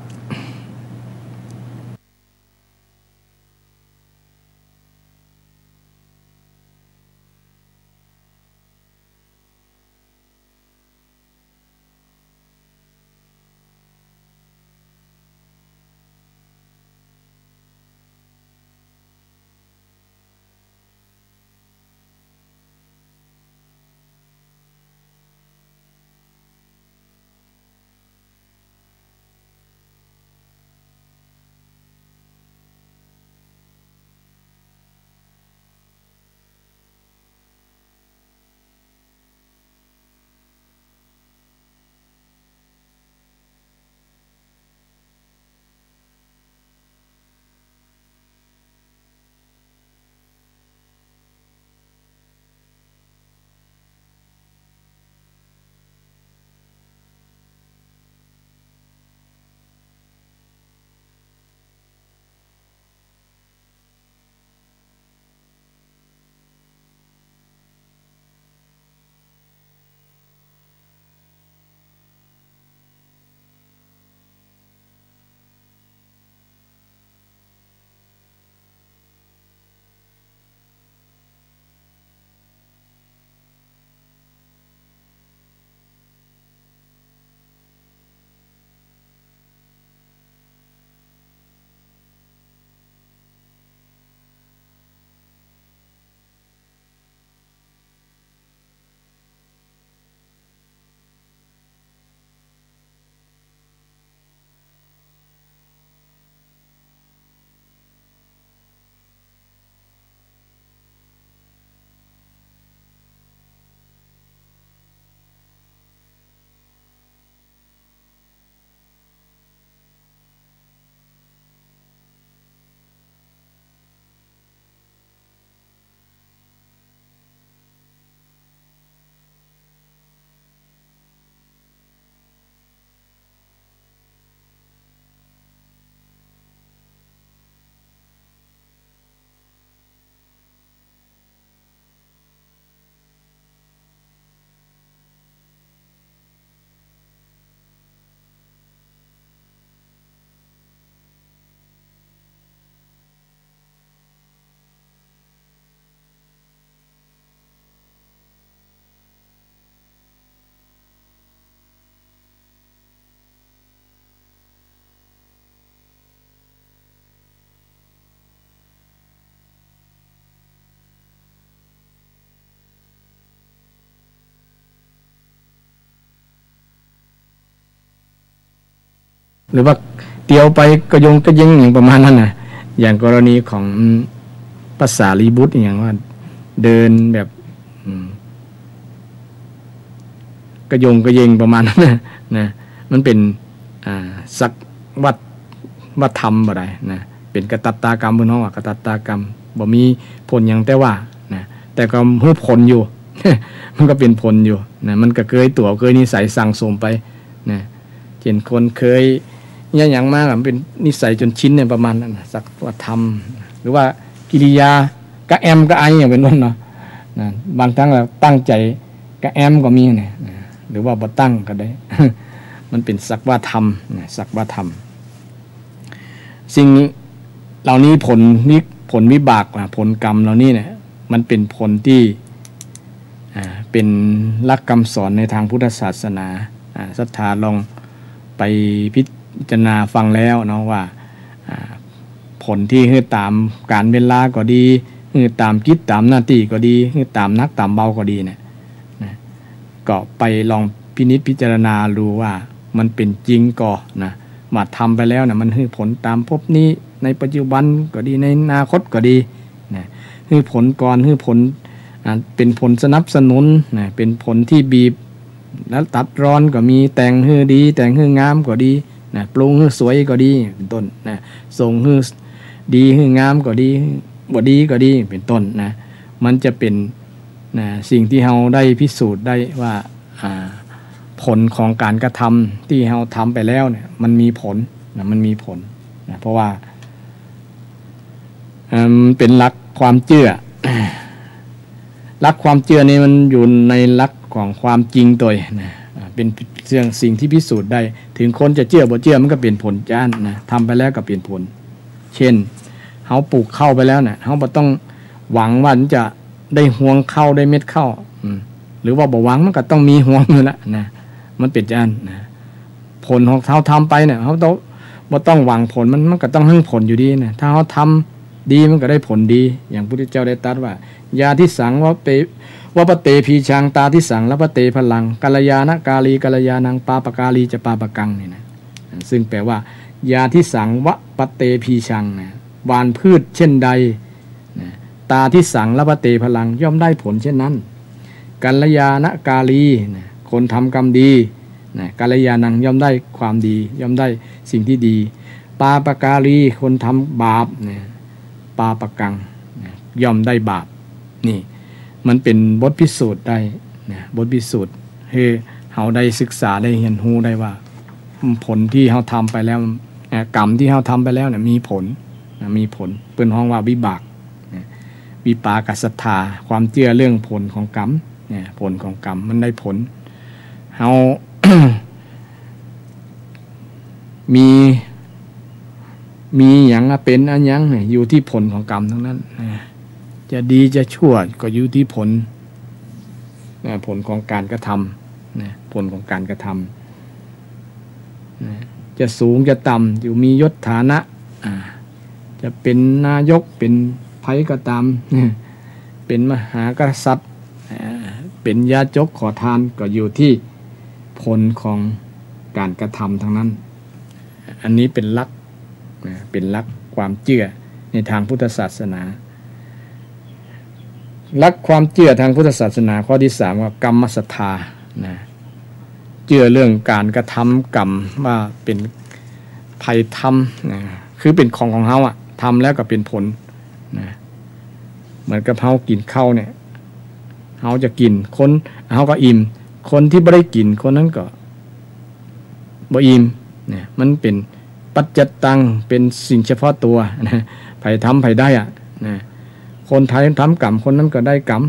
รือว่าเตียวไปกระยงกระยิงอย่างประมาณนั้นนะอย่างกรณีของภาษาลีบุตรอย่างว่าเดินแบบกระยงกระยิงประมาณนั้นนะมันเป็นสักวัดธรรมบ่ได้นะเป็นกตัตตากรรมเพิ่นเฮาว่ากตัตตากรรมบ่มีผลหยังแต่ว่านะแต่ก็ฮู้ผลอยู่ มันก็เป็นผลอยู่นะมันก็เคยตัวเคยนิสัยสั่งสมไปนะเช่นคนเคยเนี่ยอย่างมากมันเป็นนิสัยจนชินเนี่ยประมาณนั้นนะสักว่าทำหรือว่ากิริยากะแอมกะไออย่างเป็นต้นเนาะนะบางครั้งเราตั้งใจกะแอมก็มีเนี่ยนะหรือว่าบ่ตั้งก็ได้ มันเป็นสักว่าทำนะสักว่าทำสิ่งเหล่านี้ผลวิบากผลกรรมเหล่านี้เนี่ยมันเป็นผลที่เป็นหลักคำสอนในทางพุทธศาสนาศรัทธาลองไปพิจารณาฟังแล้วเนาะว่าผลที่คือตามการเวลาก็ดีคือตามกิจตามหน้าที่ก็ดีคือตามนักตามเบาก็ดีเนี่ยก็ไปลองพินิจพิจารณาดูว่ามันเป็นจริงก็นะมาทำไปแล้วนะมันคือผลตามภพนี้ในปัจจุบันก็ดีในอนาคตก็ดีนะคือผลก่อนคือผลเป็นผลสนับสนุนนะเป็นผลที่บีบแล้วตัดร้อนก็มีแต่งให้ดีแต่งให้งามก็ดีนะปรุงให้สวยก็ดีเป็นต้นนะส่งให้ดีให้งามก็ดีบ่ดีก็ดีเป็นต้นนะมันจะเป็นนะสิ่งที่เราได้พิสูจน์ได้ว่าผลของการกระทำที่เราทำไปแล้วเนี่ยมันมีผลนะมันมีผลนะเพราะว่าเป็นหลักความเชื่อ หลักความเชื่อนี่มันอยู่ในหลักของความจริงตัวนะเป็นสิ่งที่พิสูจน์ได้ถึงคนจะเชื่อบ่เชื่อมันก็เป็นผลจ้านนะทำไปแล้วก็เป็นผลเช่นเขาปลูกข้าวไปแล้วเนี่ยเขาบ่ต้องหวังว่าจะได้ห่วงข้าวได้เม็ดข้าวหรือว่าบ่หวังมันก็ต้องมีห่วงอยู่แล้วนะมันเป็นจ้านนะผลของเขาทำไปเนี่ยเขาต้องบ่ต้องหวังผลมันก็ต้องให้ผลอยู่ดีนะถ้าเขาทำดีมันก็ได้ผลดีอย่างพระพุทธเจ้าได้ตรัสว่ายาที่สังว่าปเตพีชังตาที่สังละปเตพลังกัลยาณกาลีกัลยาณังปาปกาลีจะปาปกังนี่นะซึ่งแปลว่ายาที่สังวะปเตพีชังนะหวานพืชเช่นใดนะตาที่สังละปเตพลังย่อมได้ผลเช่นนั้นกัลยาณกาลีนะคนทำกรรมดีนะกัลยาณังย่อมได้ความดีย่อมได้สิ่งที่ดีปาปกาลีคนทำบาปนะปาปกังนะย่อมได้บาปนี่มันเป็นบทพิสูจน์ได้นะบทพิสูจน์ให้เฮาได้ศึกษาได้เห็นรู้ได้ว่าผลที่เฮาทำไปแล้วกรรมที่เฮาทำไปแล้วเนี่ยมีผลนะมีผลเปิ้นฮ้องว่าวิบากนะวิปากศรัทธาความเชื่อเรื่องผลของกรรมเนี่ยผลของกรรมมันได้ผลเฮา มีอย่างเป็นอันยังอยู่ที่ผลของกรรมทั้งนั้นจะดีจะชั่วก็อยู่ที่ผลของการกระทำผลของการกระทำจะสูงจะต่ำอยู่มียศฐานะจะเป็นนายกเป็นไผก็ตามเป็นมหากษัตริย์เป็นยาจกขอทานก็อยู่ที่ผลของการกระทำทั้งนั้นอันนี้เป็นหลักความเชื่อในทางพุทธศาสนาหลักความเชื่อทางพุทธศาสนาข้อที่3ว่ากรรมศรัทธานะเชื่อเรื่องการกระทำกรรมว่าเป็นภัยทำนะคือเป็นของเฮาอ่ะทำแล้วก็เป็นผลนะเหมือนกับเฮากินข้าวเนี่ยเฮาจะกินคนเฮาก็อิ่มคนที่ไม่ได้กินคนนั้นก็บ่อิ่มเนี่ยมันเป็นปัจจตังเป็นสิ่งเฉพาะตัวนะไผทำไผได้อ่ะนะคนไทยทำกรรมคนนั้นก็ได้กรรม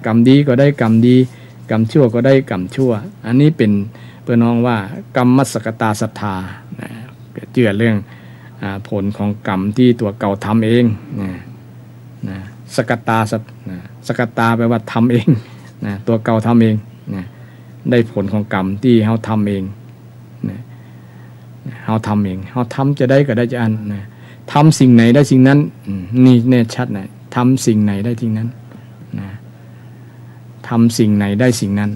กรรมดีก็ได้กรรมดีกรรมชั่วก็ได้กรรมชั่วอันนี้เป็นเพื่อนน้องว่ากรรมมัสกตาศรัทธานะเชื่อเรื่องผลของกรรมที่ตัวเก่าทำเองนะสกตาสกตาแปลว่าทำเองนะตัวเก่าทำเองนะได้ผลของกรรมที่เขาทำเองนะเขาทำเองเขาทำจะได้ก็ได้จะอันนะทำสิ่งไหนได้สิ่งนั้นนี่แน่ชัดนะทำสิ่งไหนได้สิ่งนั้นนะทำสิ่งไหนได้สิ่งนั้น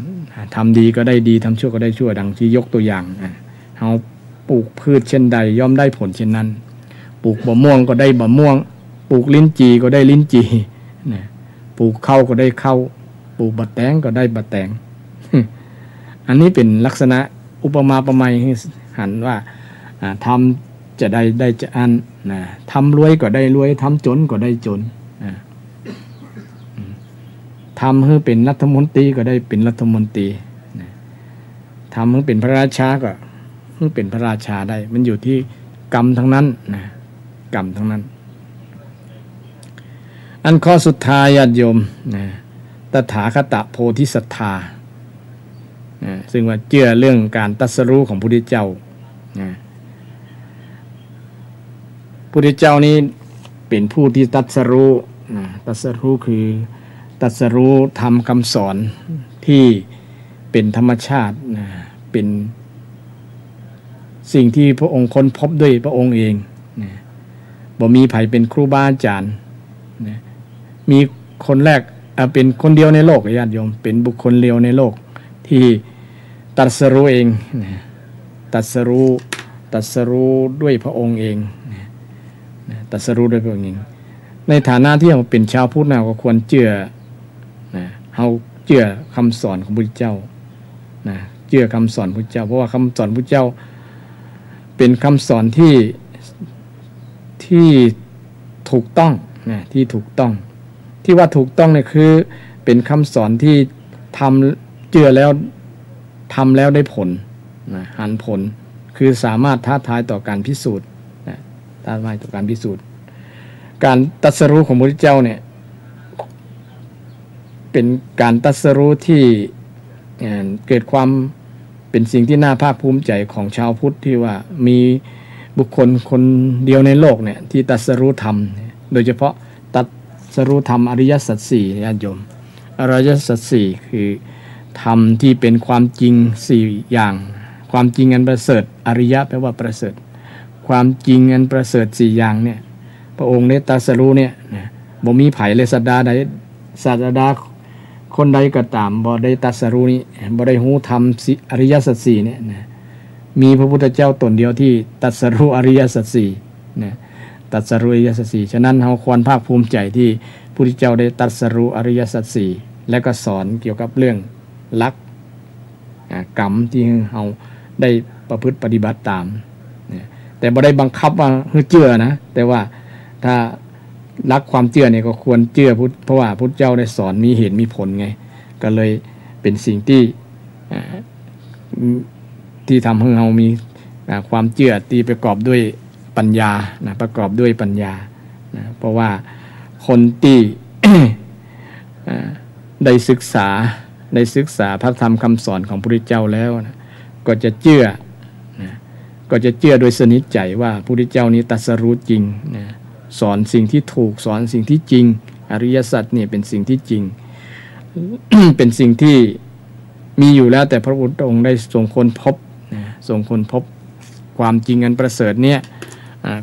ทำดีก็ได้ดีทำชั่วก็ได้ชั่วดังที่ยกตัวอย่างเขา ปลูกพืชเช่นใดย่อมได้ผลเช่นนั้นปลูกบะม่วงก็ได้บะม่วงปลูกลิ้นจี่ก็ได้ลิ้นจี่นะปลูกข้าวก็ได้ข้าวปลูกบะแตงก็ได้บะแตง อันนี้เป็นลักษณะอุปมาประไมยให้หันว่าทำจะได้จะอันนะทำรวยก็ได้รวยทำจนก็ได้จนนะทำให้เป็นรัฐมนตรีก็ได้เป็นรัฐมนตรีนะทำให้เป็นพระราชาก็ให้เป็นพระราชาได้มันอยู่ที่กรรมทั้งนั้นนะกรรมทั้งนั้นอันข้อสุดท้ายญาติโยมนะตถาคตโพธิศรัทธาซึ่งว่าเชื่อเรื่องการตรัสรู้ของพระพุทธเจ้าพระพุทธเจ้านี้เป็นผู้ที่ตรัสรู้ตรัสรู้คือตรัสรู้ธรรมคำสอนที่เป็นธรรมชาติเป็นสิ่งที่พระองค์ค้นพบด้วยพระองค์เองบ่มีไผเป็นครูบาอาจารย์มีคนแรกเป็นคนเดียวในโลกญาติโยมเป็นบุคคลเดียวในโลกที่ตรัสรู้เองตรัสรู้ด้วยพระองค์เองตรัสรู้ด้วยพระองค์เองในฐานะที่เราเป็นชาวพุทธเราก็ควรเชื่อเราเชื่อคำสอนของพระพุทธเจ้าเชื่อคำสอนพระพุทธเจ้าเพราะว่าคำสอนพระพุทธเจ้าเป็นคำสอนที่ถูกต้องที่ถูกต้องที่ว่าถูกต้องเนี่ยคือเป็นคำสอนที่ทำเชื่อแล้วทำแล้วได้ผลหันผลคือสามารถท้าทายต่อการพิสูจน์ท้าทายต่อการพิสูจน์การตรัสรู้ของพระพุทธเจ้าเนี่ยเป็นการตรัสรู้ที่เกิดความเป็นสิ่งที่น่าภาคภูมิใจของชาวพุทธที่ว่ามีบุคคลคนเดียวในโลกเนี่ยที่ตรัสรู้ธรรมโดยเฉพาะตรัสรู้ธรรมอริยสัจสี่ญาติโยมอริยสัจสี่คือธรรมที่เป็นความจริง4อย่างความจริงอันประเสริฐอริยะแปลว่าประเสริฐความจริงอันประเสริฐ4อย่างเนี่ยพระองค์ได้ตรัสรู้เนี่ยบ่มีไผเลยศาสดาคนใดก็ตามบ่ได้ตรัสรู้นี้บ่ได้รู้ธรรมอริยสัจ4เนี่ยมีพระพุทธเจ้าตนเดียวที่ตรัสรู้อริยสัจ4นะตรัสรู้อริยสัจ4ฉะนั้นเราควรภาคภูมิใจที่พระพุทธเจ้าได้ตรัสรู้อริยสัจ4และก็สอนเกี่ยวกับเรื่องลักกรรมที่เราได้ประพฤติปฏิบัติตามแต่บ่ได้บังคับว่าให้เชื่อนะแต่ว่าถ้ารักความเชื่อเนี่ยก็ควรเชื่อเพราะว่าพุทธเจ้าได้สอนมีเหตุมีผลไงก็เลยเป็นสิ่งที่ทำให้เรามีความเชื่อที่ประกอบด้วยปัญญาประกอบด้วยปัญญาเพราะว่าคนที่ ได้ศึกษาพระธรรมคำสอนของพระพุทธเจ้าแล้วก็จะเชื่อโดยสนิทใจว่าพระพุทธเจ้านี้ตรัสรู้จริงสอนสิ่งที่ถูกสอนสิ่งที่จริงอริยสัจเนี่ยเป็นสิ่งที่จริง เป็นสิ่งที่มีอยู่แล้วแต่พระพุทธองค์ได้ทรงค้นพบความจริงอันประเสริฐเนี่ย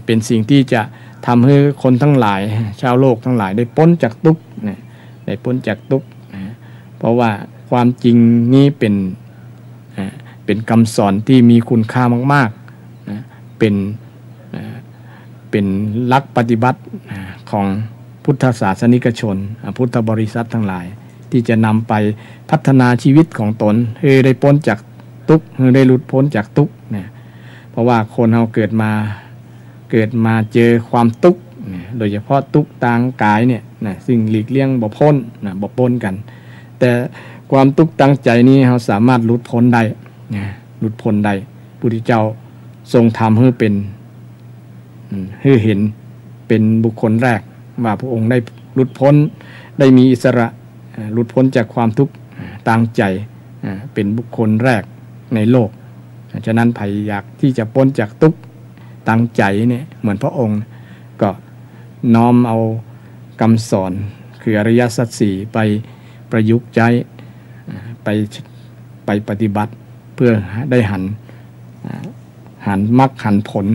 เป็นสิ่งที่จะทำให้คนทั้งหลายชาวโลกทั้งหลายได้พ้นจากทุกข์ได้พ้นจากทุกข์เพราะว่าความจริงนี้เป็นคำสอนที่มีคุณค่ามากๆเป็นหลักปฏิบัติของพุทธศาสนิกชนพุทธบริษัททั้งหลายที่จะนำไปพัฒนาชีวิตของตนให้ได้พ้นจากทุกข์ให้ได้หลุดพ้นจากทุกข์เพราะว่าคนเราเกิดมาเจอความทุกข์โดยเฉพาะทุกข์ทางกายเนี่ยซึ่งหลีกเลี่ยงบ่พ้นกันแต่ความทุกข์ทางใจนี้เราสามารถหลุดพ้นได้หลุดพ้นได้พระพุทธเจ้าทรงทำให้เป็นให้เห็นเป็นบุคคลแรกว่าพระองค์ได้หลุดพ้นได้มีอิสระหลุดพ้นจากความทุกข์ทางใจเป็นบุคคลแรกในโลกฉะนั้นใครอยากที่จะพ้นจากทุกข์ทางใจเนี่ยเหมือนพระองค์ก็น้อมเอาคำสอนคืออริยสัจสี่ไปประยุกต์ใช้ไปปฏิบัติเพื่อได้หันมรรคหันผล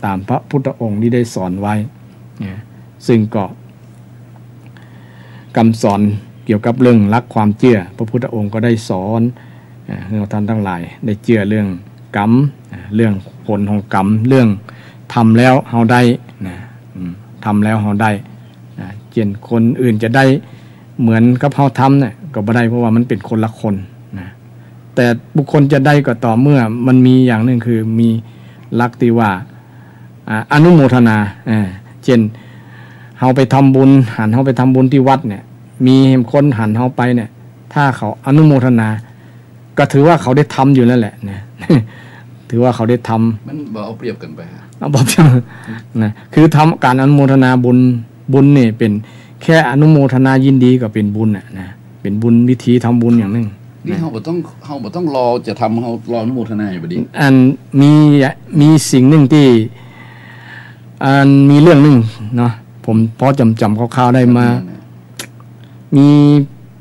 ตามพระพุทธองค์ที่ได้สอนไว้ซึ่งก็คำสอนเกี่ยวกับเรื่องรักความเชื่อพระพุทธองค์ก็ได้สอนให้ท่านทั้งหลายได้เชื่อเรื่องกรรม เรื่องผลของกรรมเรื่องทำแล้วเฮาได้นะทำแล้วเฮาได้เช่นคนอื่นจะได้เหมือนกับเฮาทำเนี่ยก็บ่ได้เพราะว่ามันเป็นคนละคนนะแต่บุคคลจะได้ก็ต่อเมื่อมันมีอย่างหนึ่งคือมีลักษณ์ที่ว่าอนุโมทนาเช่นเฮาไปทำบุญหันเฮาไปทำบุญที่วัดเนี่ยมีคนหันเฮาไปเนี่ยถ้าเขาอนุโมทนาก็ถือว่าเขาได้ทำอยู่นั่นแหละนะ ถือว่าเขาได้ทำมันบ่เอาเปรียบกันไปฮะเอาบอกนะคือทำการอนุโมทนาบุญนี่เป็นแค่อนุโมทนายินดีก็เป็นบุญนะเป็นบุญวิธีทำบุญอย่างนึงนี่เฮาบ่ต้องรอจะทำเฮารออนุโมทนาอยู่บ่ดีอันมีสิ่งหนึ่งที่มีเรื่องหนึ่งเนาะผมพอจำคร่าวๆได้มามี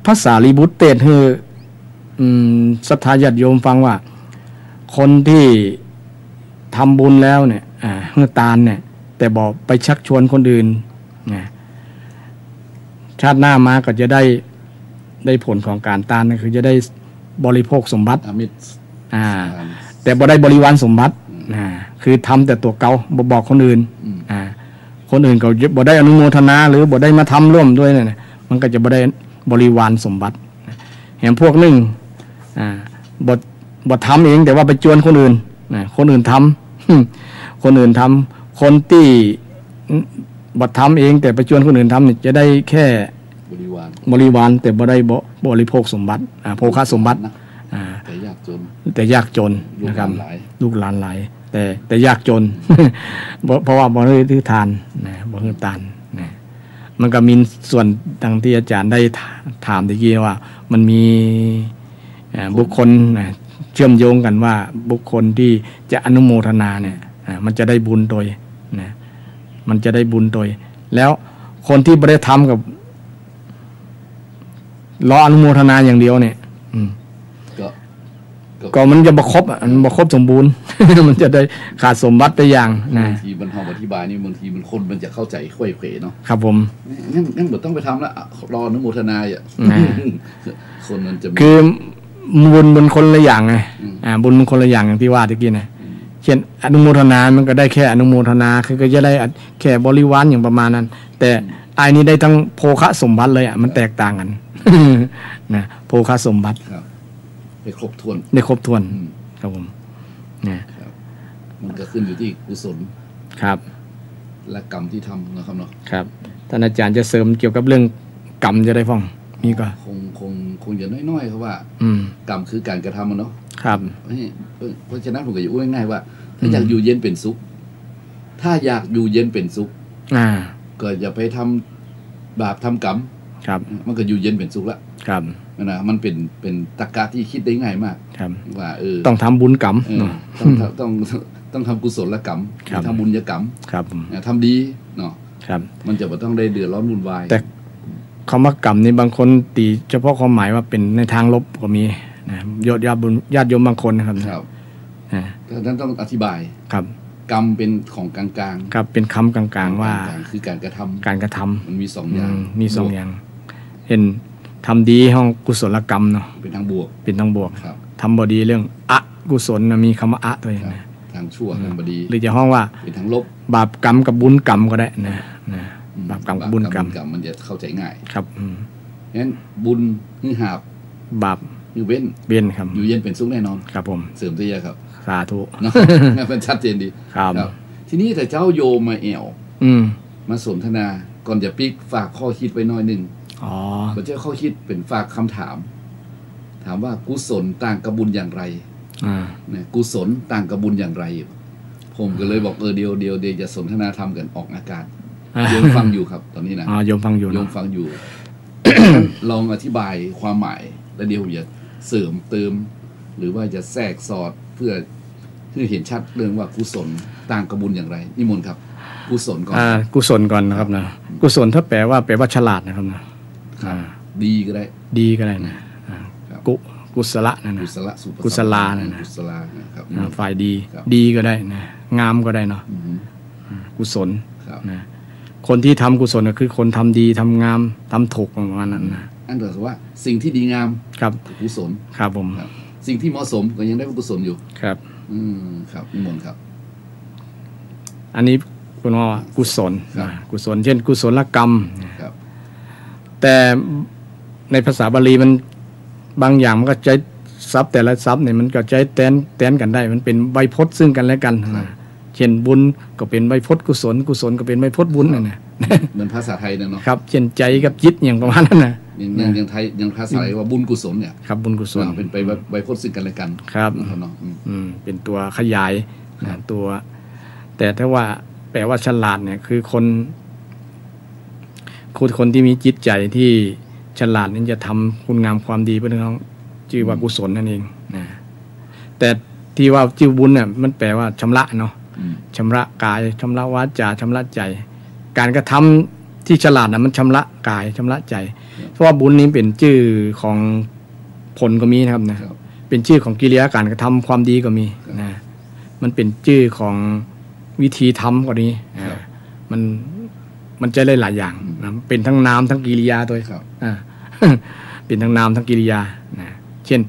ภาษาลีบุตรเทศน์ให้ศรัทธาญาติโยมฟังว่าคนที่ทำบุญแล้วเนี่ยเฮือตาลเนี่ยแต่บอกไปชักชวนคนอื่นชาติหน้ามาก็จะได้ผลของการตาลคือจะได้บริโภคสมบัติแต่บ่ได้บริวารสมบัติคือทำแต่ตัวเก่าบ่บอกคนอื่นคนอื่นก็บ่ได้อนุโมทนาหรือบ่ได้มาทำร่วมด้วยเนี่ยมันก็จะบ่ได้บริวารสมบัติเห็นพวกนึงบ่ทำเองแต่ว่าไปจวนคนอื่นคนอื่นทำคนอื่นทำคนที่บ่ทำเองแต่ไปจวนคนอื่นทำเนี่ยจะได้แค่บริวารแต่บ่ได้บริโภคสมบัติโภคสมบัติแต่ยากจนนะครับลูกหลานหลายแต่ยากจน เพราะว่าบ่ได้ถือทานบ่ถือทานมันก็มีส่วนดังที่อาจารย์ได้ถามตะกี้ว่ามันมีบุคคลเชื่อมโยงกันว่าบุคคลที่จะอนุโมทนาเนี่ยมันจะได้บุญโดยมันจะได้บุญโดยแล้วคนที่ไม่ได้ทำกับรออนุโมทนาอย่างเดียวเนี่ยก็มันจะบ่ครบมันบ่ครบสมบูรณ์ มันจะได้ขาดสมบัติไปอย่างบางทีมันอธิบายนี่บางทีมันคนมันจะเข้าใจค่อยเขวเนาะครับผมงั้นบ่ต้องไปทำละรออนุโมทนาอ่ะคนมันจะคือบุญคนละอย่างไงบุญมันคนละอย่างอย่างที่ว่าตะกี้นะเช่นอนุโมทนามันก็ได้แค่อนุโมทนาคือก็จะได้แค่บริวารอย่างประมาณนั้นแต่ไอ้นี้ได้ทั้งโภคสมบัติเลยมันแตกต่างกันนะโภคสมบัติได้ครบถ้วนครับผมมันก็ขึ้นอยู่ที่กุศลครับและกรรมที่ทำนะครับเนาะครับท่านอาจารย์จะเสริมเกี่ยวกับเรื่องกรรมจะได้ฟังมีก็คงอย่าน้อยๆครับว่ากรรมคือการกระทำมันเนาะครับเพราะฉะนั้นผมก็จะพูดง่ายๆว่าถ้าอยากอยู่เย็นเป็นสุขก็อย่าไปทำบาปทำกรรมครับมันก็อยู่เย็นเป็นสุขละครับนะมันเป็นตรรกะที่คิดได้ง่ายมากว่าต้องทำบุญกรรมต้องทำกุศลกรรมทำบุญกรรมครับทำดีเนาะครับมันจะไม่ต้องได้เดือดร้อนวุ่นวายแต่คำว่ากรรมนี่บางคนตีเฉพาะความหมายว่าเป็นในทางลบก็มีนะญาติโยมบางคนนะครับดังนั้นต้องอธิบายครับกรรมเป็นของกลางๆครับเป็นคำกลางๆว่าคือการกระทำมันมี2อย่างเห็นทำดีห้องกุศลกรรมเนาะเป็นทางบวกทำบดีเรื่องอกุศลมีคำว่าอะตัวเองนะทางชั่วทางบดีหรือจะห้องว่าเป็นทางลบบาปกรรมกับบุญกรรมก็ได้นะบาปกรรมกับบุญกรรมมันจะเข้าใจง่ายครับงั้นบุญคือหาบบาปคือเว้นครับอยู่เย็นเป็นสุขแน่นอนครับผมเสริมตัวอย่างครับสาธุเนาะมันชัดเจนดีครับทีนี้แต่เจ้าโยมมาแอวมาสนทนาก่อนจะปิ๊กฝากข้อคิดไว้น้อยนึงผมจะข้อคิดเป็นฝากคำถามว่ากุศลต่างกับบุญอย่างไรเนี่ยกุศลต่างกับบุญอย่างไรผมก็เลยบอกเดี๋ยวจะสนทนาธรรมกันออกอากาศโยมฟังอยู่ครับตอนนี้นะโยมฟังอยู่ ลองอธิบายความหมายแล้วเดี๋ยวผมจะเสริมเติมหรือว่าจะแทรกสอดเพื่อเห็นชัดเรื่องว่ากุศลต่างกับบุญอย่างไรนิมนต์ครับกุศลก่อนกุศลก่อนนะครับนะกุศลถ้าแปลว่าฉลาดนะครับนะดีก็ได้นะกุศลนะกุศลานะฝ่ายดีก็ได้นะงามก็ได้เนาะกุศลนะคนที่ทำกุศลก็คือคนทำดีทำงามทำถูกประมาณนั้นนะอันเดียวว่าสิ่งที่ดีงามครับกุศลครับผมสิ่งที่เหมาะสมก็ยังได้กุศลอยู่ครับ ครับนิมนต์ครับอันนี้คุณว่ากุศลกุศลเช่นกุศลกรรมครับแต่ในภาษาบาลีมันบางอย่างมันก็ใช้ศัพท์แต่ละศัพท์เนี่ยมันก็ใช้แทนกันได้มันเป็นไวยพจน์ซึ่งกันและกันเช่นบุญก็เป็นไวยพจน์กุศลกุศลก็เป็นไวยพจน์บุญนั่นน่ะเหมือนภาษาไทยเนาะครับเช่นใจกับจิตอย่างประมาณนั้นน่ะอย่างไทยอย่างภาษาไทยว่าบุญกุศลเนี่ยครับบุญกุศลเป็นไปไวยพจน์ซึ่งกันและกันครับเนาะเป็นตัวขยายตัวแต่ถ้าว่าแปลว่าฉลาดเนี่ยคือคนที่มีจิตใจที่ฉลาดนี่จะทำคุณงามความดีเพื่อน้องชื่อว่ากุศลนั่นเองนะแต่ที่ว่าชื่อบุญเนี่ยมันแปลว่าชำระเนาะชำระกายชำระวาจาชำระใจการกระทำที่ฉลาดนะมันชำระกายชำระใจเพราะว่าบุญนี้เป็นชื่อของผลก็มีนะครับนะเป็นชื่อของกิริยาการกระทำความดีก็มีนะมันเป็นชื่อของวิธีทำก็นี้มันจะได้หลายอย่างนะเป็นทั้งนามทั้งกิริยาด้วยเป็นทั้งนามทั้งกิริยานะเช่น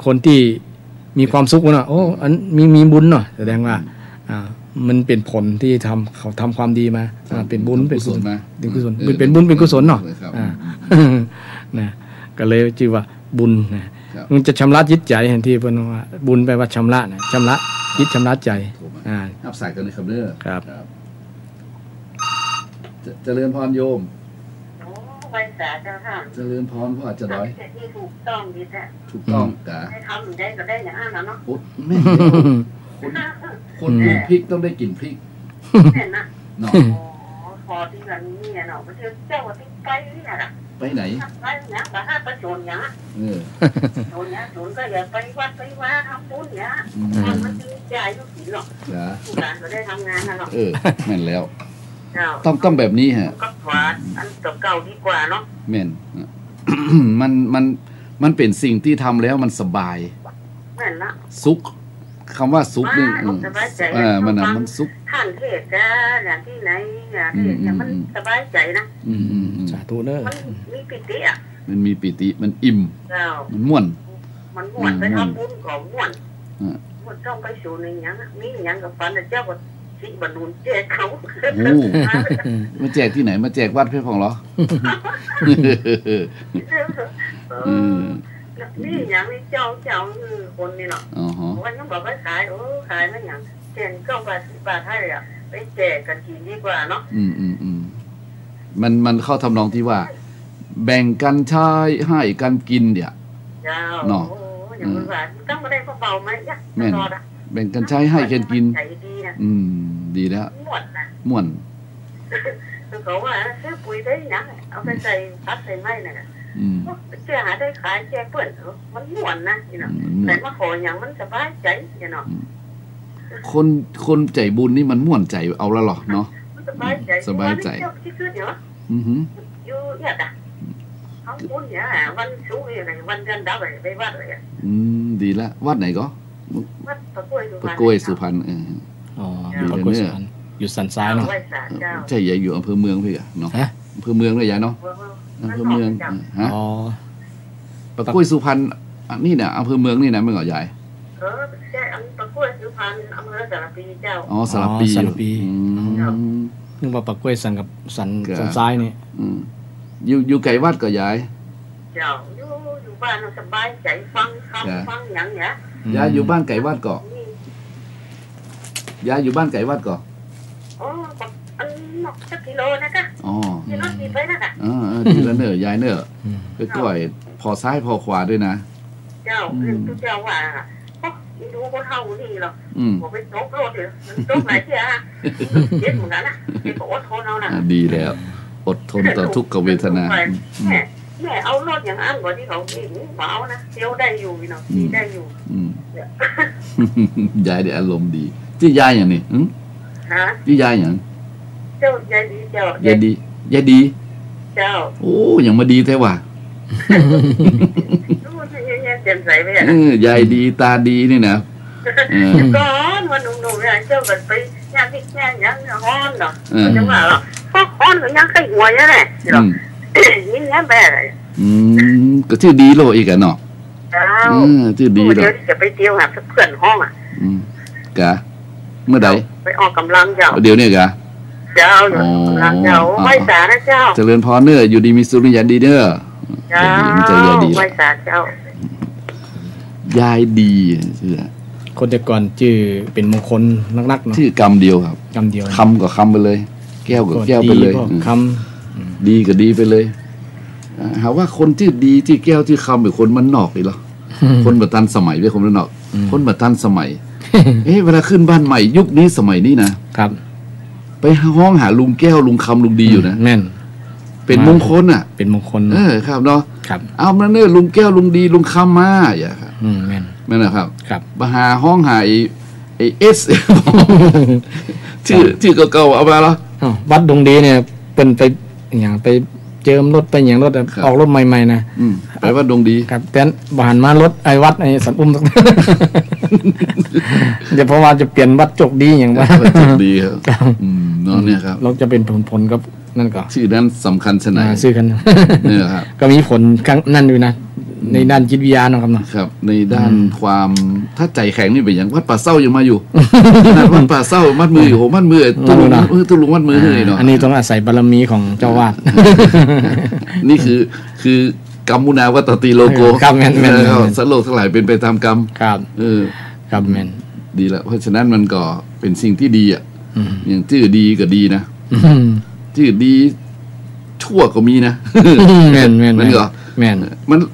คนที่มีความสุขเนาะโอ้อันมีบุญเนาะแสดงว่ามันเป็นผลที่เขาทำความดีมาเป็นบุญเป็นกุศลมาเป็นกุศลเป็นบุญเป็นกุศลเนาะนะก็เลยชื่อว่าบุญนะมันจะชำระจิตใจเห็นที่เพิ่นว่าบุญแปลว่าชำระนะชำระจิตชำระใจอับสายกันในคำเด้อครับเจริญพรโยมไว้สาเจ้าค่ะเจริญพรพ่อจะร้อยที่ถูกต้องดีแท้ถูกต้องกะให้ทำได้ก็ได้อย่างนั้นเนาะแม่คนกินพริกต้องได้กลิ่นพริกเห็นนะเนาะพอที่กันนี่เนาะไปเจอเจ้าที่ไปนี่น่ะไปไหนไปเนี่ยแต่ถ้าไปโจรเนี่ยโจรเนี่ยโจรก็อย่าไปวัดไปว่าทำบุญเนี่ยมันจริงใจทุกสิ่งหรอกทุกการก็ได้ทำงานนะหรอกแม่นแล้วต้องแบบนี้ฮะก็ขวาอันเก่าดีกว่าเนาะแม่นมันเป็นสิ่งที่ทำแล้วมันสบายแม่นละสุขคำว่าสุขนี่มันสุขท่านเทศจ้าอย่างที่ไหนอย่างที่เนี่ยมันสบายใจนะสาธุเนอะมันมีปิติอ่ะมันมีปิติมันอิ่มมันม่วนไปทำบุญของม่วนม่วนต้องไปสู่ในอย่างนี้อย่างกับฝันเจ้าก็ที่บรรลุแจกเขามาแจกที่ไหนมาแจกวัดเพื่อของเหรอนี่อย่างนี้เจ้าคนนี่เนาะวันนั้นบอกว่าขายขายไม่อย่างเช่น9 บาทให้อ่ะไปแจกกันกินดีกว่าเนาะมันเข้าทำนองที่ว่าแบ่งกันใช้ให้กันกินเดี๋ยวเนาะอย่างว่าต้องมาได้เบาไหมยะแม่แบ่งกันใช้ให้กันกินดีแล้วม่วนเขาว่าซื้อปุ๋ยได้ยังเอาไปใส่พัดใส่ไม้น่ะเชื่อหาได้ขายแจกเปิดมันม่วนนะนี่เนาะแต่มาขออย่างมันสบายใจเนาะคนใจบุญนี่มันม่วนใจเอาละหรอเนาะสบายใจที่คือเดี๋ยวอยู่เนี่ยอ่ะเขาบุญเนี่ยวันสูงอะไรวันกันดับอะไรไปวัดอะไรดีละวัดไหนก็วัดปะกล้วยสุพรรณปะกล้วยสุพรรณอยู่สันซ้ายเนาะใช่ใหญ่อยู่อำเภอเมืองพี่อะเนาะอำเภอเมืองเลยใหญ่เนาะอำเภอเมืองฮะปะกล้วยสุพรรณนี่เนี่ยอำเภอเมืองนี่นะไม่เหรอใหญ่ใช่ปะกล้วยสุพรรณอำเภอสารปีเจ้าสารปีนึกว่าปะกล้วยสันกับสันซ้ายนี่อยู่ไกลวัดก็ใหญ่เจ้าอยู่บ้านสบายใจฟังอย่างเงี้ยยายอยู่บ้านไก่วัดก่อนยายอยู่บ้านไก่วัดก่อนอันนอกสักกิโลนะคะกิโลกี่ไปนะคะทีละเนอะยายเนอะก็กล้วยพอซ้ายพอขวาด้วยนะเจ้าเจ้าว่าดูคนเท่านี่หรอผมไปโต๊ะโลดเลยโต๊ะไหนเจ้าเจ็บเหมือนกันนะบอกอดทนเอานะดีแล้วอดทนต่อทุกขเวทนาแม่เอารถอย่างอันกว่าที่เขาเองเบานะเที่ยวได้อยู่เนาะได้อยู่ยายได้อารมณ์ดีที่ยายอย่างนี้ที่ยายอย่างเจ้ายายดีเจ้ายายดีเจ้าโอ้ยังมาดีแท้ว่ะเต็มใสไปอ่ะยายดีตาดีนี่นะก้อนวันหนุ่มๆเนี่ยเจ้าแบบไปย่างพริกย่างฮ้อนเนาะจังหวะหรอพวกฮ้อนหรือย่างไข่หัวเนี่ยแหละนี่แง่แบบอะไรก็ชื่อดีโลอีกอะเนาะชื่อดีเดี๋ยวจะไปเที่ยวหาเพื่อนห้องอ่ะ กะเมื่อใดไปออกกำลังเจ้าเดี๋ยวนี้กะเจ้าอยู่กำลังเจ้าไม่สานะเจ้าเจริญพรเนออยู่ดีมีสุริยันดีเนอเจ้าไม่สาเจ้ายายดีชื่อคนแต่ก่อนชื่อเป็นมงคลนักๆเนาะชื่อกรรมเดียวครับกรรมเดียวคำกับคำไปเลยแก้วกับแก้วไปเลยคำดีกับดีไปเลยหาว่าคนที่ดีที่แก้วที่คำเป็นคนมันนอกเลยหรอคนแบบทันสมัยเป็นคนมันนอกคนแบบทันสมัยเวลาขึ้นบ้านใหม่ยุคนี้สมัยนี้นะครับไปห้องหาลุงแก้วลุงคำลุงดีอยู่นะแม่นเป็นมงคลอ่ะเป็นมงคลครับเนาะครับเอามาเนี่ยลุงแก้วลุงดีลุงคำมาอย่าครับแม่นแม่นนะครับครับมาหาห้องหาไอเอสชื่อเก่าๆเอามาแล้ววัดดงดีเนี่ยเป็นไปอย่างไปเจิมรถไปอย่างรถออกรถใหม่ๆนะไปวัดดงดีครับแต่บานมารถไอ้วัดไอ้สันอุ้มจะเพราะว่าจะเปลี่ยนวัดจกดีอย่างว่าจกดีครับน้องเนี่ยครับเราจะเป็นผลกับนั่นก็ชื่อนั้นสำคัญชนะชื่อกันเนี่ยครับก็มีผลครั้งนั่นด้วยนะในด้านจิตวิทยานะครับเนาะครับในด้านความถ้าใจแข็งนี่เป็นอย่างวัดป่าเศร้ายังมาอยู่วัดป่าเศร้ามัดมืออยู่โหมัดมือตุลุงมัดมือเลยเนาะอันนี้ต้องอาศัยบารมีของเจ้าวาดนี่คือกรรมุนาวัตติโลโกครับแม่นสัตว์โลกทั้งหลายเป็นไปตามกรรมครับครับแม่นดีแล้วเพราะฉะนั้นมันก็เป็นสิ่งที่ดีอ่ะอย่างชื่อดีก็ดีนะชื่อดีชั่วก็มีนะแม่นมันก็แม่น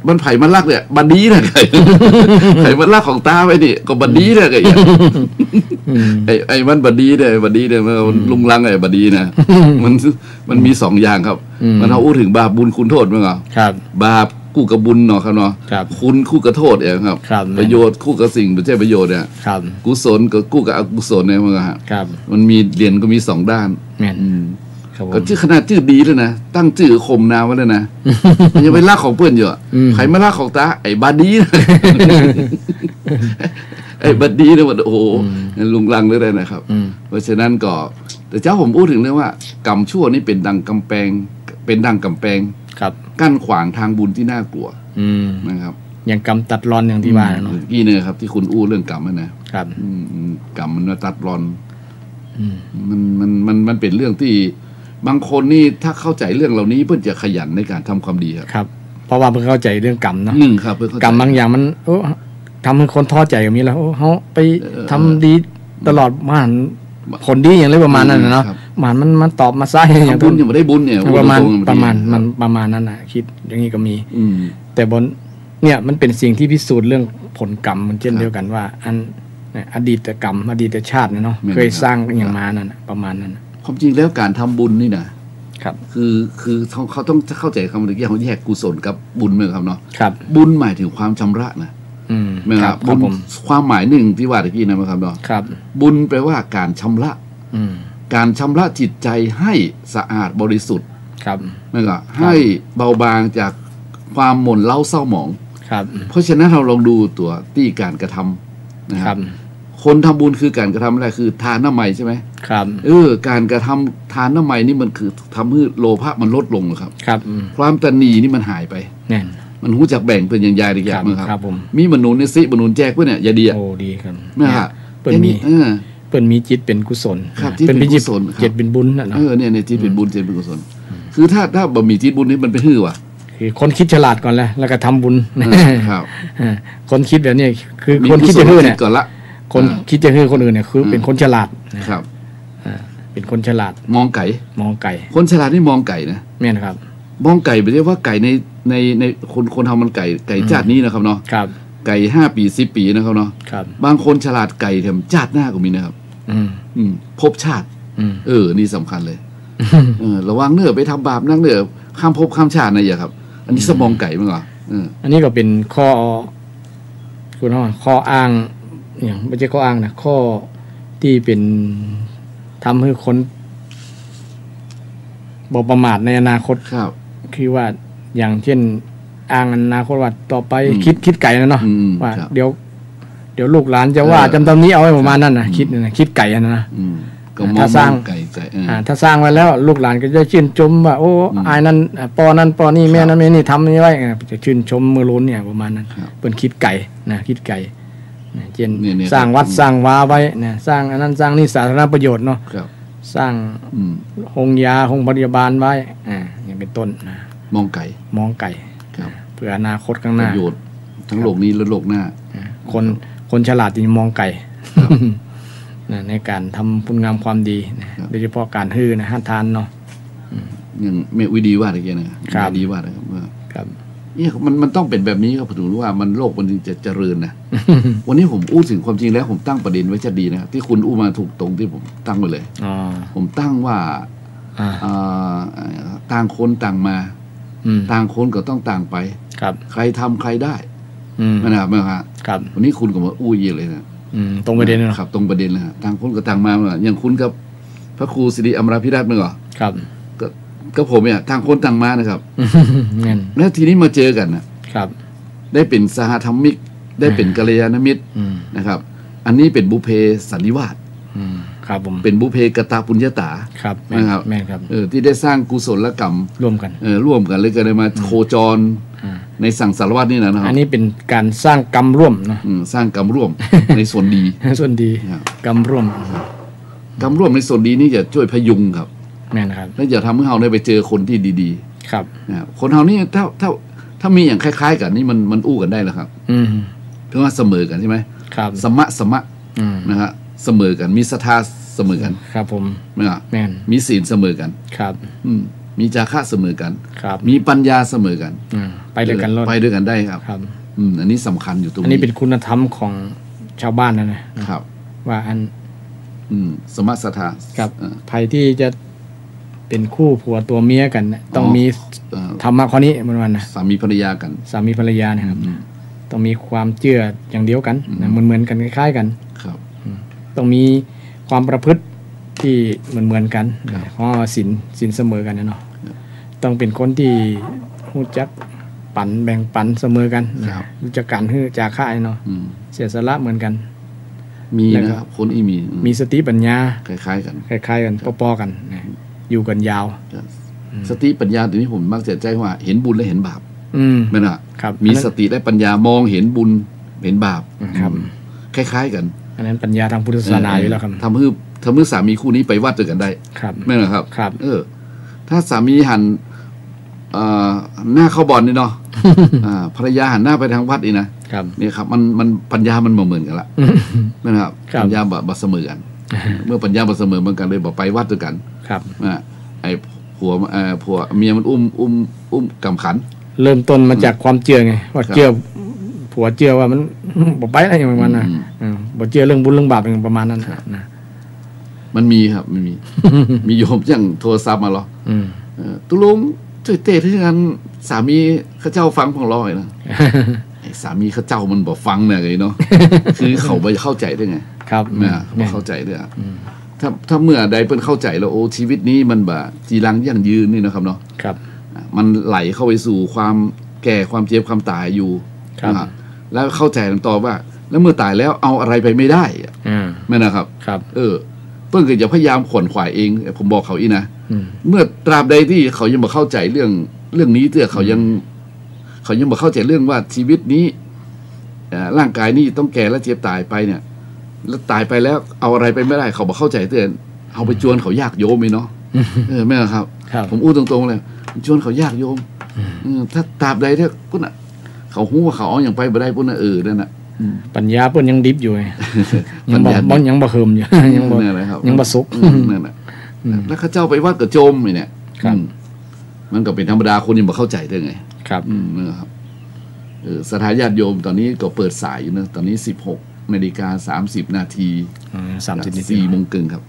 มันไผ่มันรักเนี่ยบัดดีนะไผ่มันรักของตาไว้ดิก็บัดดีนะไไอ้มันบัดดีเนี่ยมันลุงลังไอ้บัดดีนะมันมี2อย่างครับมันเอาถึงบาปบุญคุณโทษมั้งครับบาปคู่กับบุญเนาะครับเนาะคุณคู่กับโทษเองครับประโยชน์คู่กับสิ่งไม่ใช่ประโยชน์เนี่ยกุศลกับคู่กับอกุศลเนี่ยมั้งครับมันมีเหรียญก็มี2ด้านก็ชื่อขนาดชื่อดีเลยนะตั้งชื่อข่มนาไว้เลยนะยังไปลากของเพื่อนอยู่ใครมาลากของตาไอ้บาดีไอ้บาดีเนี่ยว่าโอ้โหลุงลังเลยนะครับเพราะฉะนั้นก็แต่เจ้าผมพูดถึงเรื่องว่ากรรมชั่วนี่เป็นดังกำแพงกั้นขวางทางบุญที่น่ากลัวนะครับอย่างกรรมตัดรอนอย่างที่ว่าเนาะกี่เนี่ยครับที่คุณอู้เรื่องกรรมนะครับกรรมมันตัดรอนมันเป็นเรื่องที่บางคนนี่ถ้าเข้าใจเรื่องเหล่านี้เพื่อจะขยันในการทำความดีครับเพราะว่าเพื่อเข้าใจเรื่องกรรมเนาะครับกรรมบางอย่างมันทำให้คนท้อใจอย่างนี้แล้วเขาไปทำดีตลอดมาผลดีอย่างไรประมาณนั้นเนาะมันตอบมาซ้ายอย่างบุญยังไม่ได้บุญเนี่ยประมาณนั้นนะคิดอย่างนี้ก็มีแต่บนเนี่ยมันเป็นสิ่งที่พิสูจน์เรื่องผลกรรมมันเช่นเดียวกันว่าอดีตกรรมอดีตชาติเนาะเคยสร้างอย่างมานั่นประมาณนั้นความจริงแล้วการทำบุญนี่นะครับคือเขาต้องเข้าใจคำเมื่อกี้เขาแยกกุศลกับบุญเหมือนครับเนาะครับบุญหมายถึงความชำระนะไม่ครับบุญความหมายหนึ่งที่ว่าตะกี้นะครับเนาะครับบุญแปลว่าการชำระการชำระจิตใจให้สะอาดบริสุทธิ์ครับไม่ก็ให้เบาบางจากความหม่นเล้าเศร้าหมองครับเพราะฉะนั้นเราลองดูตัวที่การกระทำนะครับคนทำบุญคือการกระทำอะไรคือทานน้ำใหม่ใช่ไหมครับการกระทำทานน้ำใหม่นี่มันคือทำให้โลภะมันลดลงครับครับความตนีนี่มันหายไปมันหูจักแบ่งเป็นอย่างใหญ่ดีอย่างครับมีมนุษย์เนี่ยสิมนุษย์แจกเพื่อนเนี่ยอย่าดีโอ้ดีครับนะครับเปิดมีจิตเป็นกุศลเป็นกุศลจิตเป็นบุญนะเนี่ยจิตเป็นบุญจิตเป็นกุศลคือถ้าบ่มีจิตบุญนี่มันเป็นหื่อว่ะคือคนคิดฉลาดก่อนแล้วก็ทำบุญครับคนคิดแบบนี้คือคนคิดจะหื่อเนี่ยก่อนละคนคิดจะคือคนอื่นเนี่ยคือเป็นคนฉลาดครับเป็นคนฉลาดมองไก่คนฉลาดนี่มองไก่นะแม่นครับมองไก่ไม่ใช่ว่าไก่ในคนทำมันไก่ชาตินี้นะครับเนาะครับไก่5 ปี10 ปีนะครับเนาะครับบางคนฉลาดไก่แถมชาติหน้าก็มีนะครับภพชาตินี่สำคัญเลยระวังเนื้อไปทำบาปนั่งเนื้อข้ามภพข้ามชาตินะอย่าครับอันนี้สมองไก่มั้งเหรออันนี้ก็เป็นข้อคุณว่าข้ออ้างอย่างไม่ใช่ข้ออ้างนะข้อที่เป็นทำให้คนบ่ประมาทในอนาคตครับคือว่าอย่างเช่นอ้างอนาคตว่าต่อไปคิดไก่นะเนาะว่าเดี๋ยวลูกหลานจะว่าจำตำนี้เอาไว้ประมาณนั้นนะคิดไก่นะถ้าสร้างถ้าสร้างไว้แล้วลูกหลานก็จะชื่นชมว่าโอ้อายนั้นปอนั้นปอนี่แม่นั้นแม่นี่ทำนี่ไว้จะชื่นชมมือล้นเนี่ยประมาณนั้นเป็นคิดไก่นะคิดไก่ เช่นสร้างวัดสร้างวาไว้นะสร้างอันนั้นสร้างนี่สาธารณประโยชน์เนาะสร้างโรงยาโรงพยาบาลไว้อย่างเป็นต้นนะมองไก่เพื่ออนาคตข้างหน้าประโยชน์ทั้งโลกนี้และโลกหน้าคนฉลาดจริงมองไก่ในการทำคุณงามความดีโดยเฉพาะการฮื้อนะห้าทานเนาะอย่างเมวิดีว่าอะไรเงี้ยนะดีว่าอะไรครับนี่มันต้องเป็นแบบนี้ครับผมรู้ว่ามันโลกมันจะเจริญนะวันนี้ผมอู้ถึงความจริงแล้วผมตั้งประเด็นไว้จะดีนะครับที่คุณอู้มาถูกตรงที่ผมตั้งไว้เลยผมตั้งว่าต่างคนต่างมาต่างคนก็ต้องต่างไปใครทำใครได้นะครับวันนี้คุณก็มาอู้ยี่เลยนะตรงประเด็นนะครับตรงประเด็นเลยต่างคนก็ต่างมาอย่างคุณกับพระครูสิริอมราภิรัตน์มั้งเหรอครับก็ผมเนี่ยต่างคนต่างมานะครับแล้วทีนี้มาเจอกันนะครับได้เป็นสหธรรมิกได้เป็นกัลยาณมิตรนะครับอันนี้เป็นบุพเพสันนิวาสครับผมเป็นบุพเพกตปุญญาตานะครับแม่ครับที่ได้สร้างกุศลกรรมร่วมกันเลยก็เลยมาโคจรในสังสารวัฏนี่นะครับอันนี้เป็นการสร้างกรรมร่วมเนาะสร้างกรรมร่วมในส่วนดีกรรมร่วมในส่วนดีนี่จะช่วยพยุงครับแม่นะครับแล้วจะทำให้เราได้ไปเจอคนที่ดีๆครับคนเรานี่ถ้ามีอย่างคล้ายๆกันนี่มันอู้กันได้แล้วครับเพราะว่าเสมอกันใช่ไหมครับสมะนะฮะเสมอกันมีศรัทธาเสมอกันครับผมนะครับมีศีลเสมอกันครับมีจาคะเสมอกันครับมีปัญญาเสมอกันไปด้วยกันไปด้วยกันได้ครับอันนี้สำคัญอยู่ตรงนี้อันนี้เป็นคุณธรรมของชาวบ้านนะครับว่าอันสมะศรัทธาครับภัยที่จะเป็นคู่ผัวตัวเมียกันต้องมีธรรมะข้อนี้มันนะสามีภรรยากันนะครับต้องมีความเชื่ออย่างเดียวกันเหมือนกันคล้ายๆกันครับต้องมีความประพฤติที่เหมือนกันเพราะศีลเสมอกันเนาะต้องเป็นคนที่รู้จักแบ่งปันเสมอกันรู้จักการฮื้อจาคะเนาะเสียสละเหมือนกันมีนะครับคนที่มีสติปัญญาคล้ายๆกันปอๆกันอยู่กันยาวสติปัญญาตัวนี้ผมมักจะใจว่าเห็นบุญและเห็นบาปไม่น่ะ ครับมีสติและปัญญามองเห็นบุญเห็นบาปครับคล้ายๆกันอันนั้นปัญญาทางพุทธศาสนาอยู่แล้วครับทำให้สามีคู่นี้ไปวัดด้วยกันได้ไม่น่ะครับถ้าสามีหันหน้าเข้าบ่อนนี่เนาะภรรยาหันหน้าไปทางวัดอีกนะนี่ครับมันปัญญามันเหมือนกันละนะครับปัญญาบ่เสมอกันเมื่อปัญญาบ่เสมอเหมือนกันเลยบอกไปวัดด้วยกันครับไอ้ผัวเมียมันอุ้มกำขันเริ่มต้นมาจากความเชื่อไงว่าเชื่อผัวเชื่อว่ามันบ่ไปอะไรอย่างประมาณนั้นบ่เชื่อเรื่องบุญเรื่องบาปอย่างประมาณนั้นนะมันมีครับมันมีโยมอย่างโทรศัพท์มาหรอตุลุงช่วยเตะที่งานสามีข้าเจ้าฟังของเรานะสามีข้าเจ้ามันบอกฟังเนี่ยไงเนาะคือเขาไปเข้าใจได้ไงครับไม่เข้าใจด้วยถ้าเมื่อใดเพิ่นเข้าใจแล้วโอ้ชีวิตนี้มันแบบจีรังยั่งยืนนี่นะครับเนาะครับมันไหลเข้าไปสู่ความแก่ความเจ็บความตายอยู่แล้วเข้าใจต่อว่าแล้วเมื่อตายแล้วเอาอะไรไปไม่ได้ไม่นะครับเพิ่นก็จะพยายามขวนขวายเองผมบอกเขาอีนะเมื่อตราบใดที่เขายังบ่เข้าใจเรื่องนี้เขายังบ่เข้าใจเรื่องว่าชีวิตนี้ร่างกายนี้ต้องแก่และเจ็บตายไปเนี่ยแล้วตายไปแล้วเอาอะไรไปไม่ได้เขาบอกเข้าใจเอาไปจวนเขายากโยมเนาะแม่ครับผมอู้ตรงๆเลยจวนเขายากโยมถ้าตราบใดที่พุ่นเขาหูว่าเขาเอาอย่างไปบ่ได้พุ่นนั่นน่ะปัญญาเพิ่นยังดิบอยู่ยังบ่เฮิมอยู่ยังบ่สุกนั่นน่ะแล้วข้าเจ้าไปวัดกับโจมเนี่ยมันก็เป็นธรรมดาคนยังบ่เข้าใจได้ไงครับนะครับสถานญาติโยมตอนนี้ก็เปิดสายอยู่นะตอนนี้16:30 นาที4 โมงครึ่งครับ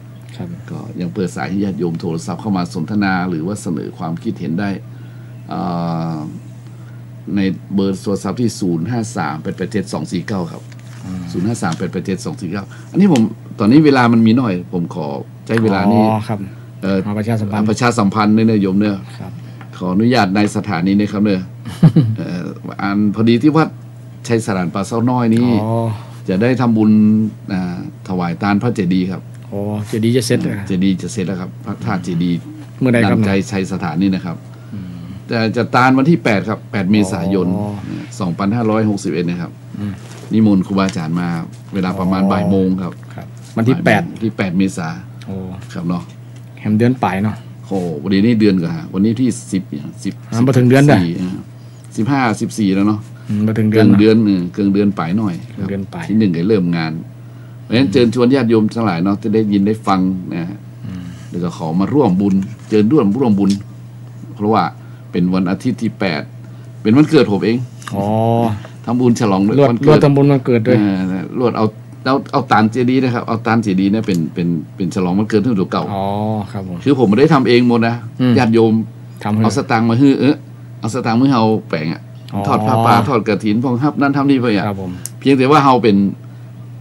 ก็ยังเปิดสายให้ญาติโยมโทรศัพท์เข้ามาสนทนาหรือว่าเสนอความคิดเห็นได้ในเบอร์โทรศัพท์ที่053-887-249ครับ053-887-249อันนี้ผมตอนนี้เวลามันมีน้อยผมขอใช้เวลานี้ประชาสัมพันธ์เนี่ยโยมเนี่ยขออนุญาตในสถานีนี้ครับเนี่ยอันพอดีที่วัดชัยสรานป่าเซาน้อยนี้จะได้ทำบุญถวายทานพระเจดีย์ครับเจดีย์จะเสร็จเจดีย์จะเสร็จแล้วครับพระธาตุเจดีย์เมื่อใดครับใจชัยสถานนี้นะครับ แต่จะตานวันที่8ครับ8เมษายน2561นะครับนิมนต์ครูบาอาจารย์มาเวลาประมาณบ่ายโมงครับวันที่8เมษาครับเนาะแฮมเดือนปลายเนาะโอ้วันนี้เดือนกว่าวันนี้ที่10มาถึงเดือนได้15 14แล้วเนาะมาถึงเดือนเกินเดือนปลายหน่อยเดือนปลายที่1ก็เริ่มงานเพราะฉะนั้นเชิญชวนญาติโยมทั้งหลายเนาะจะได้ยินได้ฟังนะแล้วก็ขอมาร่วมบุญเชิญร่วมบุญเพราะว่าเป็นวันอาทิตย์ที่8เป็นวันเกิดผมเองทำบุญฉลองด้วยวันเกิดทำบุญวันเกิดด้วยรวดเอาตานเจดีย์นะครับเอาตานเจดีย์เนี่ยเป็นฉลองวันเกิดที่ตัวเก่าครับผมคือผมไม่ได้ทำเองหมดนะญาติโยมเอาสตางค์มาฮื้อเอาสตางค์มาเอาแปลงทอดผ้าป่าทอดกฐินพองฮับนั่นทำนี่ไปเพียงแต่ว่าเราเป็น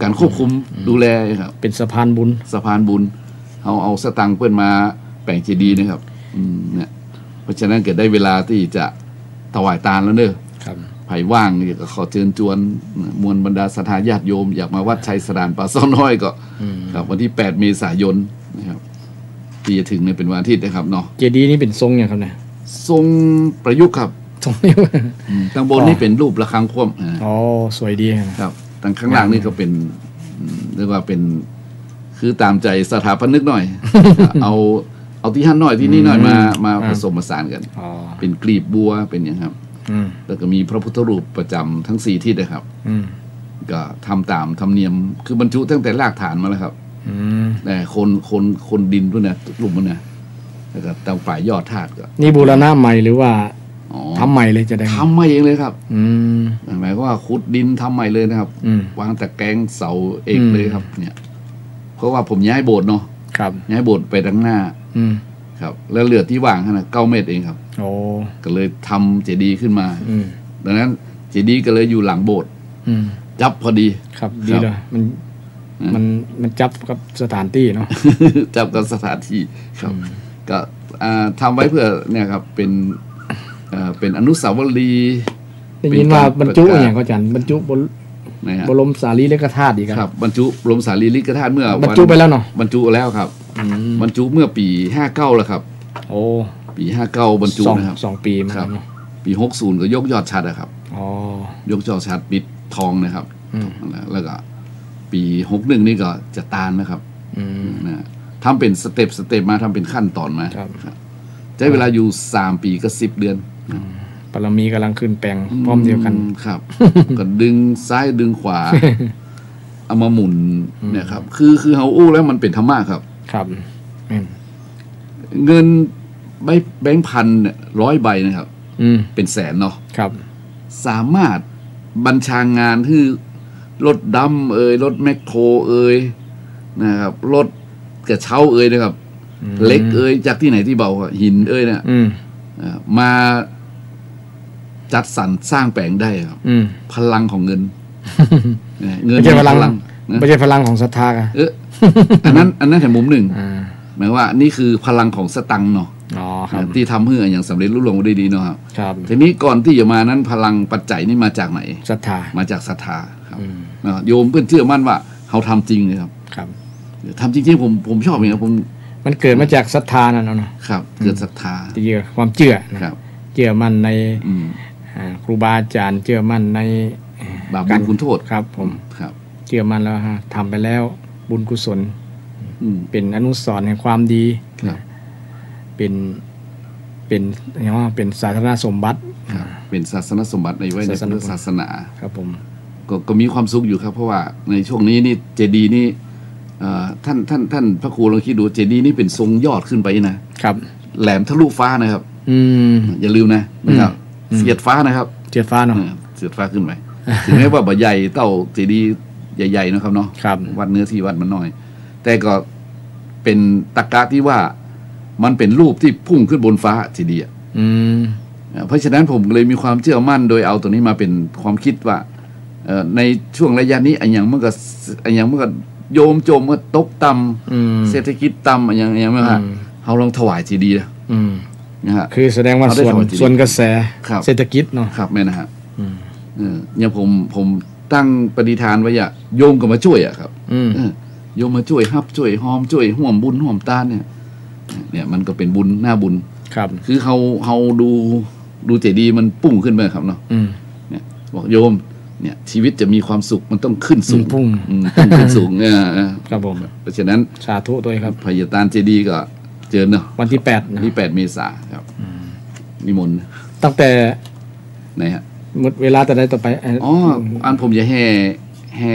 การควบคุมดูแลครับเป็นสะพานบุญเอาสตางค์เพื่อนมาแปลงเจดีย์นะครับเนี่ยเพราะฉะนั้นเกิดได้เวลาที่จะถวายทานแล้วเนอะไผ่ว่างอยากขอเชิญชวนมวลบรรดาศรัทธาญาติโยมอยากมาวัดชัยสดานป่าซ่อนน้อยก็ครับวันที่8เมษายนนะครับที่จะถึงเนี่ยเป็นวันอาทิตย์นะครับเนาะเจดีย์นี่เป็นทรงอย่างครับเนี่ยทรงประยุกต์ครับทรงทางบนนี่เป็นรูประฆังคว่ำสวยดีครับทางข้างล่างนี่ก็เป็นเรียกว่าเป็นคือตามใจสถาปนิกหน่อยเอาที่หั่นหน่อยที่นี่หน่อยมาผสมผสานกันเป็นกลีบบัวเป็นอย่างครับแล้วก็มีพระพุทธรูปประจำทั้ง4ทิศนะครับก็ทำตามธรรมเนียมคือบรรจุตั้งแต่รากฐานมาแล้วครับแต่คนดินพวกนี้รูปมันนะแล้วก็ตั้งฝ่ายยอดธาตุก็นี่บูรณะใหม่หรือว่าทำใหม่เลยจะได้ทำใหม่เองเลยครับหมายว่าขุดดินทำใหม่เลยนะครับวางตะแกรงเสาเองเลยครับเนี่ยเพราะว่าผมย้ายโบสถ์เนาะย้ายโบสถ์ไปด้านหน้าครับแล้วเหลือที่ว่างนะ9 เมตรเองครับก็เลยทำเจดีย์ขึ้นมาดังนั้นเจดีย์ก็เลยอยู่หลังโบสถ์จับพอดีครับดีเลยมันจับกับสถานที่เนาะจับกับสถานที่ครับก็ทำไว้เพื่อเนี่ยครับเป็นอนุสาวรีย์ได้ยินว่าบรรจุอย่างเขาจันบรรจุบรมสารีริกธาตุอีกครับบรรจุบรมสารีริกธาตุเมื่อบรรจุไปแล้วเนาะบรรจุแล้วครับบรรจุเมื่อปี59แล้วครับปี59บรรจุนะครับ2 ปีมาครับปี60ก็ยกยอดชัดนะครับยกยอดชัดปิดทองนะครับแล้วก็ปี61นี่ก็จะตานนะครับนะทำเป็นสเต็ปมาทำเป็นขั้นตอนมาใช้เวลาอยู่3 ปีก็10 เดือนปรมีกำลังขึ้นแปลงพร้อมเดียวกันครับก็ดึงซ้ายดึงขวาเอามาหมุนเนี่ยครับคือเฮาอู้แล้วมันเป็นธรรมะครับเงินแบงค์พัน100 ใบนะครับเป็นแสนเนาะสามารถบัญชางานที่รถดำรถแมคโครนะครับรถกระเช้านะครับเล็กจากที่ไหนที่เบาหินเนี่ยมาจัดสรรสร้างแปลงได้ครับพลังของเงินไม่ใช่พลังไม่ใช่พลังของศรัทธาอันนั้นแค่มุมหนึ่งหมายว่านี่คือพลังของสตังค์เนาะที่ทำให้อย่างสำเร็จรุ่งได้ดีเนาะครับทีนี้ก่อนที่จะมานั้นพลังปัจจัยนี่มาจากไหนศรัทธามาจากศรัทธาครับโยมเพื่อนเชื่อมั่นว่าเขาทำจริงเลยครับทำจริงๆผมชอบอย่างนี้มันเกิดมาจากศรัทธานั่นเนาะครับเกิดศรัทธาเชื่อความเชื่อเชื่อมั่นในครูบาอาจารย์เชื่อมั่นในบาปบุญคุณโทษครับผมครับเชื่อมั่นแล้วทำไปแล้วบุญกุศลเป็นอนุสรณ์แห่งความดีเป็นอย่างว่าเป็นศาสนสมบัติเป็นศาสนสมบัติในไว้ในศาสนาครับผมก็มีความสุขอยู่ครับเพราะว่าในช่วงนี้นี่เจดีย์นี่ท่านพระครูลองคิดดูเจดีย์นี่เป็นทรงยอดขึ้นไปนะครับแหลมทะลุฟ้านะครับอย่าลืมนะครับเสียดฟ้านะครับเสียดฟ้าเนาะเสียดฟ้าขึ้นไปถึงแม้ว่าบ่ใหญ่เต้าเจดีย์ใหญ่ๆนะครับเนาะวัดเนื้อที่วัดมันน้อยแต่ก็เป็นตรรกะที่ว่ามันเป็นรูปที่พุ่งขึ้นบนฟ้าเจดีย์เพราะฉะนั้นผมเลยมีความเชื่อมั่นโดยเอาตัวนี้มาเป็นความคิดว่าในช่วงระยะนี้อันอย่างเมื่อก็โยมโจมเมื่อตกต่ำเศรษฐกิจต่ำอันอย่างเมื่อเขาลองถวายเจดีย์นะฮะคือแสดงว่าส่วนกระแสเศรษฐกิจเนาะครับแม่นะฮะอย่างผมตั้งปฏิฐานไว้โยมก็มาช่วยครับโยมมาช่วยฮับช่วยหอมช่วยห่วมบุญห่วมตาเนี่ยมันก็เป็นบุญหน้าบุญครับคือเขาดู ดูเจดีย์มันปุ้งขึ้นมาครับเนาะเนี่ยบอกโยมเนี่ยชีวิตจะมีความสุขมันต้องขึ้นสูงพุ่งต้องขึ้นสูงครับผมเพราะฉะนั้นสาธุด้วยครับพยาตานเจดีย์ก็เจอเนาะวันที่8นะที่8เมษายนครับนิมนต์ตั้งแต่ไหนฮะหมดเวลาแต่ใดต่อไปอ๋ออันผมจะแห่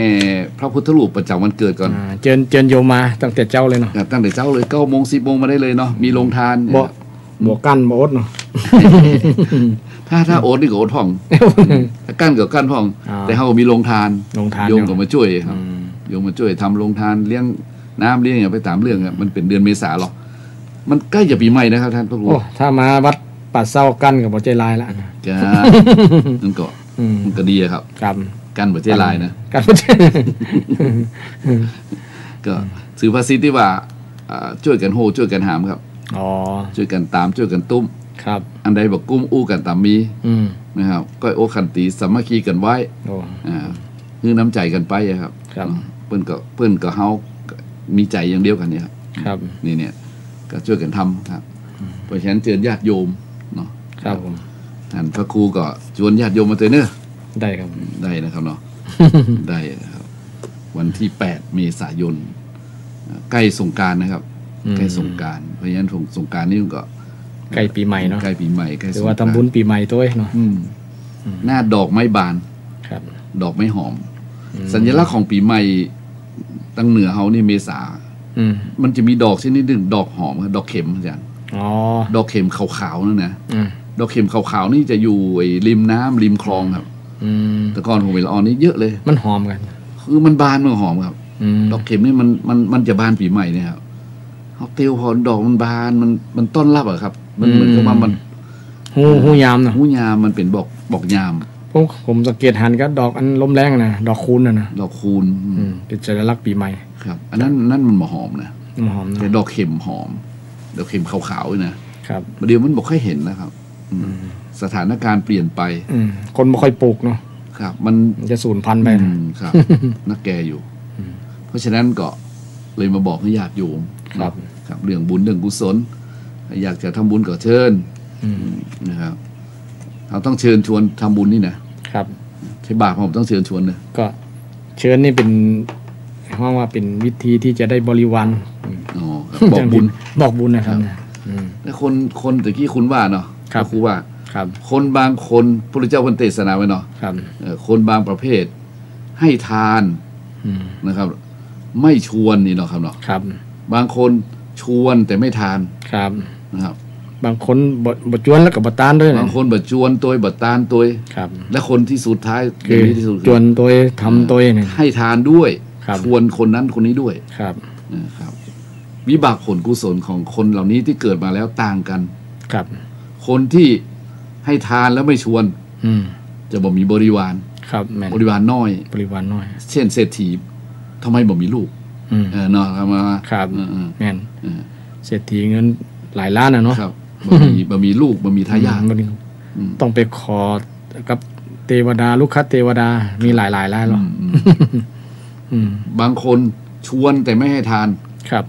พระพุทธรูปประจำวันเกิดก่อนเจิญโยมมาตั้งแต่เจ้าเลยเนาะตั้งแต่เจ้าเลย9 โมง 10 โมงมาได้เลยเนาะมีโรงทานบ่กั้นบ่อดเนาะถ้าโอ๊ตนี่ก็โอ๊ตพ่องถ้ากั้นก็กั้นพ่องแต่เขาก็มีโรงทานโยมก็มาช่วยครับโยมมาช่วยทำโรงทานเลี้ยงน้ำเลี้ยงอย่างไปตามเรื่องมันเป็นเดือนเมษาหรอกมันใกล้จะปีใหม่นะครับท่านพระครูถ้ามาวัดป่าเศร้ากั้นกับบ่ใจลายละจ้ามันก็ดีครับกั้นบ่ใจลายนะกั้นบ่ใจก็สื่อภาษีที่ว่าช่วยกันโหช่วยกันหามครับช่วยกันตามช่วยกันตุ้มครับอันใดบอกกุ้มอู้กันตามมีนะครับก็โอขันติสามัคคีกันไว้คือน้ำใจกันไปครับเพื่อนก็เฮามีใจอย่างเดียวกันเนี่ยครับนี่เนี่ยก็ช่วยกันทำครับเพราะฉะนั้นเชิญญาติโยมเนาะครับผมท่านพระครูก็ชวนญาติโยมมาเจอเนอะได้ครับได้นะครับเนาะได้นะครับวันที่8 เมษายนใกล้สงกรานต์นะครับใกล้สงกรานต์เพราะฉะนั้นสงกรานต์นี่ก็ใกล้ปีใหม่เนาะใกล้ปีใหม่ใกล้หรือว่าทำบุญปีใหม่ตัวเนาะหน้าดอกไม้บานครับดอกไม้หอมสัญลักษณ์ของปีใหม่ตั้งเหนือเฮานี่เมษามันจะมีดอกชนิดหนึ่งดอกหอมดอกเข็มอาจารย์ดอกเข็มขาวๆนั่นนะดอกเข็มขาวๆนี่จะอยู่ริมน้ำริมคลองครับแต่ก่อนผมเห็นละออนนี่เยอะเลยมันหอมกันคือมันบานมันหอมครับดอกเข็มนี่มันจะบานปีใหม่เนี่ยครับเขาเตียวพอดอกมันบานมันต้อนรับอะครับมันเหมือนกับว่ามันหูยามนะหูยามมันเป็นบอกยามผมสังเกตหันก็ดอกอันลมแรงนะดอกคูณนะดอกคูณเป็นสัญลักษณ์ปีใหม่ครับอันนั้นมันหอมนะหอมแต่ดอกเข็มหอมดอกเข็มขาวๆนะครับเดี๋ยวมันบอกค่อยเห็นแล้วครับสถานการณ์เปลี่ยนไปคนไม่ค่อยปลูกเนาะครับมันจะสูญพันธุ์ไปครับนักแกอยู่เพราะฉะนั้นก็เลยมาบอกให้ญาติโยมครับเรื่องบุญเรื่องกุศลอยากจะทำบุญก็เชิญนะครับเราต้องเชิญชวนทำบุญนี่นะครับใช่บาปผมต้องเชิญชวนเลยก็เชิญนี่เป็นว่าเป็นวิธีที่จะได้บริวารบอกบุญนะครับแล้วคนตะกี้คุณว่าเนาะครูว่าคนบางคนพระเจ้าพันเทศนาไว้เนาะคนบางประเภทให้ทานนะครับไม่ชวนนี่เนาะครับเนาะบางคนชวนแต่ไม่ทานนะครับบางคนบจวนแล้วกับบตานด้วยบางคนบจวนตัวบตานตัวและคนที่สุดท้ายคือจวนตัวทำตัวเนี่ยให้ทานด้วยชวนคนนั้นคนนี้ด้วยครับวิบากผลกุศลของคนเหล่านี้ที่เกิดมาแล้วต่างกันครับคนที่ให้ทานแล้วไม่ชวนจะบ่มีบริวารบริวารน้อยเช่นเศรษฐีทำไมบ่มีลูกเนาะมาครับแม่นเศรษฐีเงินหลายล้านนะเนาะบ่มีลูกบ่มีทายาทต้องไปขอกับเทวดาลูกค้าเทวดามีหลายล้านหรอบางคนชวนแต่ไม่ให้ทานครับ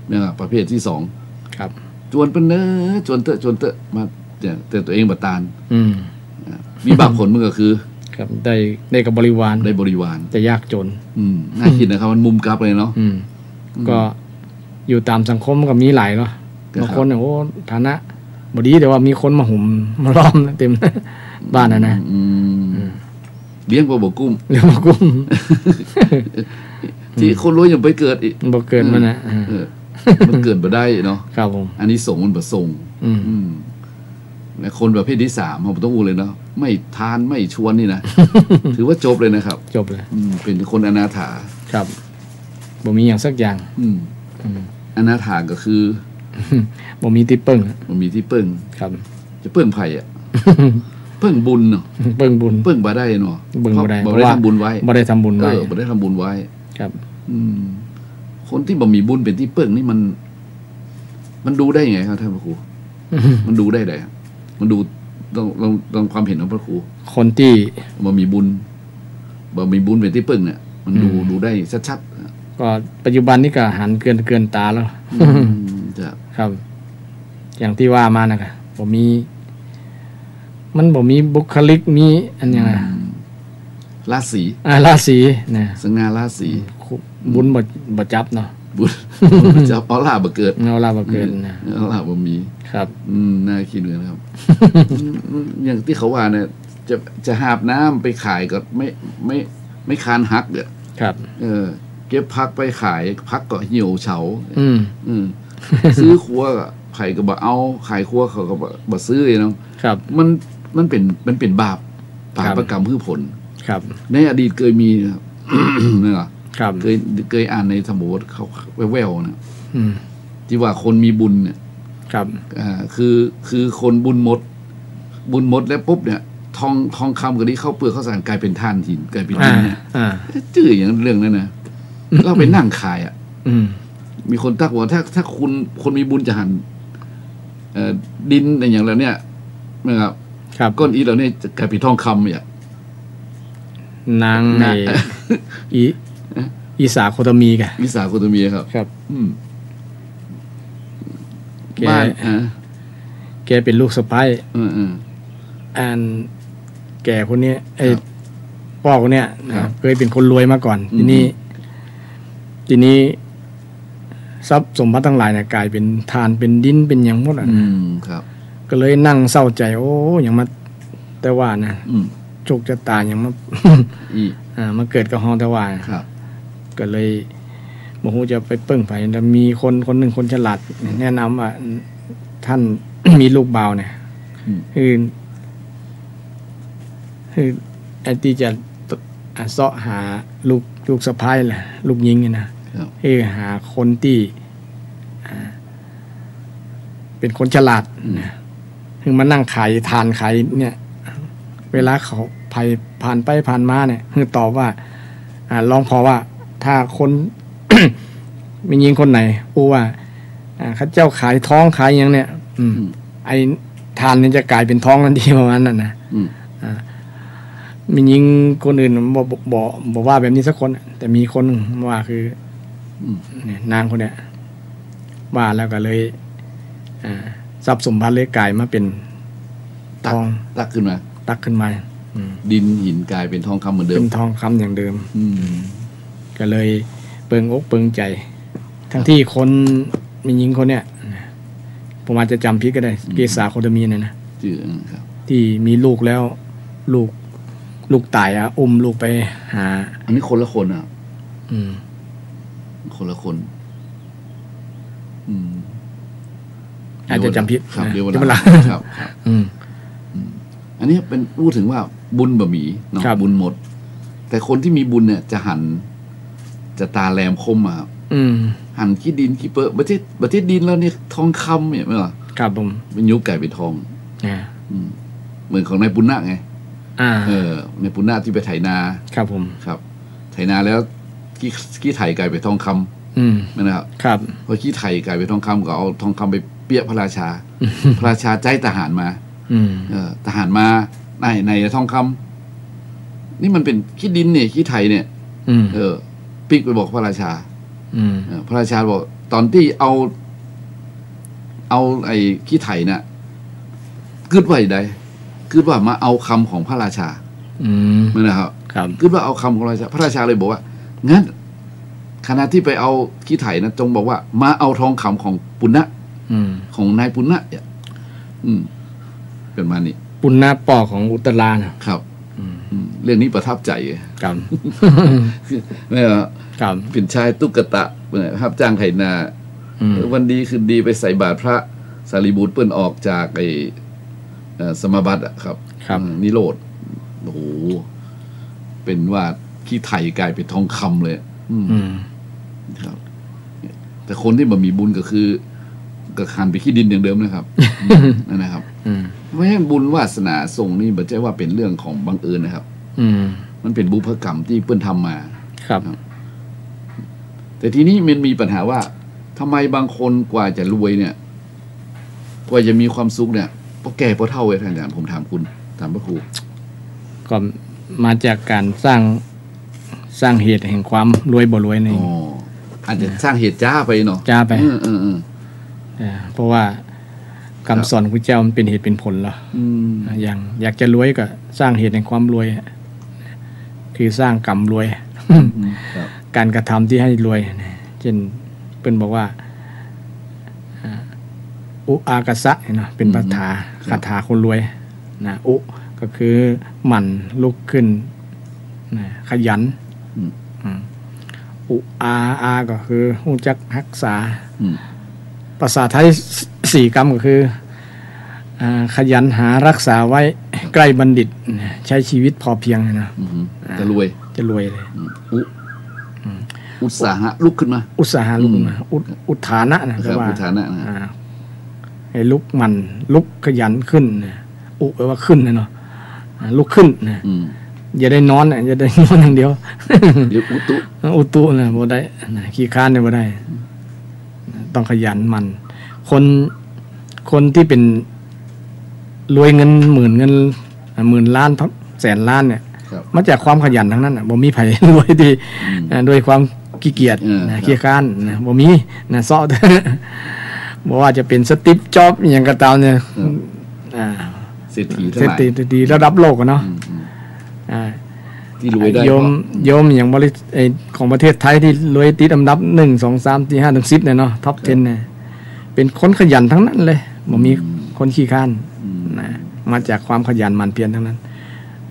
เนี่ยประเภทที่2ครับชวนเป็นเนอชวนเตอะมาแต่ตัวเองบัตานมีบางผลมันก็คือครับได้กับบริวารจะยากจนน่าคิดนะครับมันมุมกลับเลยเนาะก็อยู่ตามสังคมก็มีหลายเนาะบางคนเนี่ยโอ้ฐานะบดีแต่ว่ามีคนมาหุ่มมาล้อมเต็มบ้านนะเลี้ยงบ่กุ้มที่คนรวยยังไปเกิดอีกบ่เกิดมันนะมันเกิดบ่ได้เนาะครับผมอันนี้ส่งมันบ่ส่งคนประเภทที่3ผมต้องอู้เลยเนาะไม่ทานไม่ชวนนี่นะถือว่าจบเลยนะครับจบเลยเป็นคนอนาถาครับบ่มีอย่างสักอย่างอนาถาก็คือบ่มีที่เปิ้งครับจะเปิ้งไผ่อะเปิ้งบุญเนาะเปิ้งบุญเปิ้งบ่ได้เนาะบ่ได้ทำบุญไว้บ่ได้ทำบุญไว้บ่ได้ทำบุญไว้ครับคนที่บ่มีบุญเป็นที่เปิ้งนี่มันดูได้ไงครับท่านพระครูมันดูได้มันดูต้องความเห็นของพระครูคนที่บ่มีบุญเป็นที่เปิ้งเนี่ยมันดูได้ชัดๆก็ปัจจุบันนี้ก็หันเกินตาแล้วครับอย่างที่ว่ามานะครับผมมี มันบ่มีบุคลิกมีอันยังไงราศีราศีนะสง่าราศีบุญบ่จับเนาะบุญจับออร่าบ่เกิดออร่าบ่เกิดนะออร่าบ่มีครับน่าคิดเหมือนครับอย่างที่เขาว่าเนี่ยจะหาบน้ำไปขายก็ไม่คานหักเนี่ยครับเก็บพักไปขายพักก็เหี่ยวเฉาซื้อครัวก็ไผก็บ่เอาขายครัวเขาก็บ่ซื้อเนาะครับมันเป็นบาปประกรรมพืชผลครับในอดีตเคยมีนะครับเนี่ยครับเคยอ่านในสมุดเขาแว่วๆนะที่ว่าคนมีบุญเนี่ยครับคือคนบุญหมดแล้วปุ๊บเนี่ยทองคำกับนี้เข้าเปลือกเข้าสารกลายเป็นท่านหินกลายเป็นดินเนี่ยจื่ออย่างเรื่องนั้นนะเราไปนั่งขายอ่ะมีคนทักว่าถ้าคนมีบุญจะหันดินอะไรอย่างแล้วเนี่ยนะครับก้อนอีเราเนี่ยจะกลายเป็นทองคำเนี่ยนางในอีสาโคตมีกันอีสาโคตมีครับครับบ้านแกเป็นลูกสะใภ้อันแก่คนนี้ไอ้พ่อคนเนี้ยเคยเป็นคนรวยมาก่อนทีนี้ทรัพย์สมบัติทั้งหลายเนี่ยกลายเป็นทานเป็นดินเป็นอย่างหมดอ่ะครับก็เลยนั่งเศร้าใจโอ้อย่างมาแต่ว่านะโชคชะตาอย่างมามาเกิดกับฮอแต่ว่าก็เลยบ่ฮู้จะไปเปิ้งไผแต่มีคนหนึ่งคนฉลาดแนะนำว่าท่าน มีลูกบ่าวเนี่ยคือไอ้ที่จะเสาะหาลูกสะใภ้แหละลูกหญิงนี่นะหาคนที่เป็นคนฉลาดคือมานั่งขายทานขายเนี่ยเวลาเขาผ่านไปผ่านมาเนี่ยคือตอบว่าลองพอว่าถ้าคน มีหญิงคนไหนอู้ว่าเขาเจ้าขายท้องขายอย่างเนี่ยไอ้ทานนี่จะกลายเป็นท้องทันทีประมาณนั้นนะมีหญิงคนอื่นบอกว่าแบบนี้สักคนแต่มีคนว่าคือเนี่ยนางคนเนี้ยว่าแล้วก็เลยทรัพย์สมบัติเลยกลายมาเป็นทองตักขึ้นมาดินหินกลายเป็นทองคำเหมือนเดิมเป็นทองคำอย่างเดิมก็เลยเปิงอกเปิงใจทั้งที่คนมีหญิงคนเนี้ยผมอาจจะจำผิดก็ได้เกษาโคตมีเนี่ยนะที่มีลูกแล้วลูกตายอุ้มลูกไปหาอันนี้คนละคนอ่ะคนละคนอาจจะจำผิดครับเดี๋ยวเวลาครับอันนี้เป็นพูดถึงว่าบุญบะหมี่เนาะบุญหมดแต่คนที่มีบุญเนี่ยจะหันจะตาแหลมคมอ่ะหันขี้ดินขี้เปอะประเทศดินแล้วเนี่ยทองคำเนี่ยไม่หรอครับผมเป็นยุคไก่เป็นทองเหมือนของนายปุณณะไงในปุณณะที่ไปไถนาครับผมครับไถนาแล้วขี้ไถไก่ไปทองคำนะครับครับพอขี้ไถไก่ไปทองคำก็เอาทองคำไปเปี้ยพระราชาพระราชาใจทหารมาทหารมาในทองคำนี่มันเป็นขี้ดินเนี่ยขี้ไถเนี่ยปิกไปบอกพระราชาพระราชาบอกตอนที่เอาไอ้ขี้ไถน่ะกึดไว้ได้กึดว่ามาเอาคำของพระราชาไม่นะครับกึดว่าเอาคำของพระราชาพระราชาเลยบอกว่างั้นขณะที่ไปเอาขี้ไถนะจงบอกว่ามาเอาทองคำของปุณณะของนายปุณณะเนี่ยเป็นมานี่ปุณณะปอของอุตรานะครับเรื่องนี้ประทับใจครับไม่ว่าเป็นชายตุ๊กตะรับจ้างไถนาวันดีคืนดีไปใส่บาตรพระสารีบุตรเปิ้นออกจากไอ้สมบัติอะครับนิโรธโอ้โหเป็นว่าขี้ไถกลายเป็นทองคำเลยครับแต่คนที่บ่มีบุญก็คือก็คันไปขี้ดินอย่างเดิมนะครับนั่นนะครับไม่ใช่บุญวาสนาส่งนี่ไม่ใช่ว่าเป็นเรื่องของบังเอิญนะครับมันเป็นบุพกรรมที่เปิ้นทำมาครับแต่ทีนี้มันมีปัญหาว่าทำไมบางคนกว่าจะรวยเนี่ยกว่าจะมีความสุขเนี่ยพอแก่พอเฒ่าไว้ท่านอาจารย์ผมถามคุณถามพระครูก็มาจากการสร้างเหตุแห่งความรวยบ่รวยนี่อาจจะสร้างเหตุจ้าไปเนาะจ้าไปเพราะว่า คำสอนของพระเจ้ามันเป็นเหตุเป็นผลเหรออย่างอยากจะรวยก็สร้างเหตุแห่งความรวยคือสร้างกรรมรวยการกระทำที่ให้รวยเช่นเป็นบอกว่าอุอากสะเนาะเป็นคาถาคนรวยนะอุก็คือหมั่นลุกขึ้นนะขยันอุอาก็คือรู้จักรักษาภาษาไทย4 คำก็คือขยันหารักษาไว้ใกล้บัณฑิตใช้ชีวิตพอเพียงนะจะรวยเลยอุตสาหะลุกขึ้นมาอุทานะนะครับอุทานะให้ลุกมันลุกขยันขึ้นอุแปลว่าขึ้นเนาะลุกขึ้นอย่าได้นอนอย่าได้นอนอย่างเดียวเดี๋ยวอุตุนะบ่ได้ขี้ค้านเนี่ยบ่ได้ต้องขยันมันคนที่เป็นรวยเงินหมื่นเงินหมื่นล้านแสนล้านเนี่ยมาจากความขยันทั้งนั้นบ่มีไผรวยดีโดยความขี้เกียจขี้ค้านบ่มีนะซ้อบ่ว่าจะเป็นสตีฟจ็อบส์อย่างก็ตามเนี่ยเศรษฐีระดับโลกเนาะที่รวยได้โยมอย่างของประเทศไทยที่รวยติดอันดับ1 2 3 4 5 ถึง 10เนี่ยเนาะท็อป 10เนี่ยเป็นคนขยันทั้งนั้นเลยบ่มีคนขี้ข้านนะมาจากความขยันหมั่นเพียรทั้งนั้น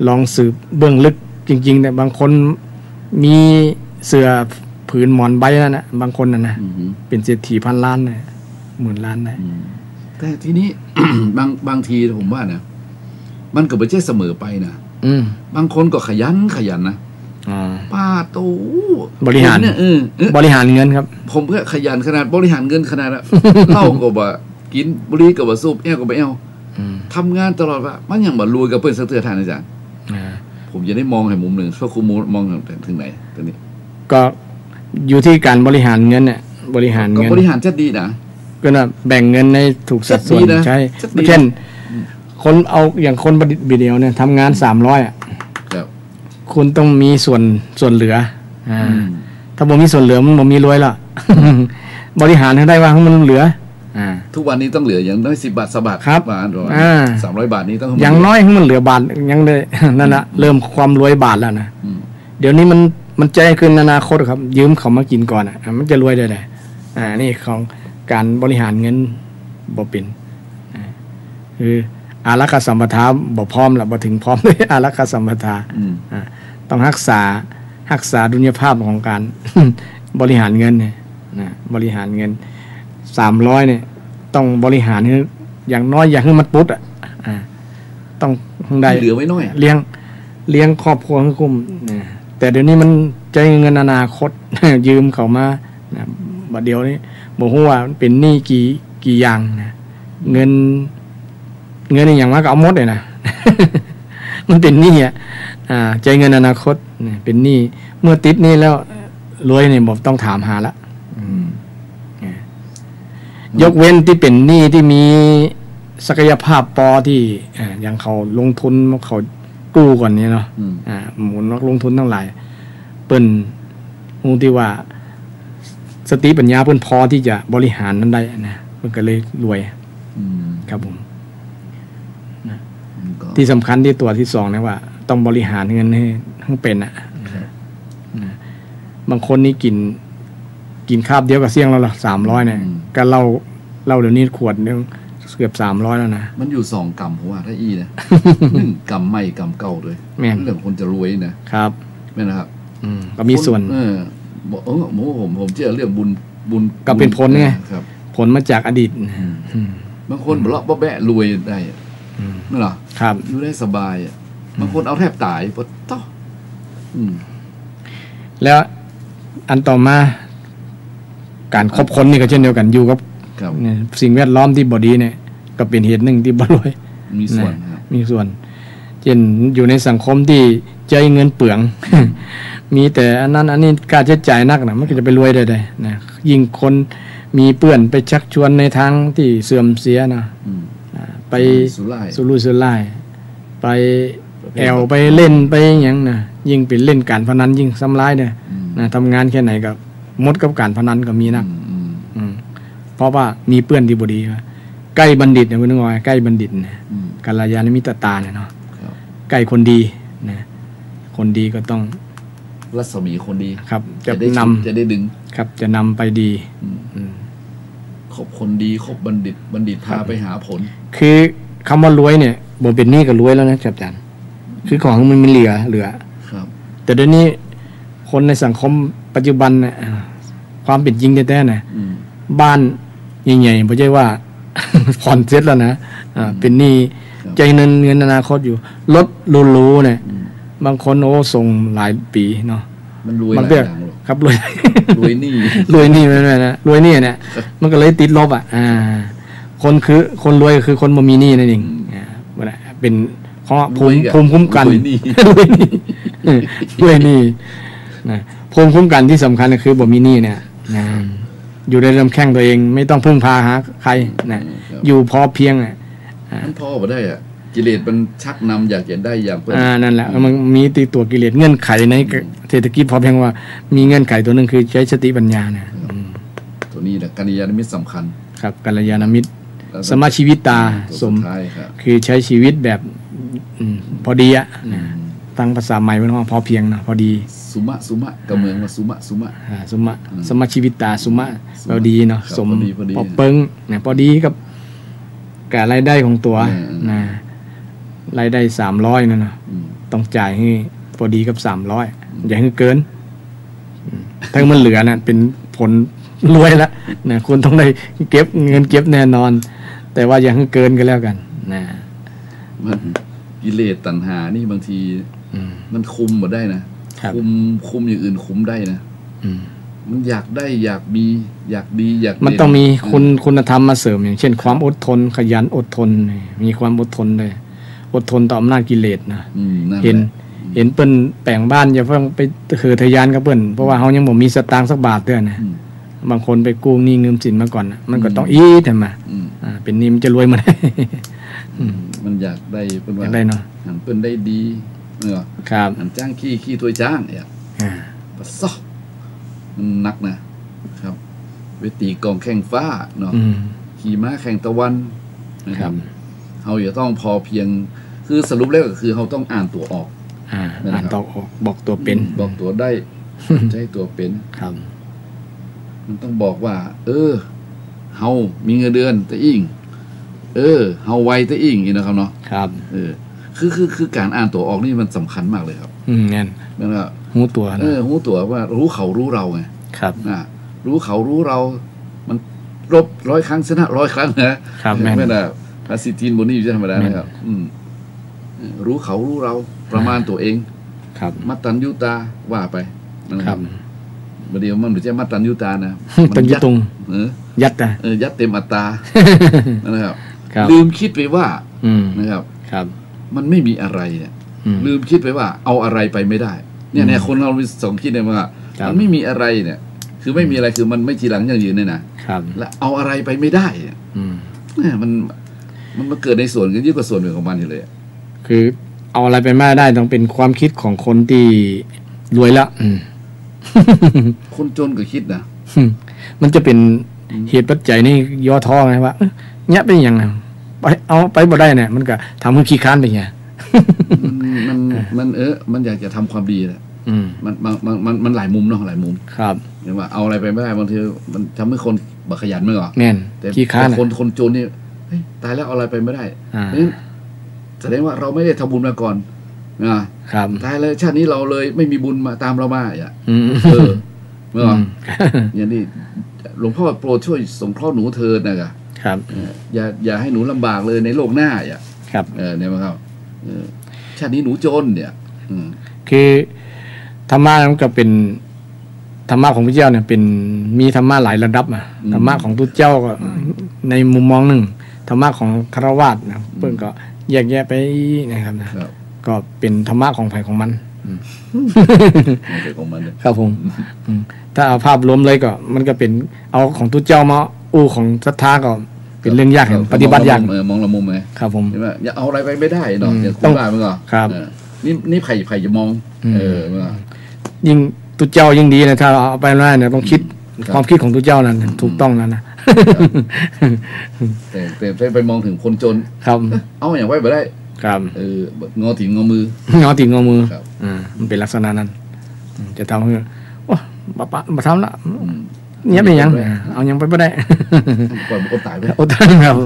ลองสืบเบื้องลึกจริงๆเนี่ยบางคนมีเสื้อผืนหมอนใบนั่นน่ะบางคนน่ะนะเป็นเศรษฐีพันล้านน่ะหมื่นล้านได้แต่ทีนี้ บางทีผมว่าเนี่ยมันก็ไม่ใช่เสมอไปนะบางคนก็ขยันนะป้าโตบริหารบริหารเงินครับผมก็ขยันขนาดบริหารเงินขนาดเหล้าก็บ่กินบุหรี่ก็บ่สูบแอลก็บ่แอลทำงานตลอดว่ามันยังบ่รวยกับเพิ่นสักเทื่อทานอาจารย์ผมจะได้มองให้มุมหนึ่งเพราะครูมองถึงไหนตอนนี้ก็อยู่ที่การบริหารเงินเนี่ยบริหารเงินบริหารจะดีนะก็น่ะแบ่งเงินในถูกสัดส่วนใช่เช่นคนเอาอย่างคนบิเดียวเนี่ยทำงาน300อ่ะคุณต้องมีส่วนเหลือถ้าบ่มีส่วนเหลือมันบ่มีรวยละบริหารให้ได้ว่ามันเหลือทุกวันนี้ต้องเหลืออย่างน้อย10 บาท20 บาทครับ300 บาทนี้ต้องอย่างน้อยให้มันเหลือบาทยังได้นั่นน่ะเริ่มความรวยบาทแล้วนะเดี๋ยวนี้มันใจขึ้นอนาคตครับยืมเขามากินก่อนมันจะรวยได้นี่ของการบริหารเงินบ่เป็นคืออารักขาสัมปทาบ่พร้อมละบ่ถึงพร้อมเลยอารักขาสัมปทาต้องรักษาดุลยภาพของการบริหารเงินเนี่ยบริหารเงิน300เนี่ยต้องบริหารอย่างน้อยอย่าให้มันปุ๊ดต้องได้เหลือไว้น้อยเลี้ยงครอบครัวให้คุ้มแต่เดี๋ยวนี้มันใจเงินอนาคตยืมเขามาบัดเดียวนี้บ่ฮู้ว่าเป็นหนี้กี่อย่างนะเงินนี่อย่างมากก็เอาหมดเลยนะมันเป็นหนี้ใจเงินอนาคตเป็นหนี้เมื่อติดหนี้แล้วรวยเนี่ยบ่ต้องถามหาละยกเว้นที่เป็นหนี้ที่มีศักยภาพพอที่อย่างเขาลงทุนเขากู้ก่อนนี้เนาะหมุนนักลงทุนทั้งหลายเปิ้นฮู้ที่ว่าสติปัญญาเพิ่นพอที่จะบริหารนั้นได้นะเพิ่นก็เลยรวยครับผมที่สำคัญที่ตัวที่2นะว่าต้องบริหารเงินให้เป็นบางคนนี่กินคาบเดียวกับเสี่ยงแล้วล่ะ300เนี่ยก็เล่าเดี๋ยวนี้ขวดนึงเกือบ300แล้วนะมันอยู่2 กรรมผมว่าถ้านะกรรมใหม่กรรมเก่าด้วยเรื่องคนจะรวยนะครับแม่นะครับก็มีส่วนผมเชื่อเรื่องบุญก็เป็นผลไงผลมาจากอดีตบางคนบ่เลาะบ่แบะรวยได้นั่นเหรอครับอยู่ได้สบายบางคนเอาแทบตายปะต้อแล้วอันต่อมาการคบคนนี่ก็เช่นเดียวกันอยู่กับสิ่งแวดล้อมที่บ่ดีเนี่ยก็เป็นเหตุหนึ่งที่บ่รวยมีส่วนเช่นอยู่ในสังคมที่ใจเงินเปลืองมีแต่อันนั้นอันนี้การใช้จ่ายนักนะมันก็จะไปรวยได้นะยิ่งคนมีเปื้อนไปชักชวนในทางที่เสื่อมเสียนะไปสุรุ่ยสุร่ายไปแอวไปเล่นไปอย่างนะยิ่งเป็นเล่นการพนันยิ่งซ้ำร้ายเนี่ยนะทำงานแค่ไหนกับมดกับการพนันก็มีนะเพราะว่ามีเปื้อนที่บ่ดี ใกล้บัณฑิตเนี่ยคุณนึกว่าใกล้บัณฑิตนะกัลยาณมิตรตาเนี่ยเนาะใกล้คนดีนะคนดีก็ต้องรัศมีคนดีครับจะนำจะได้ดึงครับจะนำไปดีคบคนดีคบบัณฑิตพาไปหาผลคือคำว่ารวยเนี่ยบ่เป็นหนี้ก็รวยแล้วนะจับจันคือของมันเหลือครับแต่เดี๋ยวนี้คนในสังคมปัจจุบันเนี่ยความเป็นจริงแท้ๆนะบ้านใหญ่ๆไม่ใช่ว่าผ่อนเสร็จแล้วนะเป็นหนี้ใจเงินอนาคตอยู่รถรูๆเนี่ยบางคนโอ้ส่งหลายปีเนาะมันรวยหลายอย่างครับรวยหนี้รวยหนี้นั่นนะรวยหนี้เนี่ยมันก็เลยติดลบคนคือคนรวยคือคนบ่มีหนี้นั่นเองเป็นเพราะภูมิคุ้มกันรวยหนี้นะภูมิคุ้มกันที่สำคัญก็คือบ่มีหนี้เนี่ยอยู่ในลำแข้งตัวเองไม่ต้องพึ่งพาหาใครนะอยู่พอเพียงมันพอบ่ได้กิเลสมันชักนำอยากจะได้อย่างเพิ่นนั่นแหละมันมีตีตัวกิเลสเงื่อนไขในเศรษฐกิจพอเพียงว่ามีเงื่อนไขตัวนึงคือใช้สติปัญญานะตัวนี้แหละกัลยาณมิตรสำคัญครับกัลยาณมิตรสมาชีวิตตาสมคือใช้ชีวิตแบบพอดีตั้งภาษาใหม่ว่าพอเพียงนะพอดีสุมะกับเมืองว่าสุมะสมาชีวิตตาสุมะพอดีเนาะสมพอเปิ้งเนี่ยพอดีกับการรายได้ของตัวนะรายได้300นั่นนะต้องจ่ายให้พอดีกับ300อย่าให้เกินถ้ามันเหลือนะเป็นผลรวยแล้วนะคุณต้องได้เก็บเงินเก็บแน่นอนแต่ว่าอย่าให้เกินก็แล้วกันนะมันกิเลสตัณหานี่บางทีมันคุมหมดได้นะคุมอย่างอื่นคุมได้นะมันอยากได้อยากมีอยากดีอยากมันต้องมีคุณธรรมมาเสริมอย่างเช่นความอดทนขยันอดทนมีความอดทนเลยอดทนต่ออำนาจกิเลสนะเห็นเปิ้นแปลงบ้านอย่าเพิ่งไปเหือทะยานกับเปิ้นเพราะว่าเฮายังบ่มีสตางค์สักบาทเด้อนะบางคนไปกู้หนี้เงินสินมาก่อนมันก็ต้องอีทำมาเป็นหนี้มันจะรวยมาได้มันอยากได้เปิ้นว่าได้เนาะเปิ้นได้ดีครับจ้างขี้ถ้วยจ้างเนี่ยปะซอมันนักนะครับเวทีกองแข่งฟ้าเนาะขี่ม้าแข่งตะวันนะครับเราอย่าต้องพอเพียงคือสรุปแล้วก็คือเราต้องอ่านตัวออกอ่านตัวออกบอกตัวเป็นบอกตัวได้ใช้ตัวเป็นครับมันต้องบอกว่าเฮามีเงินเดือนแต่อิงเฮาไวแต่อิงนี่นะครับเนาะครับคือการอ่านตัวออกนี่มันสำคัญมากเลยครับงั้นนั่นก็รู้ตัวรู้ตัวว่ารู้เขารู้เราไงครับรู้เขารู้เรามันรบ100 ครั้งชนะ100 ครั้งนะครับไม่น่ะภาษิตีนบนนี้อยู่ธรรมดานะครับรู้เขารู้เราประมาณตัวเองครับมัตตัญญูตาว่าไปครับบางทีมันไม่ใช่มัตตัญญูตานะมันยัดตรงยัดยัดเต็มอัตรานะครับลืมคิดไปว่านะครับมันไม่มีอะไรเนี่ยลืมคิดไปว่าเอาอะไรไปไม่ได้เนี่ยคนเราสองคิดเนี่ยว่ามันไม่มีอะไรเนี่ยคือไม่มีอะไรคือมันไม่ทีหลังอย่างยืนเนี่ยนะแล้วเอาอะไรไปไม่ได้เนี่ยมันเกิดในส่วนกันยิ่งกว่าส่วนหนึ่งของมันอยู่เลยคือเอาอะไรไปไม่ได้ต้องเป็นความคิดของคนที่รวยละคนจนก็คิดนะมันจะเป็นเหตุปัจจัยนี่ย่อท้อไงว่าเนี่ยเป็นอย่างไรไปเอาไปบ่ได้เนี่ยมันก็ทำให้ขี้ค้านไปไงมันอยากจะทำความดีแหละมันหลายมุมเนาะหลายมุมครับเห็นว่าเอาอะไรไปไม่ได้บางทีมันทำให้คนบักขยันไม่หรอแน่นแต่ขี้ค้านคนจนนี่ตายแล้วเอาอะไรไปไม่ได้แสดงว่าเราไม่ได้ทำบุญมาก่อนนะครับตายเลยชาตินี้เราเลยไม่มีบุญมาตามเรามาเมื่ออย่างนี้หลวงพ่อโปรดช่วยสงเคราะห์หนูเธอนะครับอย่าให้หนูลำบากเลยในโลกหน้าครับเนี่ยมั้งครับชาตินี้หนูจนเนี่ยคือธรรมะมันก็เป็นธรรมะของพระเจ้าเนี่ยเป็นมีธรรมะหลายระดับธรรมะของพระเจ้าก็ในมุมมองหนึ่งธรรมะของฆราวาสนะเพิ่นก็แยกแยะไปนะครับก็เป็นธรรมะของไผ่ของมันครับผมถ้าเอาภาพรวมเลยก็มันก็เป็นเอาของพระเจ้ามาอู้ของศรัทธาก็เป็นเรื่องยากปฏิบัติยากมองละมุมไงครับผมอย่าเอาอะไรไปไม่ได้เนาะอย่าคุ้มบ้ามันก็ครับนี่ไผ่จะมองยิ่งตุเจ้ายิ่งดีนะถ้าเอาไปแล้วเนี่ยต้องคิดความคิดของตุเจ้านั้นถูกต้องแล้วนะ แต่ไปมองถึงคนจน ครับเอาอย่างไว้บ่ได้ครับงอถีงอมืงอถีงอมือมันเป็นลักษณะนั้นจะทำให้ว้าปะมาทำละเนี้ยเป็นยังเอายังไปบ่ได้ปล่อยอดตายไปอดตายครับ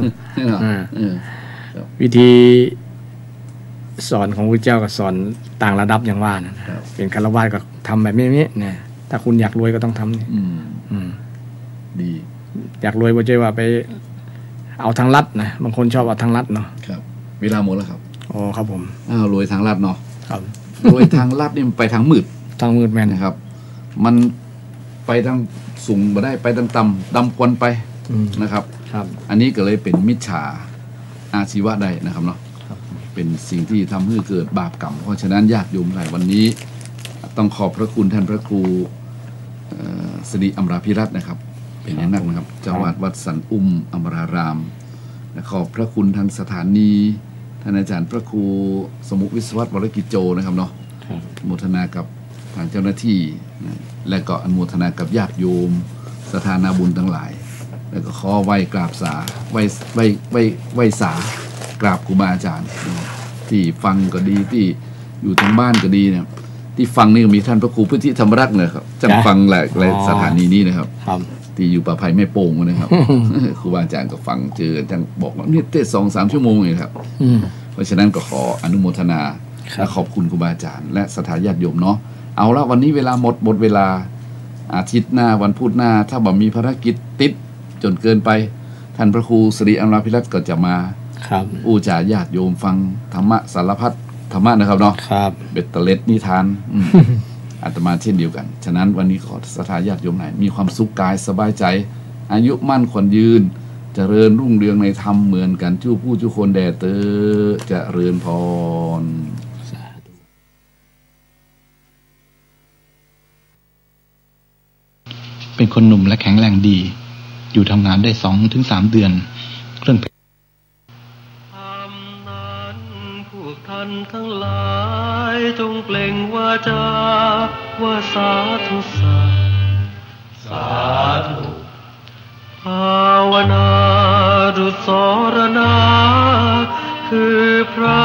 วิธีสอนของพระเจ้ากับสอนต่างระดับอย่างว่านะเป็นคารวะก็ทำแบบนี้เนี่ยถ้าคุณอยากรวยก็ต้องทำนี่ดีอยากรวยไม่ใช่ว่าไปเอาทางลัดนะบางคนชอบเอาทางลัดเนาะครับเวลาหมดแล้วครับอ๋อครับผมรวยทางลัดเนาะครับรวยทางลัดนี่มันไปทางมืดแม่นนะครับมันไปทางสูงมาได้ไปทางต่ำดำควันไปนะครับอันนี้ก็เลยเป็นมิจฉาอาชีวะได้นะครับเนาะเป็นสิ่งที่ทำให้เกิดบาปกรรมเพราะฉะนั้นญาติโยมหลายวันนี้ต้องขอบพระคุณท่านพระครูสิริอมราภิรัตน์นะครับเป็นอย่างนักนะครับเจ้าวาดวัดสันอุ้มอมรารามขอบพระคุณทางสถานีท่านอาจารย์พระครูสมุวิศวัตวรกิจโจนะครับเนาะโมทนากับทางเจ้าหน้าที่และก็อนุโมทนากับญาติโยมสถานาบุญทั้งหลายแล้วก็ขอไหว้กราบสาไหว้สากราบครูบาอาจารย์ที่ฟังก็ดีที่อยู่ทางบ้านก็ดีเนี่ยที่ฟังนี่ก็มีท่านพระครูพุทธิธรรมรัตน์นะครับจังฟังหลายสถานีนี้นะครับที่อยู่ป่าไผ่แม่โป่งนะครับครูบาอาจารย์ก็ฟังเจอจังบอกว่าเนี่ยเทศ2-3 ชั่วโมงเลยครับเพราะฉะนั้นก็ขออนุโมทนาและขอบคุณครูบาอาจารย์และศรัทธาญาติโยมเนาะเอาละวันนี้เวลาหมดเวลาอาทิตย์หน้าวันพุธหน้าถ้าบ่มีภารกิจติดจนเกินไปท่านพระครูสิริอมราภิรัตน์ก็จะมาอู้จ่าญาติโยมฟังธรรมะสารพัดธรรมะนะครับเนาะเบ็ดเตล็ดนิทานอาตมาเช่นเดียวกันฉะนั้นวันนี้ขอศรัทธาญาติโยมไหนมีความสุขกายสบายใจอายุมั่นขวัญยืนเจริญรุ่งเรืองในธรรมเหมือนกันชู้ผู้ทุกคนแด่เตอเจริญพรเป็นคนหนุ่มและแข็งแรงดีอยู่ทำงานได้ 2-3 เดือนเครื่องท่านทั้งหลายจงเปล่งวาจาว่าสาธุสาธุภาวนาดุจสรณาคือพระ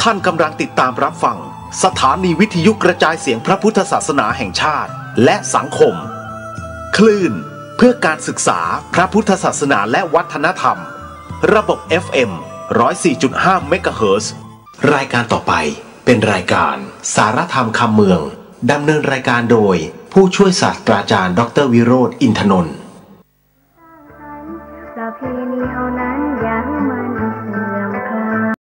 ท่านกำลังติดตามรับฟังสถานีวิทยุกระจายเสียงพระพุทธศาสนาแห่งชาติและสังคมคลื่นเพื่อการศึกษาพระพุทธศาสนาและวัฒนธรรมระบบ FM 104.5 เมกะเฮิรตซ์ รายการต่อไปเป็นรายการสารธรรมคำเมืองดำเนินรายการโดยผู้ช่วยศาสตราจารย์ดร.วิโรจน์ อินทนนท์